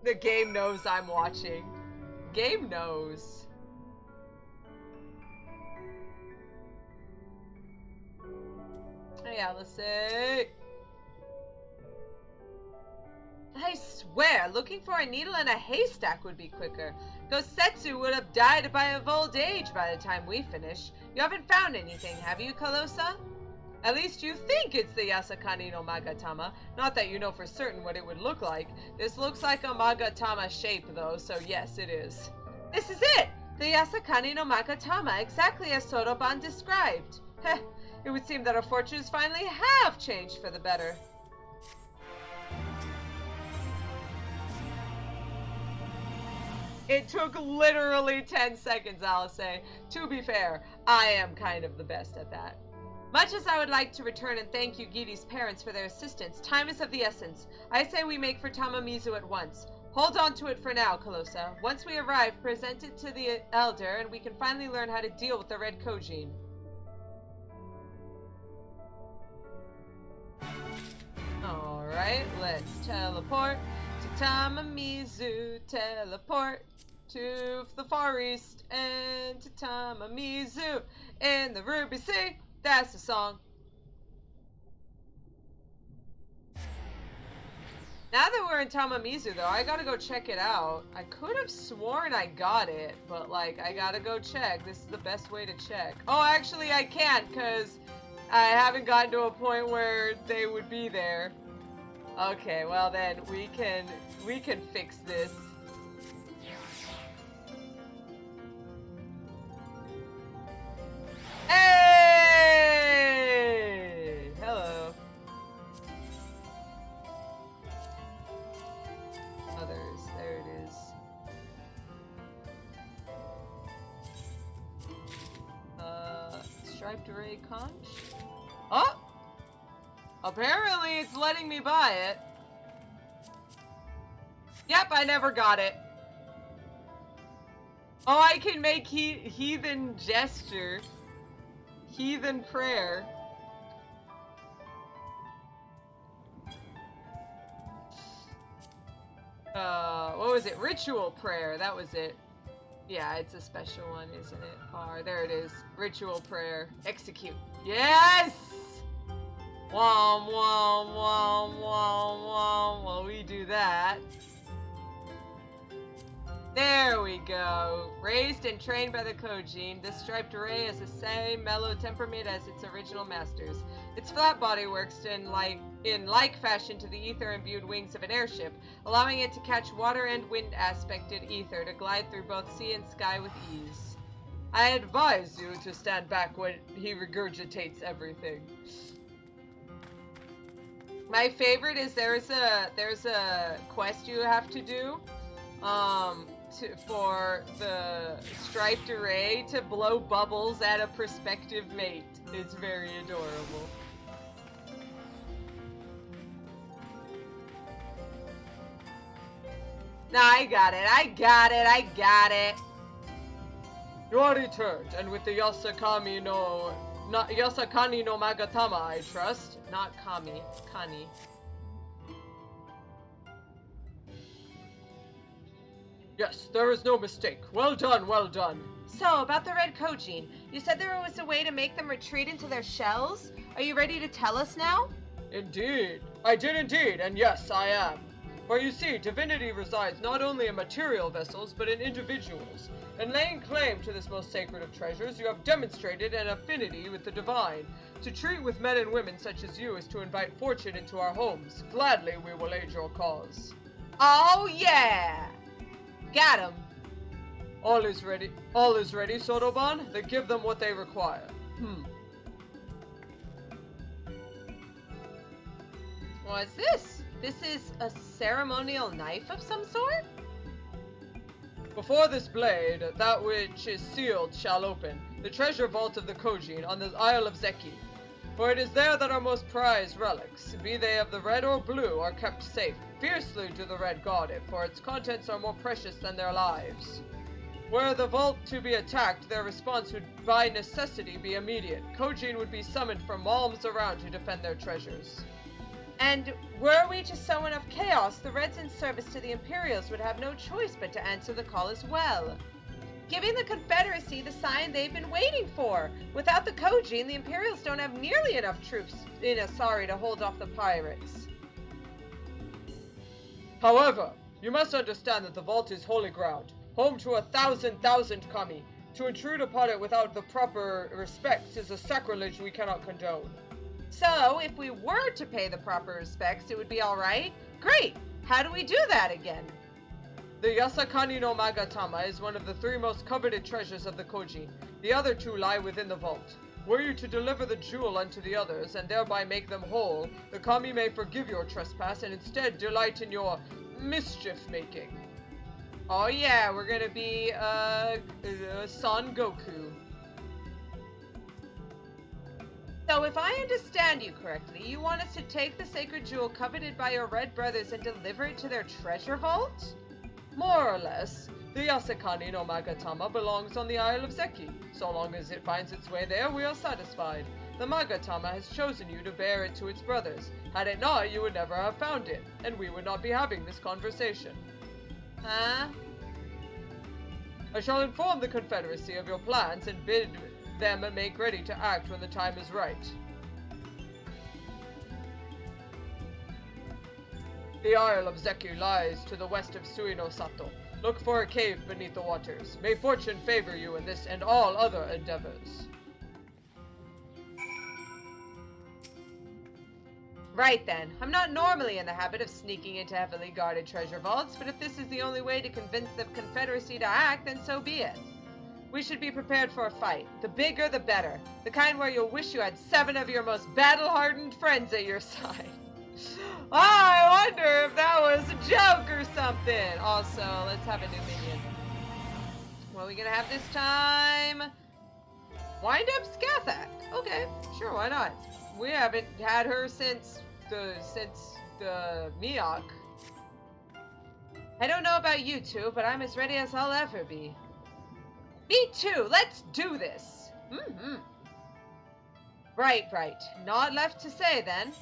The game knows I'm watching. Game knows. Hey, Alice. I swear, looking for a needle in a haystack would be quicker. Gosetsu would have died of old age by the time we finish. You haven't found anything, have you, Calosa? At least you think it's the Yasakani no Magatama. Not that you know for certain what it would look like. This looks like a Magatama shape, though, so yes, it is. This is it! The Yasakani no Magatama, exactly as Soroban described. Heh, it would seem that our fortunes finally have changed for the better. It took literally 10 seconds, I'll say. To be fair, I am kind of the best at that. Much as I would like to return and thank Yugidi's parents for their assistance, time is of the essence. I say we make for Tamamizu at once. Hold on to it for now, Calosa. Once we arrive, present it to the elder, and we can finally learn how to deal with the Red Kojin. Alright, let's teleport to Tamamizu. Teleport to the Far East and to Tamamizu in the Ruby Sea. That's the song. Now that we're in Tamamizu, though, I gotta go check it out. I could have sworn I got it, but, like, I gotta go check. This is the best way to check. Oh, actually, I can't, because I haven't gotten to a point where they would be there. Okay, well then, we can fix this. Hey! Hello. Others, there it is. Striped array conch? Oh! Apparently it's letting me buy it. Yep, I never got it. Oh, I can make heathen gesture. Heathen prayer. What was it? Ritual prayer. That was it. Yeah, it's a special one, isn't it? There it is. Ritual prayer. Execute. Yes! Wom, wom, wom, wom, wom. Well, we do that. There we go. Raised and trained by the Kojin, this striped array has the same mellow temperament as its original masters. Its flat body works in like fashion to the ether-imbued wings of an airship, allowing it to catch water and wind-aspected ether to glide through both sea and sky with ease. I advise you to stand back when he regurgitates everything. My favorite is there's a quest you have to do, for the striped array to blow bubbles at a prospective mate. It's very adorable. No, I got it.
You are returned, and with the Yasakani no Magatama, I trust.
Not Kami, Kani.
Yes, there is no mistake. Well done, well done.
So, about the Red Kojin, you said there was a way to make them retreat into their shells? Are you ready to tell us now?
Indeed. I did indeed, and yes, I am. For you see, divinity resides not only in material vessels, but in individuals. In laying claim to this most sacred of treasures, you have demonstrated an affinity with the divine. To treat with men and women such as you is to invite fortune into our homes. Gladly we will aid your cause.
Oh yeah! Got him.
All is ready, Soroban? Then give them what they require.
What's this? This is a ceremonial knife of some sort?
Before this blade, that which is sealed shall open, the treasure vault of the Kojin on the Isle of Zeki. For it is there that our most prized relics, be they of the red or blue, are kept safe. Fiercely do the red guard it, for its contents are more precious than their lives. Were the vault to be attacked, their response would by necessity be immediate. Kojin would be summoned from realms around to defend their treasures.
And were we to sow enough chaos, the Reds in service to the Imperials would have no choice but to answer the call as well. Giving the Confederacy the sign they've been waiting for. Without the Kojin, the Imperials don't have nearly enough troops in Asari to hold off the pirates.
However, you must understand that the vault is holy ground, home to 1,000,000 kami. To intrude upon it without the proper respects is a sacrilege we cannot condone.
So, if we were to pay the proper respects, it would be alright? Great! How do we do that again?
The Yasakani no Magatama is one of the 3 most coveted treasures of the Kojin. The other 2 lie within the vault. Were you to deliver the jewel unto the others, and thereby make them whole, the kami may forgive your trespass and instead delight in your mischief-making.
Oh yeah, we're gonna be, Son Goku. So if I understand you correctly, you want us to take the sacred jewel coveted by your Red brothers and deliver it to their treasure vault?
More or less. The Yasakani no Magatama belongs on the Isle of Zeki. So long as it finds its way there, we are satisfied. The Magatama has chosen you to bear it to its brothers. Had it not, you would never have found it, and we would not be having this conversation.
Huh?
I shall inform the Confederacy of your plans and bid them make ready to act when the time is right. The Isle of Zeki lies to the west of Suino Sato. Look for a cave beneath the waters. May fortune favor you in this and all other endeavors.
Right then. I'm not normally in the habit of sneaking into heavily guarded treasure vaults, but if this is the only way to convince the Confederacy to act, then so be it. We should be prepared for a fight. The bigger, the better. The kind where you'll wish you had 7 of your most battle-hardened friends at your side. I wonder if that was a joke or something. Also, let's have a new minion. What are we gonna have this time? Wind up Skathak. Okay, sure, why not? We haven't had her since the Miyok. I don't know about you two, but I'm as ready as I'll ever be. Me too, let's do this. Right. Not left to say then.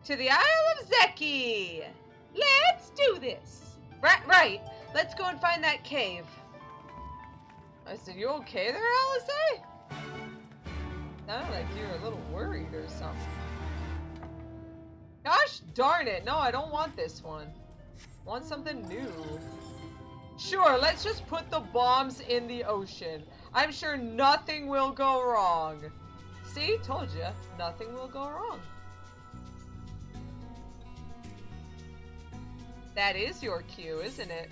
To the Isle of Zeki! Let's do this! Right. Let's go and find that cave.
I said, you okay there, Alice? Sounded like you were a little worried or something. Gosh darn it. No, I don't want this one. I want something new. Sure, let's just put the bombs in the ocean. I'm sure nothing will go wrong. See? Told you. Nothing will go wrong.
That is your cue, isn't it?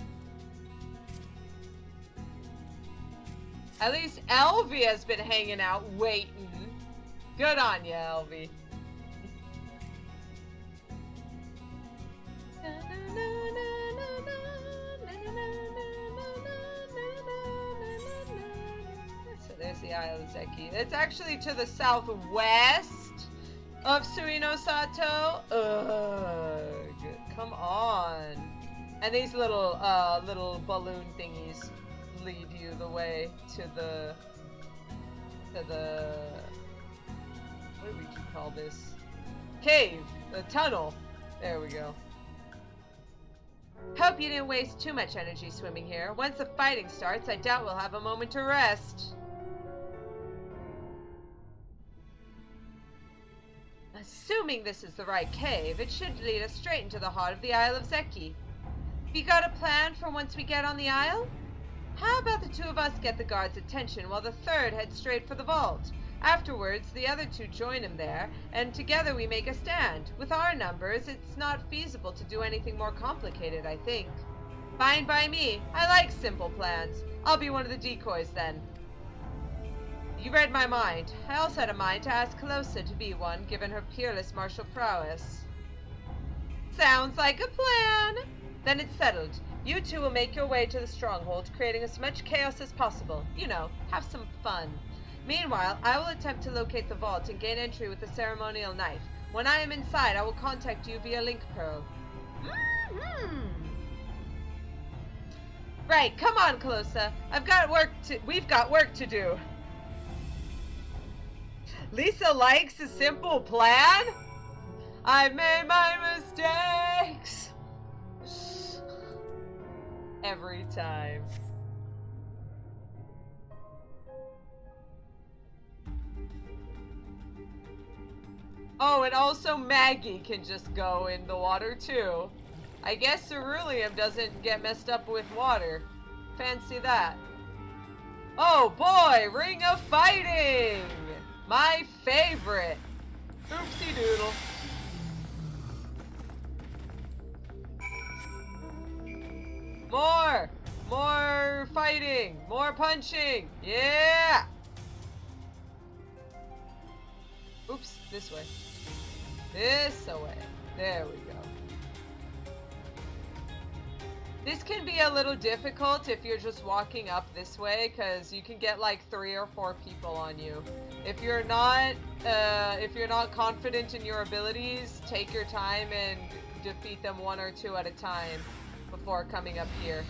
At least Elvie has been hanging out waiting. Good on you, Elvie. So there's the Isle of Zeki. It's actually to the southwest of Suino Sato. Ugh, come on. And these little balloon thingies lead you the way to the what would you call this? Cave, the tunnel. There we go. Hope you didn't waste too much energy swimming here. Once the fighting starts, I doubt we'll have a moment to rest. Assuming this is the right cave, it should lead us straight into the heart of the Isle of Zeki. You got a plan for once we get on the isle? How about the 2 of us get the guard's attention while the 3rd heads straight for the vault? Afterwards, the other 2 join him there, and together we make a stand. With our numbers, it's not feasible to do anything more complicated, I think. Fine by me. I like simple plans. I'll be one of the decoys then. You read my mind. I also had a mind to ask Calosa to be one, given her peerless martial prowess. Sounds like a plan. Then it's settled. You 2 will make your way to the stronghold, creating as much chaos as possible. You know, have some fun. Meanwhile, I will attempt to locate the vault and gain entry with the ceremonial knife. When I am inside, I will contact you via link pearl. Right, come on, Calosa. We've got work to do. Lisa likes a simple plan? I made my mistakes. Every time. Oh, and also Maggie can just go in the water too. I guess ceruleum doesn't get messed up with water. Fancy that. Oh boy, Ring of Fighting! My favorite. Oopsie doodle. More fighting, more punching. Yeah! Oops, this way. This way. There we go. This can be a little difficult if you're just walking up this way, because you can get like 3 or 4 people on you. If you're not confident in your abilities, take your time and defeat them 1 or 2 at a time before coming up here.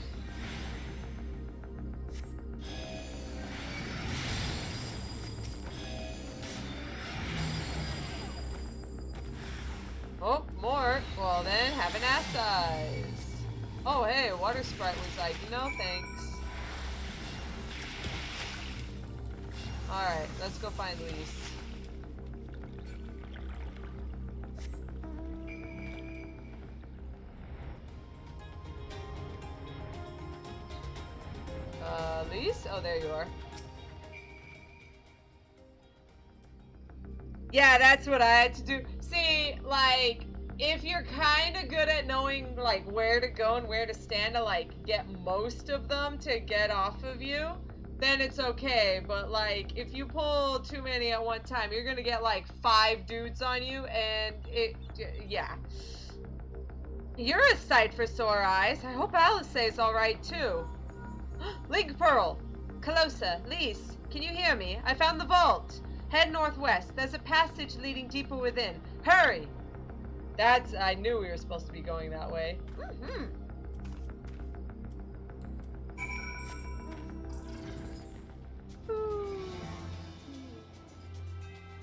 Oh, more. Well then, have an ass size. Oh hey, Water Sprite was like, no thanks. Alright, let's go find Lise. Lise? Oh, there you are. Yeah, that's what I had to do. See, like, if you're kind of good at knowing, like, where to go and where to stand to, like, get most of them to get off of you, then it's okay. But, like, if you pull too many at one time, you're gonna get, like, 5 dudes on you, and yeah. You're a sight for sore eyes. I hope Alice is alright, too. Link Pearl! Calosa, Lise, can you hear me? I found the vault. Head northwest. There's a passage leading deeper within. Hurry! I knew we were supposed to be going that way.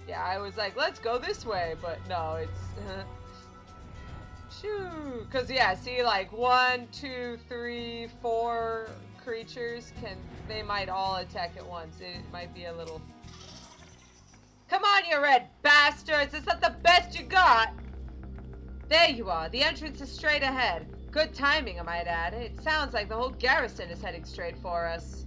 Yeah, I was like, let's go this way, but no, it's... Shoo! Because, yeah, see, like, 1, 2, 3, 4 creatures they might all attack at once. It might be a little... Come on, you red bastards! Is that the best you got? There you are. The entrance is straight ahead. Good timing, I might add. It sounds like the whole garrison is heading straight for us.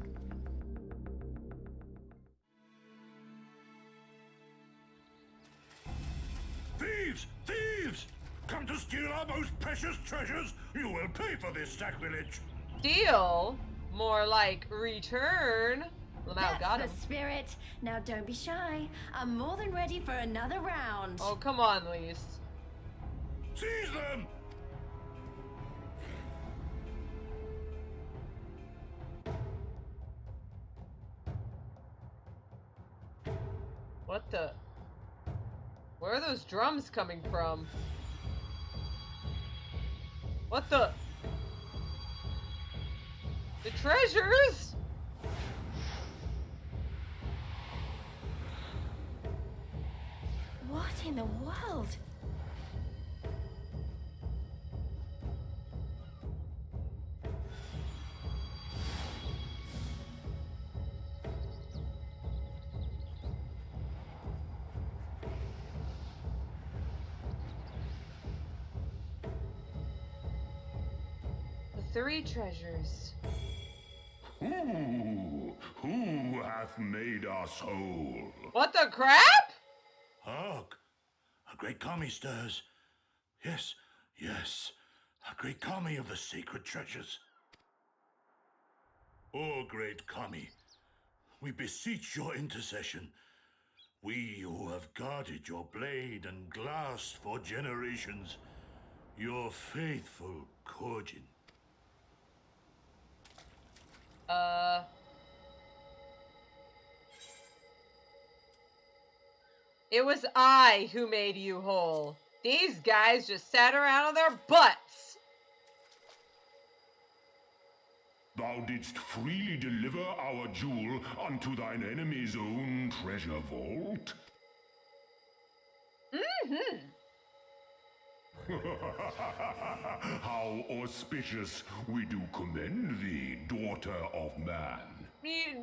Thieves! Thieves! Come to steal our most precious treasures? You will pay for this sacrilege.
Steal? More like return. Lamau got him.
That's the spirit. Now don't be shy. I'm more than ready for another round.
Oh, come on, Lise.
Seize them!
What the? Where are those drums coming from? What the? The treasures?
What in the world?
The 3 treasures.
Who hath made us whole?
What the crap?
Hark! A great kami stirs. Yes, yes. A great kami of the sacred treasures. O great kami, we beseech your intercession. We who have guarded your blade and glass for generations. Your faithful Kojin.
It was I who made you whole. These guys just sat around on their butts.
Thou didst freely deliver our jewel unto thine enemy's own treasure vault?
Mm-hmm.
How auspicious. We do commend thee, daughter of man.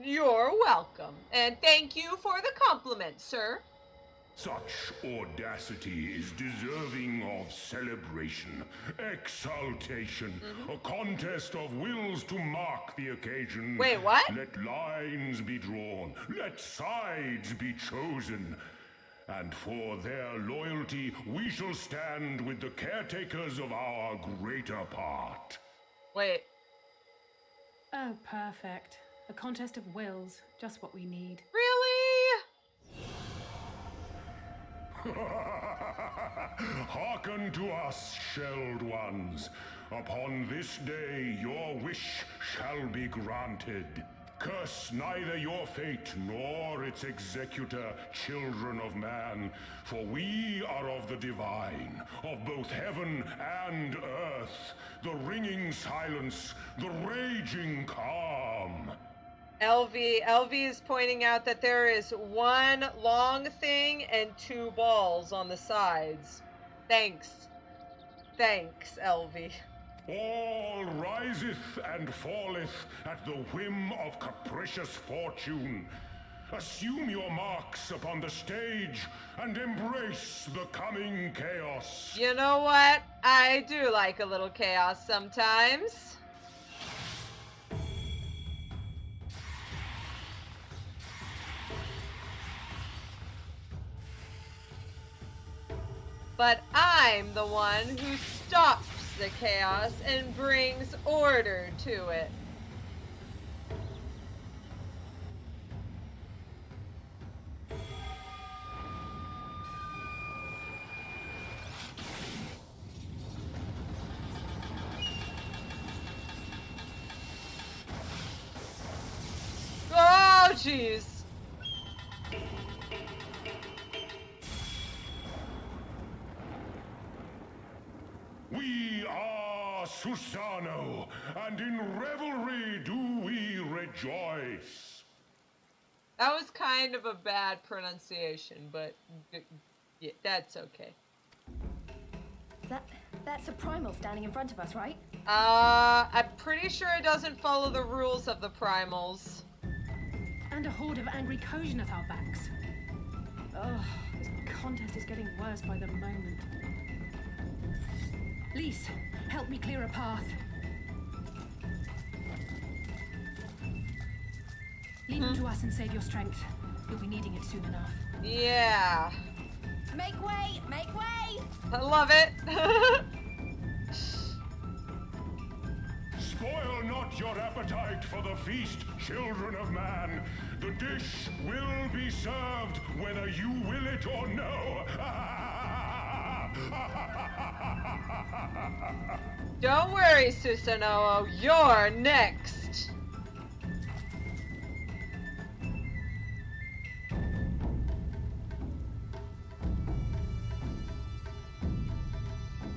You're welcome, and thank you for the compliment, sir.
Such audacity is deserving of celebration, exaltation, a contest of wills to mark the occasion.
Wait, what?
Let lines be drawn, let sides be chosen, and for their loyalty we shall stand with the caretakers of our greater part.
Wait.
Oh, perfect. A contest of wills. Just what we need.
Really?
Hearken to us, shelled ones. Upon this day your wish shall be granted. Curse neither your fate nor its executor, children of man, for we are of the divine, of both heaven and earth, the ringing silence, the raging calm.
LV is pointing out that there is one long thing and two balls on the sides. Thanks, LV.
All riseth and falleth at the whim of capricious fortune. Assume your marks upon the stage and embrace the coming chaos.
You know what? I do like a little chaos sometimes. But I'm the one who stops the chaos and brings order to it. Oh, jeez.
We are Susano, and in revelry do we rejoice.
That was kind of a bad pronunciation, but yeah, that's okay.
That's a primal standing in front of us, right?
I'm pretty sure it doesn't follow the rules of the primals.
And a horde of angry Kojin at our backs. Oh, this contest is getting worse by the moment. Lise, help me clear a path. Leave them to us and save your strength. You'll be needing it soon enough.
Yeah.
Make way! Make way!
I love it.
Spoil not your appetite for the feast, children of man. The dish will be served whether you will it or no.
Don't worry, Susanoo. You're next.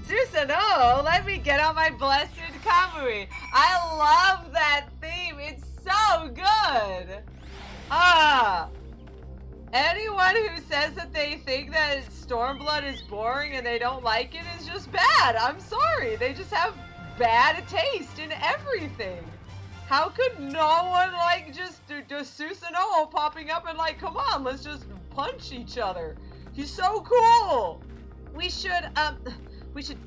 Susanoo, let me get on my blessed Kamui. I love that theme. It's so good. Anyone who says that they think that Stormblood is boring and they don't like it is just bad. I'm sorry. They just have bad taste in everything. How could no one like just Susanoo popping up and like, come on, let's just punch each other. He's so cool. We should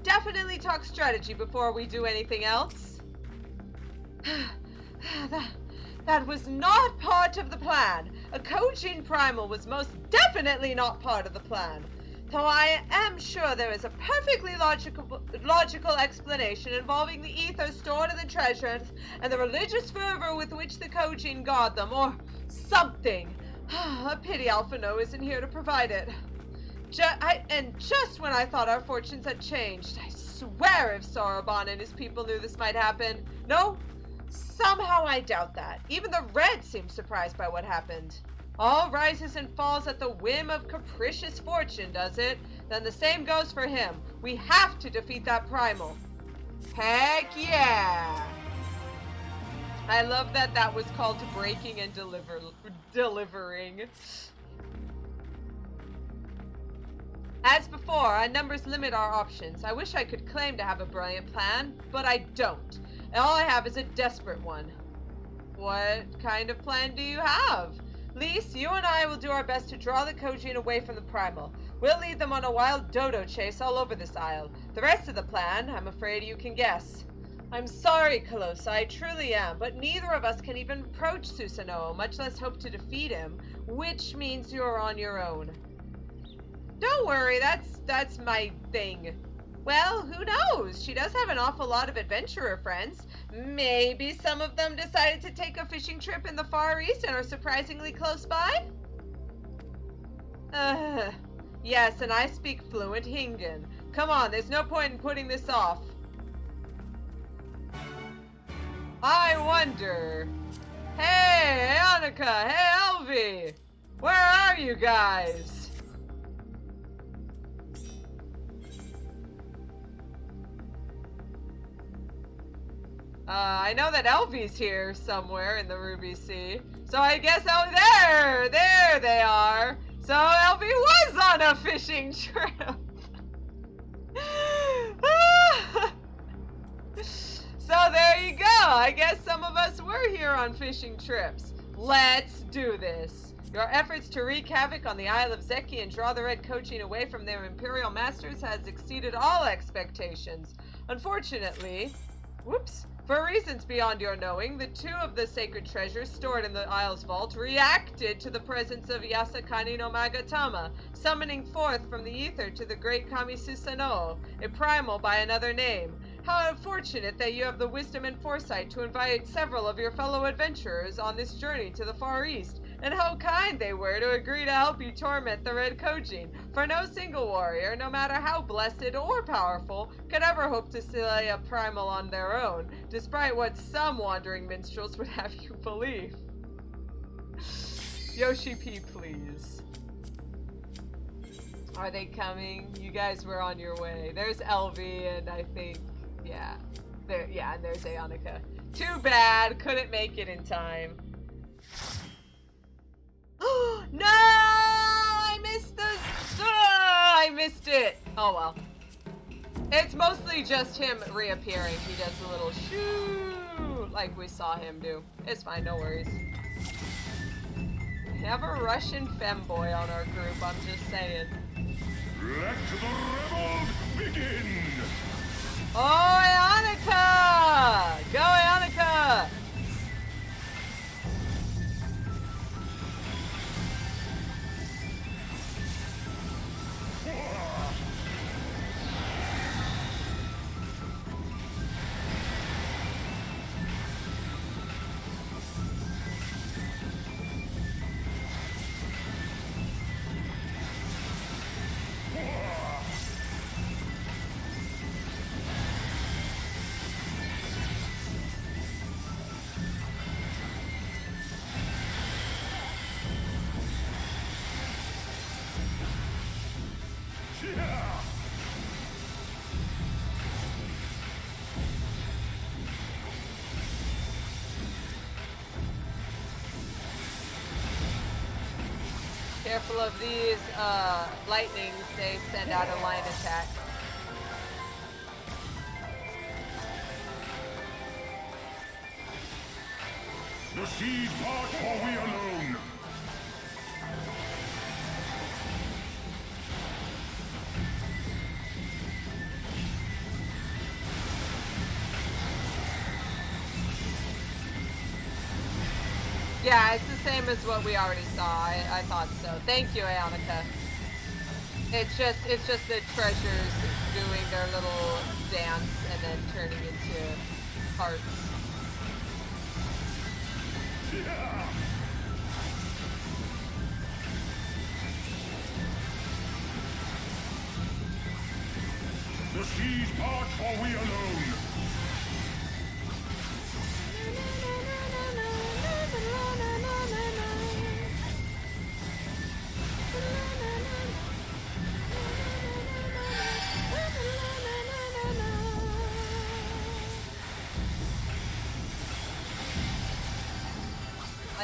definitely talk strategy before we do anything else. That was not part of the plan. A Kojin primal was most definitely not part of the plan. Though I am sure there is a perfectly logical explanation involving the ether stored in the treasures and the religious fervor with which the Kojin guard them, or something. A pity Alphinaud isn't here to provide it. And just when I thought our fortunes had changed, I swear if Soroban and his people knew this might happen. No? Somehow I doubt that. Even the Red seems surprised by what happened. All rises and falls at the whim of capricious fortune, does it? Then the same goes for him. We have to defeat that primal. Heck yeah! I love that that was called breaking and delivering. As before, our numbers limit our options. I wish I could claim to have a brilliant plan, but I don't. All I have is a desperate one. What kind of plan do you have? Lise, you and I will do our best to draw the Kojin away from the Primal. We'll lead them on a wild dodo chase all over this isle. The rest of the plan, I'm afraid you can guess. I'm sorry, Calosa, I truly am, but neither of us can even approach Susanoo, much less hope to defeat him, which means you're on your own. Don't worry, that's my thing. Well, who knows? She does have an awful lot of adventurer friends. Maybe some of them decided to take a fishing trip in the Far East and are surprisingly close by? Yes, and I speak fluent Hingan. Come on, there's no point in putting this off. I wonder... Hey, Annika! Hey, Elvie! Where are you guys? I know that Elvie's here somewhere in the Ruby Sea. So I guess, oh, there they are. So Elvie was on a fishing trip. So there you go. I guess some of us were here on fishing trips. Let's do this. Your efforts to wreak havoc on the Isle of Zeki and draw the Red Kojin away from their Imperial Masters has exceeded all expectations. Unfortunately, for reasons beyond your knowing, the two of the sacred treasures stored in the Isle's vault reacted to the presence of Yasakani no Magatama, summoning forth from the ether to the great Kami Susanoo, a primal by another name. How unfortunate that you have the wisdom and foresight to invite several of your fellow adventurers on this journey to the Far East, and how kind they were to agree to help you torment the Red Kojin, for no single warrior, no matter how blessed or powerful, could ever hope to slay a primal on their own, despite what some wandering minstrels would have you believe. Yoshi P, please. Are they coming? You guys were on your way. There's Elvie, and I think, and there's Aonika. Too bad, couldn't make it in time. No! I missed it! Oh well. It's mostly just him reappearing. He does a little shoo, like we saw him do. It's fine, no worries. We have a Russian femboy on our group, I'm just saying.
Let the rebels begin!
Oh, Aonika! Go, Aonika! Careful of these lightnings, they send out a line attack.
The seas part or we alone.
Yeah, it's the same as what we already saw. I thought so. Thank you, Aonika. It's just the treasures doing their little dance and then turning into hearts.
The seas part or we alone.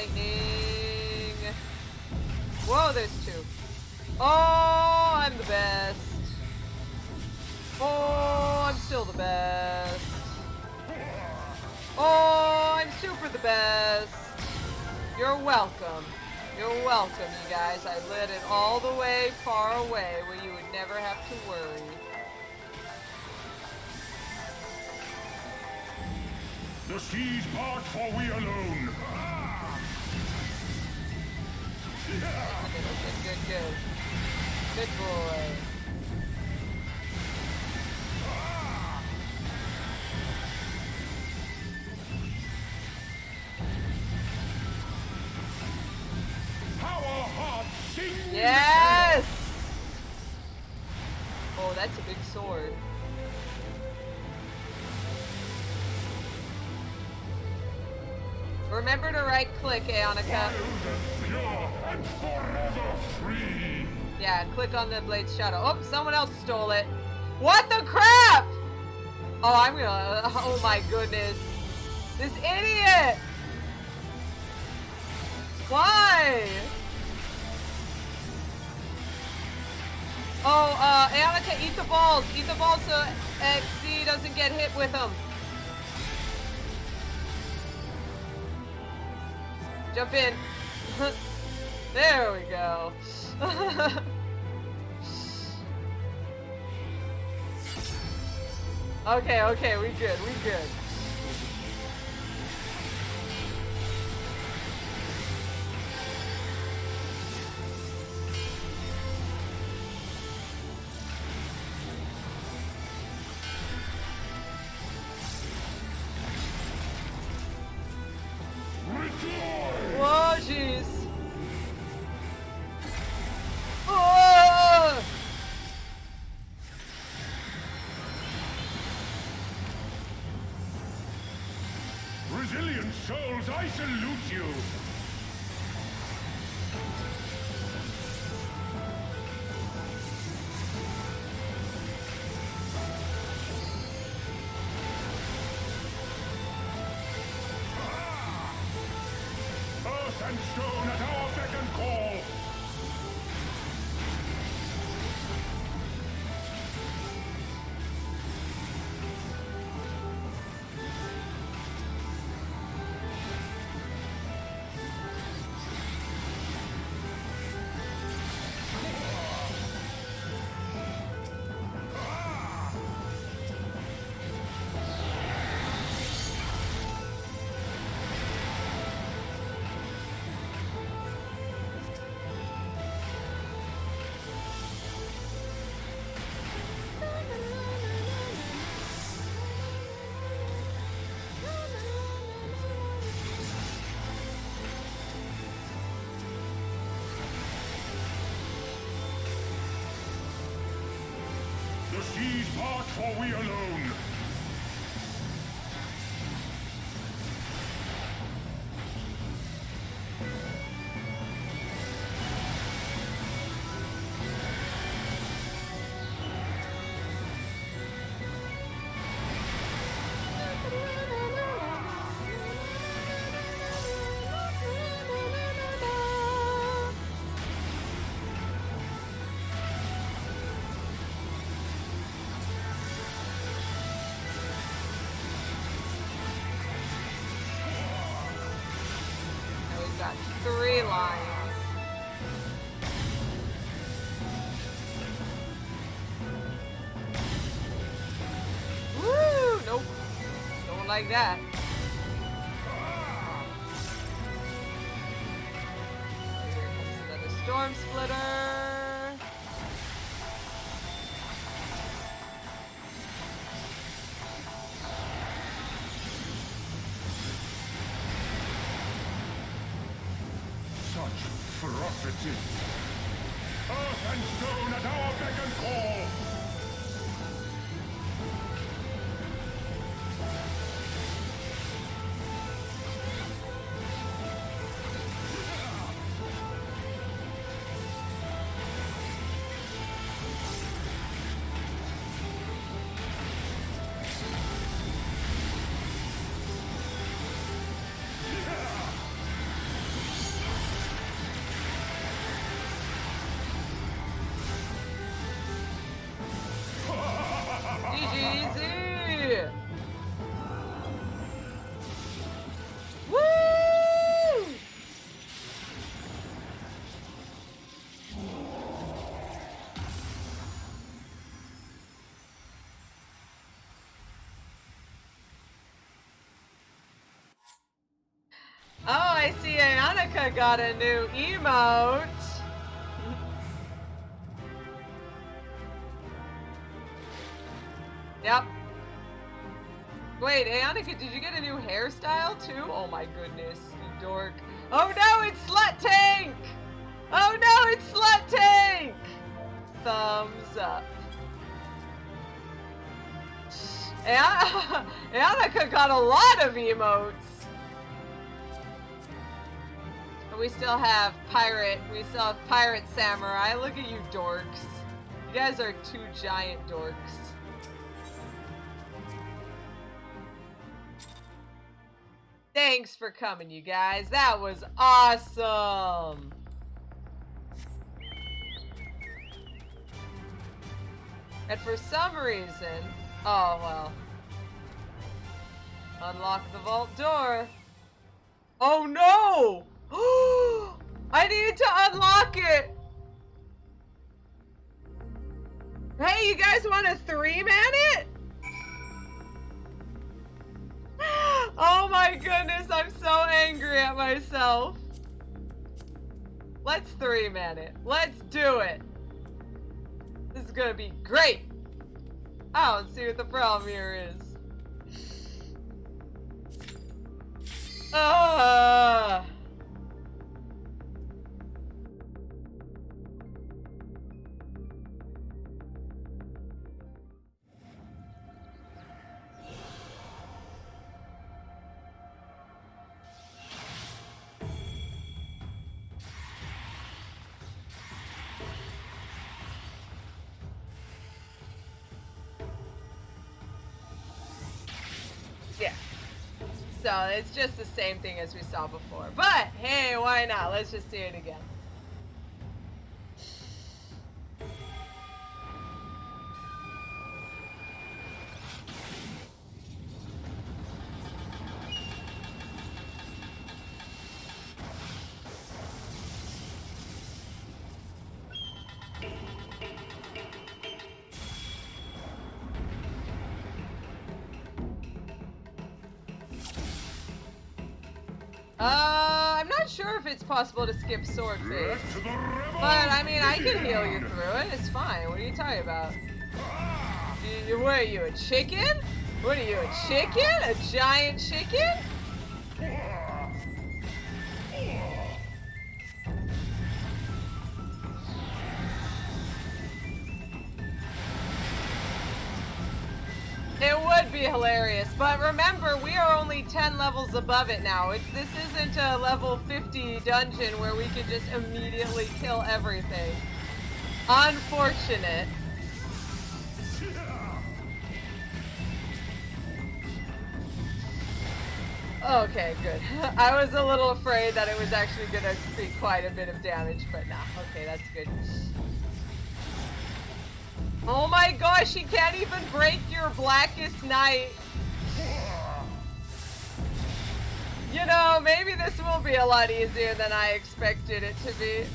lightning. Whoa, there's two. Oh, I'm the best. Oh, I'm still the best. Oh, I'm super the best. You're welcome. You're welcome, you guys. I lit it all the way far away where you would never have to worry.
The seas part, for we alone.
Good. Good boy.
Our hearts sing.
Yes! Oh, that's a big sword. Remember to right click, Aonica.
Pure and forever free.
Yeah, click on the blade's shadow. Oh, someone else stole it. What the crap? Oh, I'm gonna. Oh my goodness. This idiot! Why? Oh, Aonica, eat the balls. Eat the balls so XD doesn't get hit with them. Jump in. There we go. Okay, we good. Whoa, jeez. Oh!
Resilient souls, I salute you. Earth and stone at our beck and call. The seas part, for we alone.
Got 3 lines. Woo! Nope. Don't like that. Here comes another storm splitter.
Ferocity. Earth and stone at our beck and call.
I see Ayanaka got a new emote. Yep. Wait, Ayanaka, did you get a new hairstyle too? Oh my goodness, you dork. Oh no, it's Slut Tank! Oh no, it's Slut Tank! Thumbs up. Ayanaka got a lot of emotes. But we still have pirate samurai. Look at you dorks. You guys are two giant dorks. Thanks for coming, you guys. That was awesome. And for some reason, oh well. Unlock the vault door. Oh no! I needed to unlock it. Hey, you guys want to 3-man it? Oh my goodness, I'm so angry at myself. Let's 3-man it. Let's do it. This is gonna be great. I don't see what the problem here is. Yeah. So it's just the same thing as we saw before. But hey, why not? Let's just do it again. I'm not sure if it's possible to skip sword phase. But, I mean, I can heal you through it. It's fine. What are you talking about? What are you, a chicken? What are you, a chicken? A giant chicken? It would be hilarious, but remember, we are only 10 levels above it now. This isn't a level 50 dungeon where we can just immediately kill everything. Unfortunate. Okay, good. I was a little afraid that it was actually going to be quite a bit of damage, but nah, okay, that's good. Oh my gosh, he can't even break your Blackest Night. You know, maybe this will be a lot easier than I expected it to be.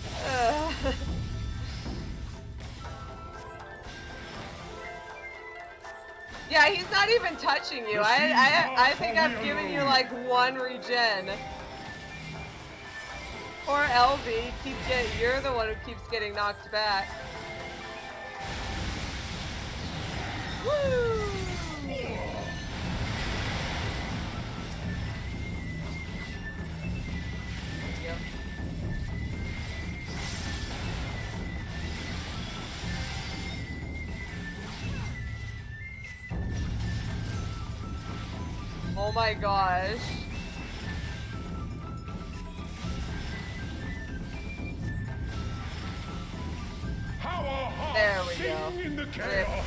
Yeah, he's not even touching you. I think I've given you like 1 regen. Poor LV, you're the one who keeps getting knocked back. Woo! Oh my gosh. There we go.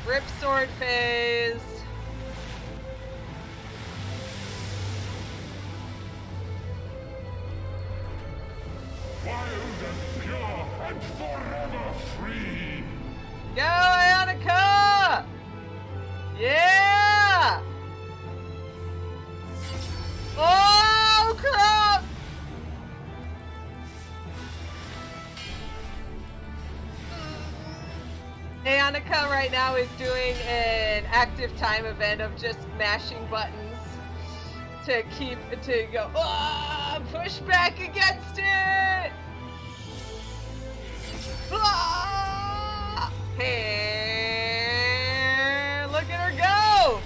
Rip sword phase.
Wild and pure and forever free.
Go, Ayanaka! Yeah! Oh, crap! Ayanaka right now is doing an active time event of just mashing buttons to go, push back against it! Hey, look at her go!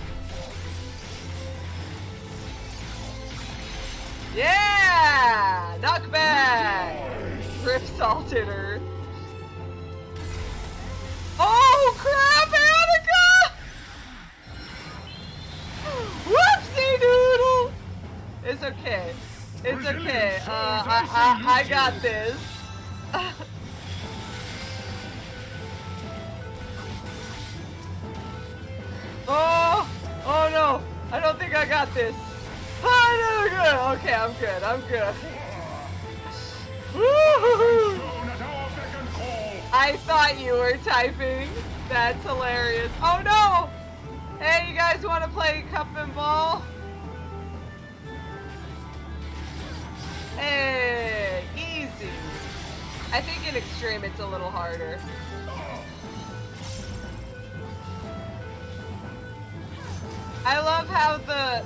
Yeah! Knockback! Rip salted her. Oh crap, Annika! Whoopsie doodle! It's okay. It's okay. I got this. Oh no! I don't think I got this. Oh no, good. Okay, I'm good. I'm good. Woo-hoo-hoo. I thought you were typing. That's hilarious. Oh no! Hey, you guys want to play cup and ball? Hey, easy. I think in extreme it's a little harder. I love how the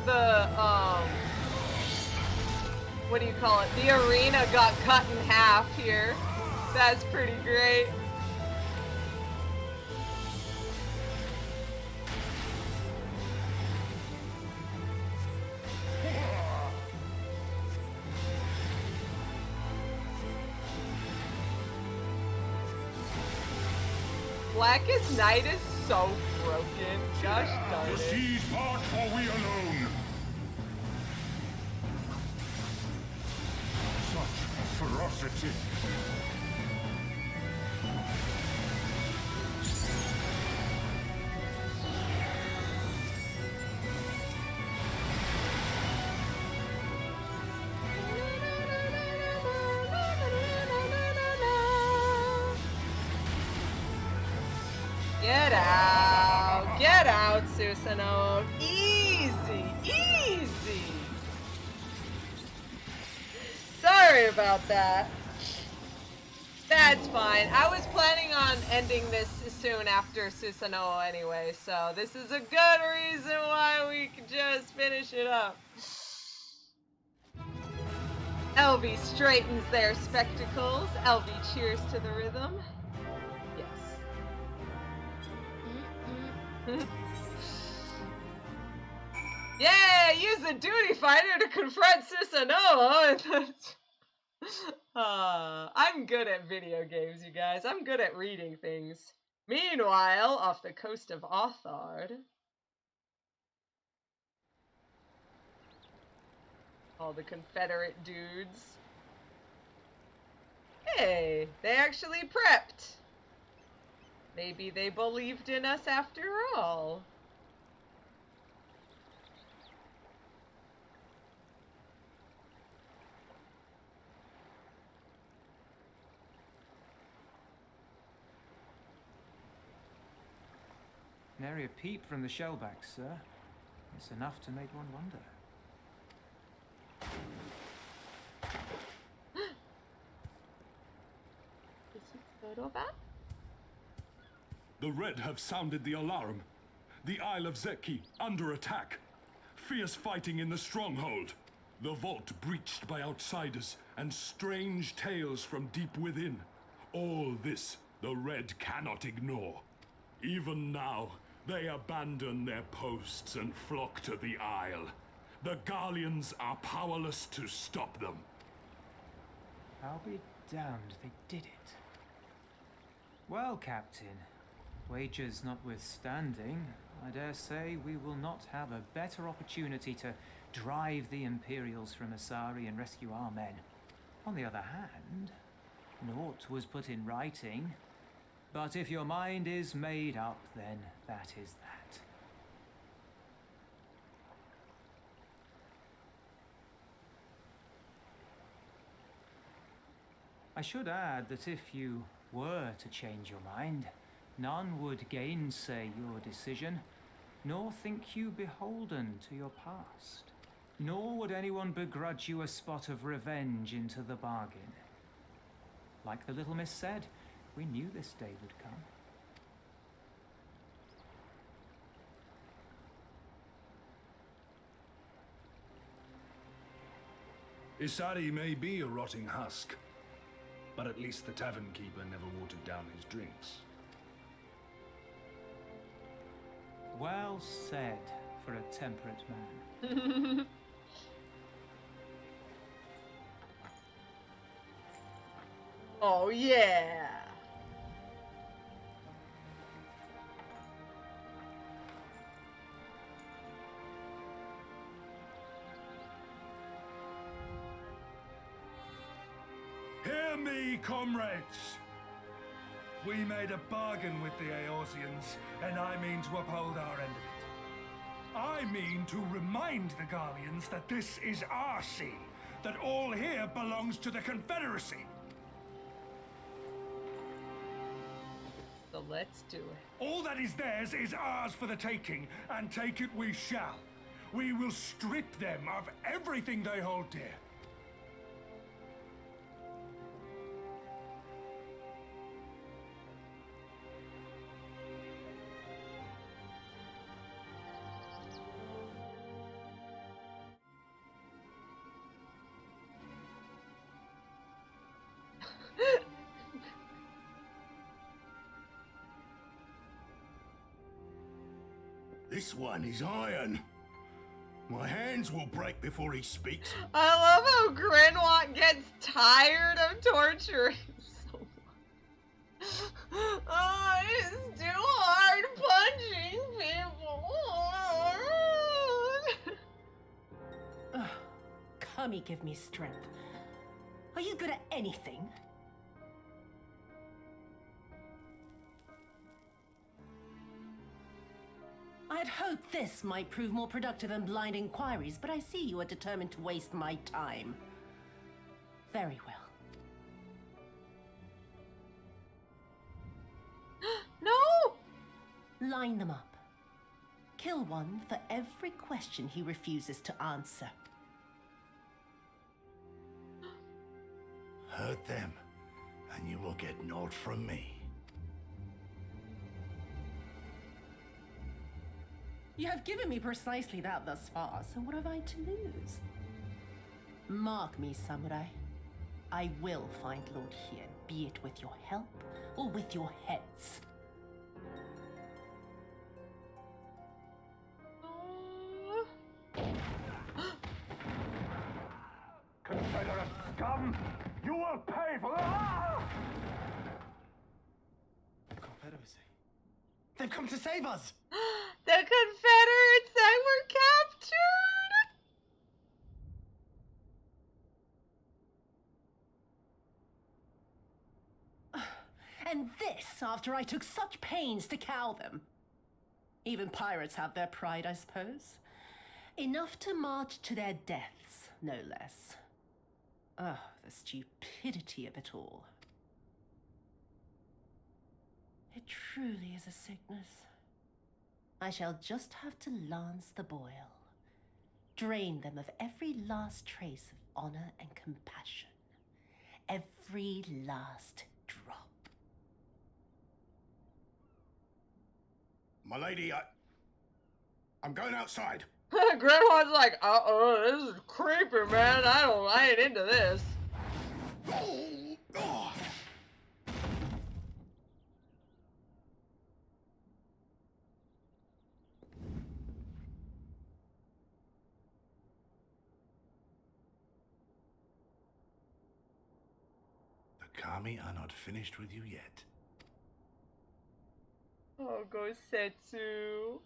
what do you call it? The arena got cut in half here. That's pretty great. Blackest Night is so broken. Gosh darn it.
The seas part for we alone. Such ferocity.
Get out, Susanoo. Easy, easy. Sorry about that. That's fine. I was planning on ending this soon after Susanoo anyway, so this is a good reason why we can just finish it up. Elvie straightens their spectacles. Elvie cheers to the rhythm. Yeah, use the duty fighter to confront Susanoo. I'm good at video games, you guys. I'm good at reading things. Meanwhile, off the coast of Othard, all the Confederate dudes. Hey, they actually prepped. Maybe they believed in us after all.
Nary a peep from the shellbacks, sir. It's enough to make one wonder.
Is this photo back?
The Red have sounded the alarm. The Isle of Zeki under attack. Fierce fighting in the stronghold. The vault breached by outsiders and strange tales from deep within. All this the Red cannot ignore. Even now, they abandon their posts and flock to the Isle. The Garleans are powerless to stop them.
I'll be damned they did it. Well, Captain, wagers notwithstanding, I dare say we will not have a better opportunity to drive the Imperials from Asari and rescue our men. On the other hand, naught was put in writing. But if your mind is made up, then that is that. I should add that if you were to change your mind, none would gainsay your decision, nor think you beholden to your past. Nor would anyone begrudge you a spot of revenge into the bargain. Like the little miss said, we knew this day would come.
Isari may be a rotting husk, but at least the tavern keeper never watered down his drinks.
Well said for a temperate man.
Oh yeah!
Hear me, comrades! We made a bargain with the Eorzeans, and I mean to uphold our end of it. I mean to remind the Garleans that this is our sea, that all here belongs to the Confederacy.
So let's do it.
All that is theirs is ours for the taking, and take it we shall. We will strip them of everything they hold dear.
This one is iron. My hands will break before he speaks.
I love how Grinwalk gets tired of torturing someone. Oh, it's too hard punching people.
Kami, give me strength. Are you good at anything? I had hoped this might prove more productive than blind inquiries, but I see you are determined to waste my time. Very well.
No!
Line them up. Kill one for every question he refuses to answer.
Hurt them, and you will get naught from me.
You have given me precisely that thus far, so what have I to lose? Mark me, samurai. I will find Lord Hien, be it with your help or with your heads.
Confederate scum! You will pay for that!
Confederacy. They've come to save us!
The Confederates that were captured!
And this after I took such pains to cow them. Even pirates have their pride, I suppose. Enough to march to their deaths, no less. Oh, the stupidity of it all. It truly is a sickness. I shall just have to lance the boil. Drain them of every last trace of honor and compassion. Every last drop.
My lady, I'm going outside.
Grenwald's like, this is creepy, man. I ain't into this.
The Kami are not finished with you yet.
Oh, Gosetsu.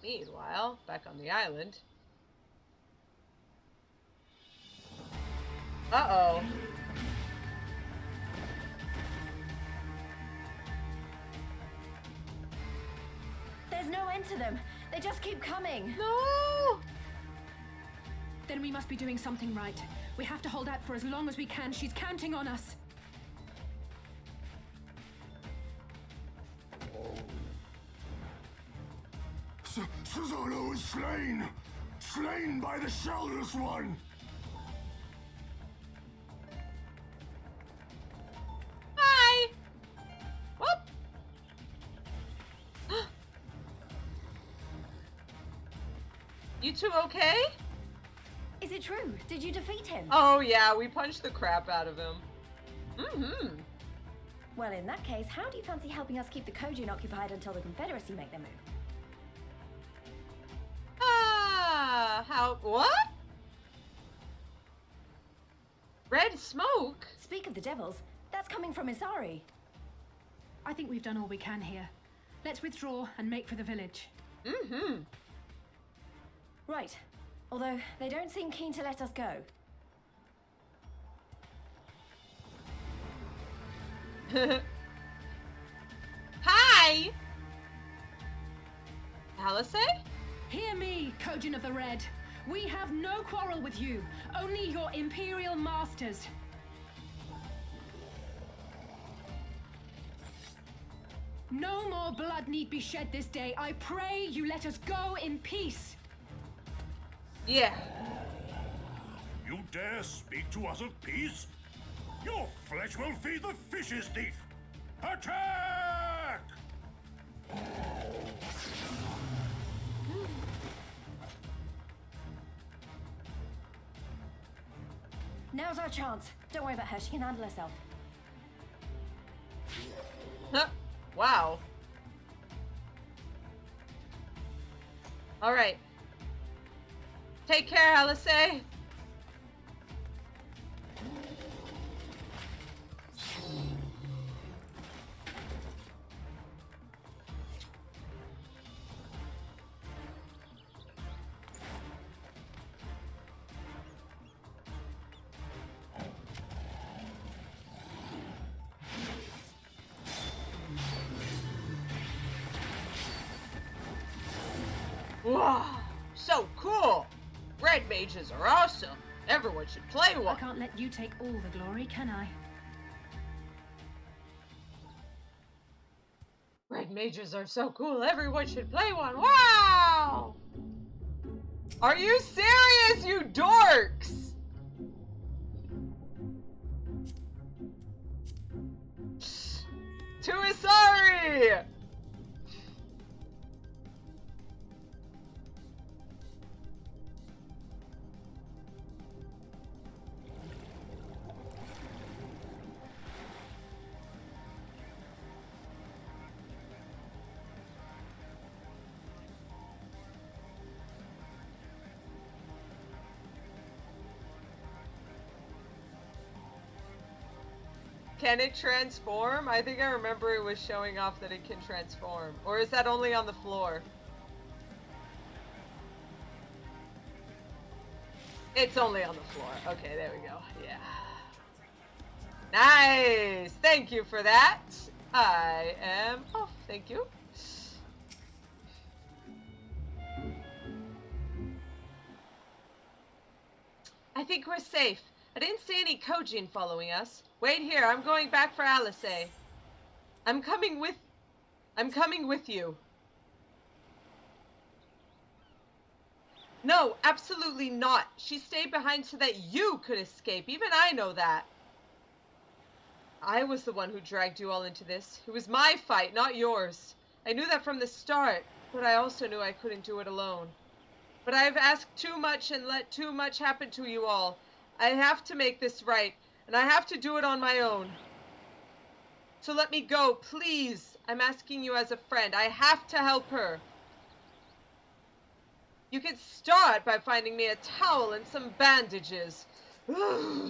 Meanwhile, back on the island. Uh-oh.
There's no end to them. They just keep coming.
No!
Then we must be doing something right. We have to hold out for as long as we can. She's counting on us.
Susanoo is slain! Slain by the Shellless One!
Hi! Whoop!
You two okay?
Is it true? Did you defeat him?
Oh yeah, we punched the crap out of him. Mm-hmm.
Well, in that case, how do you fancy helping us keep the Kojin occupied until the Confederacy make their move?
What? Red smoke?
Speak of the devils, that's coming from Isari.
I think we've done all we can here. Let's withdraw and make for the village.
Mm-hmm.
Right. Although, they don't seem keen to let us go.
Hi! Alice?
Hear me, Kojin of the Red. We have no quarrel with you, only your Imperial masters. No more blood need be shed this day. I pray you let us go in peace.
Yeah.
You dare speak to us of peace? Your flesh will feed the fishes, thief! Attack!
Now's our chance. Don't worry about her, she can handle herself.
Wow. Alright. Take care, Alice. Wow, so cool! Red mages are awesome. Everyone should play
I
one.
can't let you take all the glory, can I?
Red mages are so cool. Everyone should play one. Wow! Are you serious, you dorks? To Isari! Can it transform? I think I remember it was showing off that it can transform. Or is that only on the floor? It's only on the floor. Okay, there we go. Yeah. Nice! Thank you for that. I am off. Thank you. I think we're safe. I didn't see any Kojin following us. Wait here, I'm going back for Alice. I'm coming with you. No, absolutely not. She stayed behind so that you could escape. Even I know that. I was the one who dragged you all into this. It was my fight, not yours. I knew that from the start, but I also knew I couldn't do it alone. But I have asked too much and let too much happen to you all. I have to make this right, and I have to do it on my own. So let me go, please. I'm asking you as a friend. I have to help her. You can start by finding me a towel and some bandages. Alice!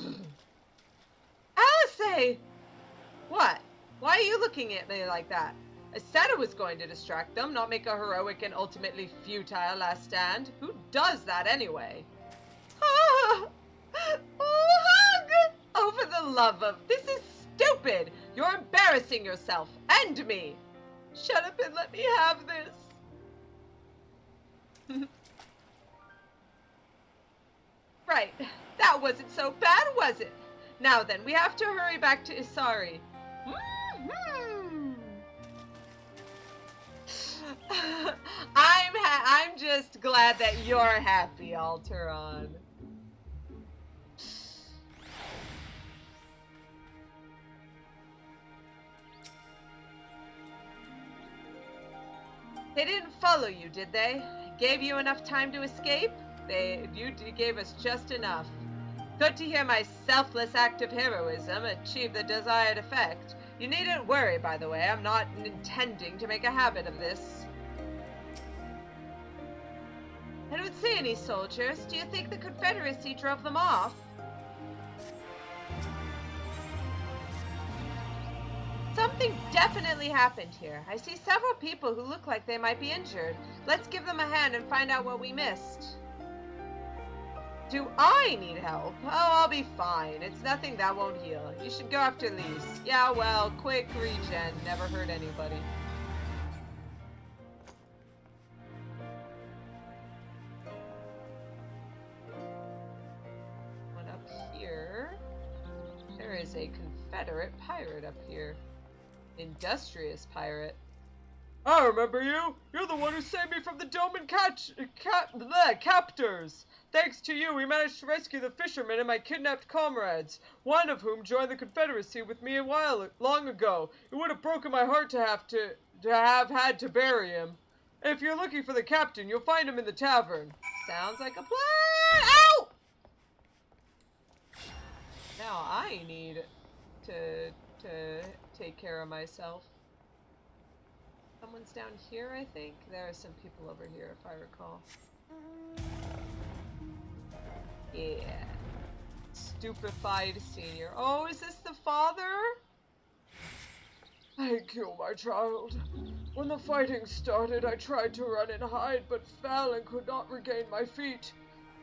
What? Why are you looking at me like that? I said I was going to distract them, not make a heroic and ultimately futile last stand. Who does that anyway? Oh, hug! Oh, for the love of... This is stupid! You're embarrassing yourself, and me! Shut up and let me have this. Right, that wasn't so bad, was it? Now then, we have to hurry back to Isari. I'm just glad that you're happy, Alteron. They didn't follow you, did they? I gave you enough time to escape? You gave us just enough. Good to hear my selfless act of heroism achieve the desired effect. You needn't worry, by the way. I'm not intending to make a habit of this. I don't see any soldiers. Do you think the Confederacy drove them off? Something definitely happened here. I see several people who look like they might be injured. Let's give them a hand and find out what we missed. Do I need help? Oh, I'll be fine. It's nothing that won't heal. You should go after Lise. Yeah, well, quick regen. Never hurt anybody. One up here. There is a Confederate pirate up here. Industrious pirate.
I remember you. You're the one who saved me from the Doman captors. Thanks to you, we managed to rescue the fishermen and my kidnapped comrades, one of whom joined the Confederacy with me long ago. It would have broken my heart to have had to bury him. If you're looking for the captain, you'll find him in the tavern.
Sounds like a plan. Ow! Now I need to take care of myself. Someone's down here, I think. There are some people over here, if I recall. Yeah. Stupefied senior. Oh, is this the father?
I killed my child. When the fighting started, I tried to run and hide, but fell and could not regain my feet.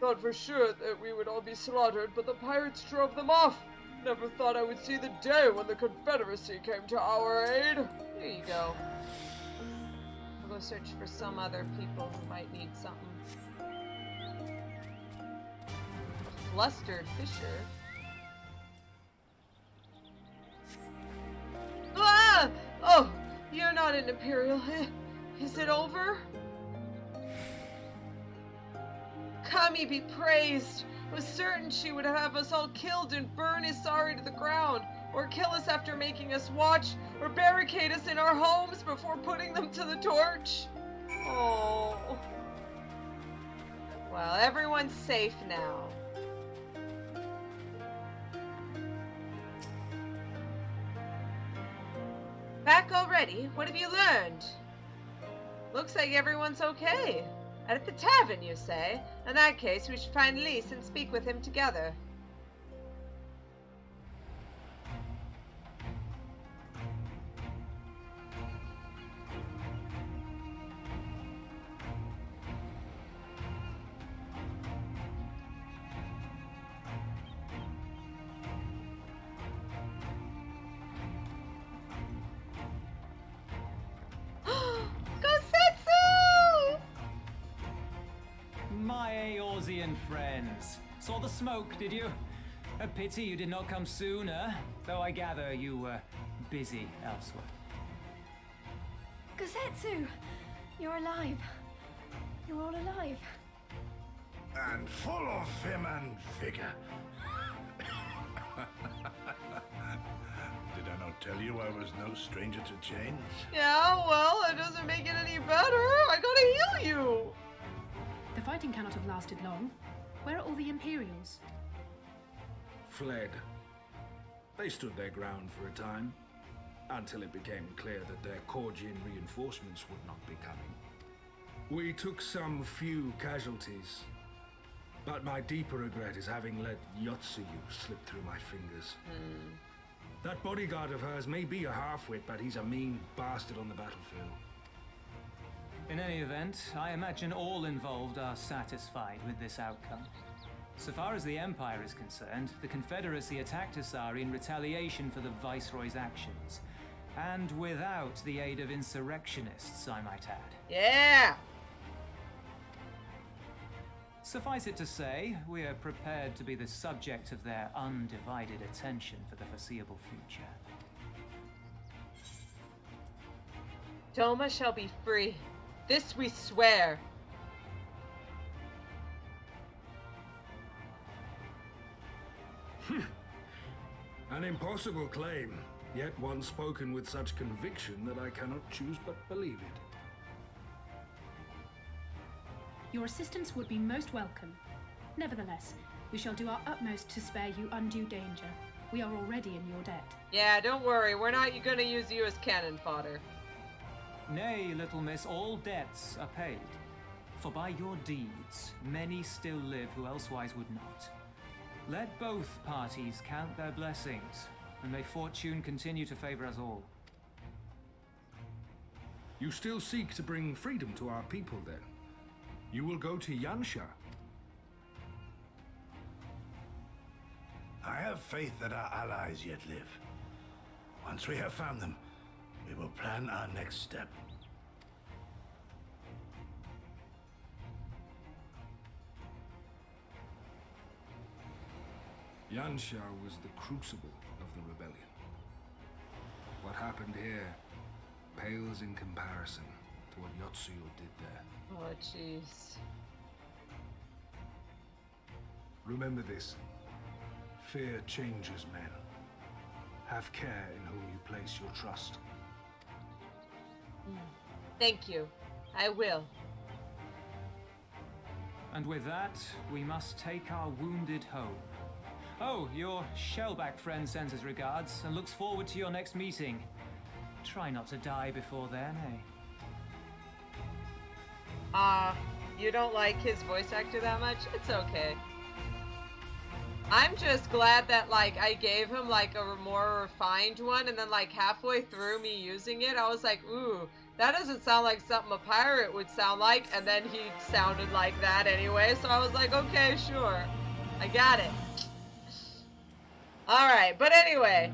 Thought for sure that we would all be slaughtered, but the pirates drove them off. Never thought I would see the day when the Confederacy came to our aid.
Here you go. I'll go search for some other people who might need something. A flustered fisher. Ah! Oh, you're not an Imperial. Is it over? Kami be praised. I was certain she would have us all killed and burn Isari to the ground, or kill us after making us watch, or barricade us in our homes before putting them to the torch. Oh. Well, everyone's safe now. Back already? What have you learned? Looks like everyone's okay. At the tavern, you say? In that case, we should find Lise and speak with him together.
Friends. Saw the smoke, did you? A pity you did not come sooner, though I gather you were busy elsewhere.
Gosetsu! You're alive. You're all alive.
And full of vim and vigor. Did I not tell you I was no stranger to change?
Yeah, well, it doesn't make it any better. I gotta heal you.
The fighting cannot have lasted long. Where are all the Imperials?
Fled. They stood their ground for a time, until it became clear that their Korgian reinforcements would not be coming. We took some few casualties, but my deeper regret is having let Yotsuyu slip through my fingers. That bodyguard of hers may be a half-wit, but he's a mean bastard on the battlefield.
In any event, I imagine all involved are satisfied with this outcome. So far as the Empire is concerned, the Confederacy attacked Isari in retaliation for the Viceroy's actions. And without the aid of insurrectionists, I might add.
Yeah!
Suffice it to say, we are prepared to be the subject of their undivided attention for the foreseeable future.
Doma shall be free. This we swear.
An impossible claim, yet one spoken with such conviction that I cannot choose but believe it.
Your assistance would be most welcome. Nevertheless, we shall do our utmost to spare you undue danger. We are already in your debt.
Yeah, don't worry. We're not gonna use you as cannon fodder.
Nay, little miss, all debts are paid. For by your deeds, many still live who elsewise would not. Let both parties count their blessings, and may fortune continue to favor us all.
You still seek to bring freedom to our people, then? You will go to Yansha.
I have faith that our allies yet live. Once we have found them, we will plan our next step.
Yansha was the crucible of the rebellion. What happened here pales in comparison to what Yotsuyo did there.
Oh, jeez.
Remember this. Fear changes men. Have care in whom you place your trust.
Thank you. I will.
And with that, we must take our wounded home. Oh, your shellback friend sends his regards and looks forward to your next meeting. Try not to die before then, eh?
You don't like his voice actor that much? It's okay. I'm just glad that, like, I gave him, like, a more refined one, and then, like, halfway through me using it, I was like, ooh, that doesn't sound like something a pirate would sound like, and then he sounded like that anyway, so I was like, okay, sure. I got it. Alright, but anyway,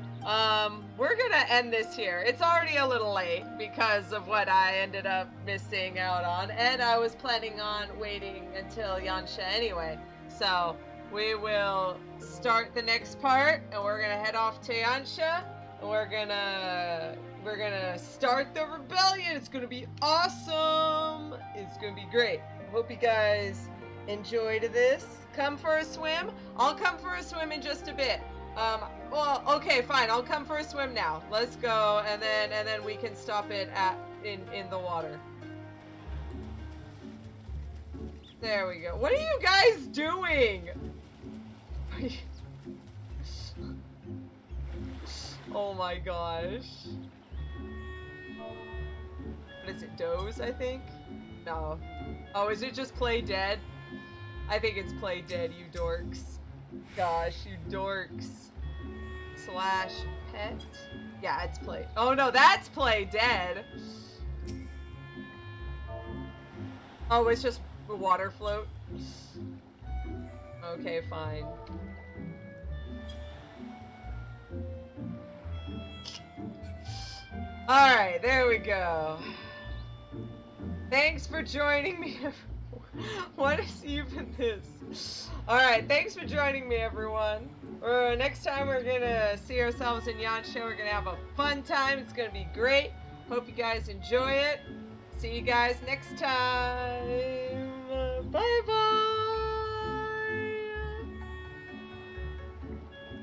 we're gonna end this here. It's already a little late because of what I ended up missing out on, and I was planning on waiting until Yansha anyway. So, we will start the next part, and we're gonna head off to Yansha, and we're gonna start the rebellion. It's gonna be awesome. It's gonna be great. I hope you guys enjoyed this. Come for a swim? I'll come for a swim in just a bit. Well, okay, fine. I'll come for a swim now. Let's go, and then we can stop it in the water. There we go. What are you guys doing? Oh my gosh. What is it, Doze, I think? No. Oh, is it just Play Dead? I think it's Play Dead, you dorks. Gosh, you dorks. Slash pet? Yeah, it's Play. Oh no, that's Play Dead. Oh, it's just a water float. Okay, fine. Alright, there we go. Thanks for joining me. What is even this? Alright, thanks for joining me, everyone. Next time we're gonna see ourselves in Yansha. We're gonna have a fun time. It's gonna be great. Hope you guys enjoy it. See you guys next time.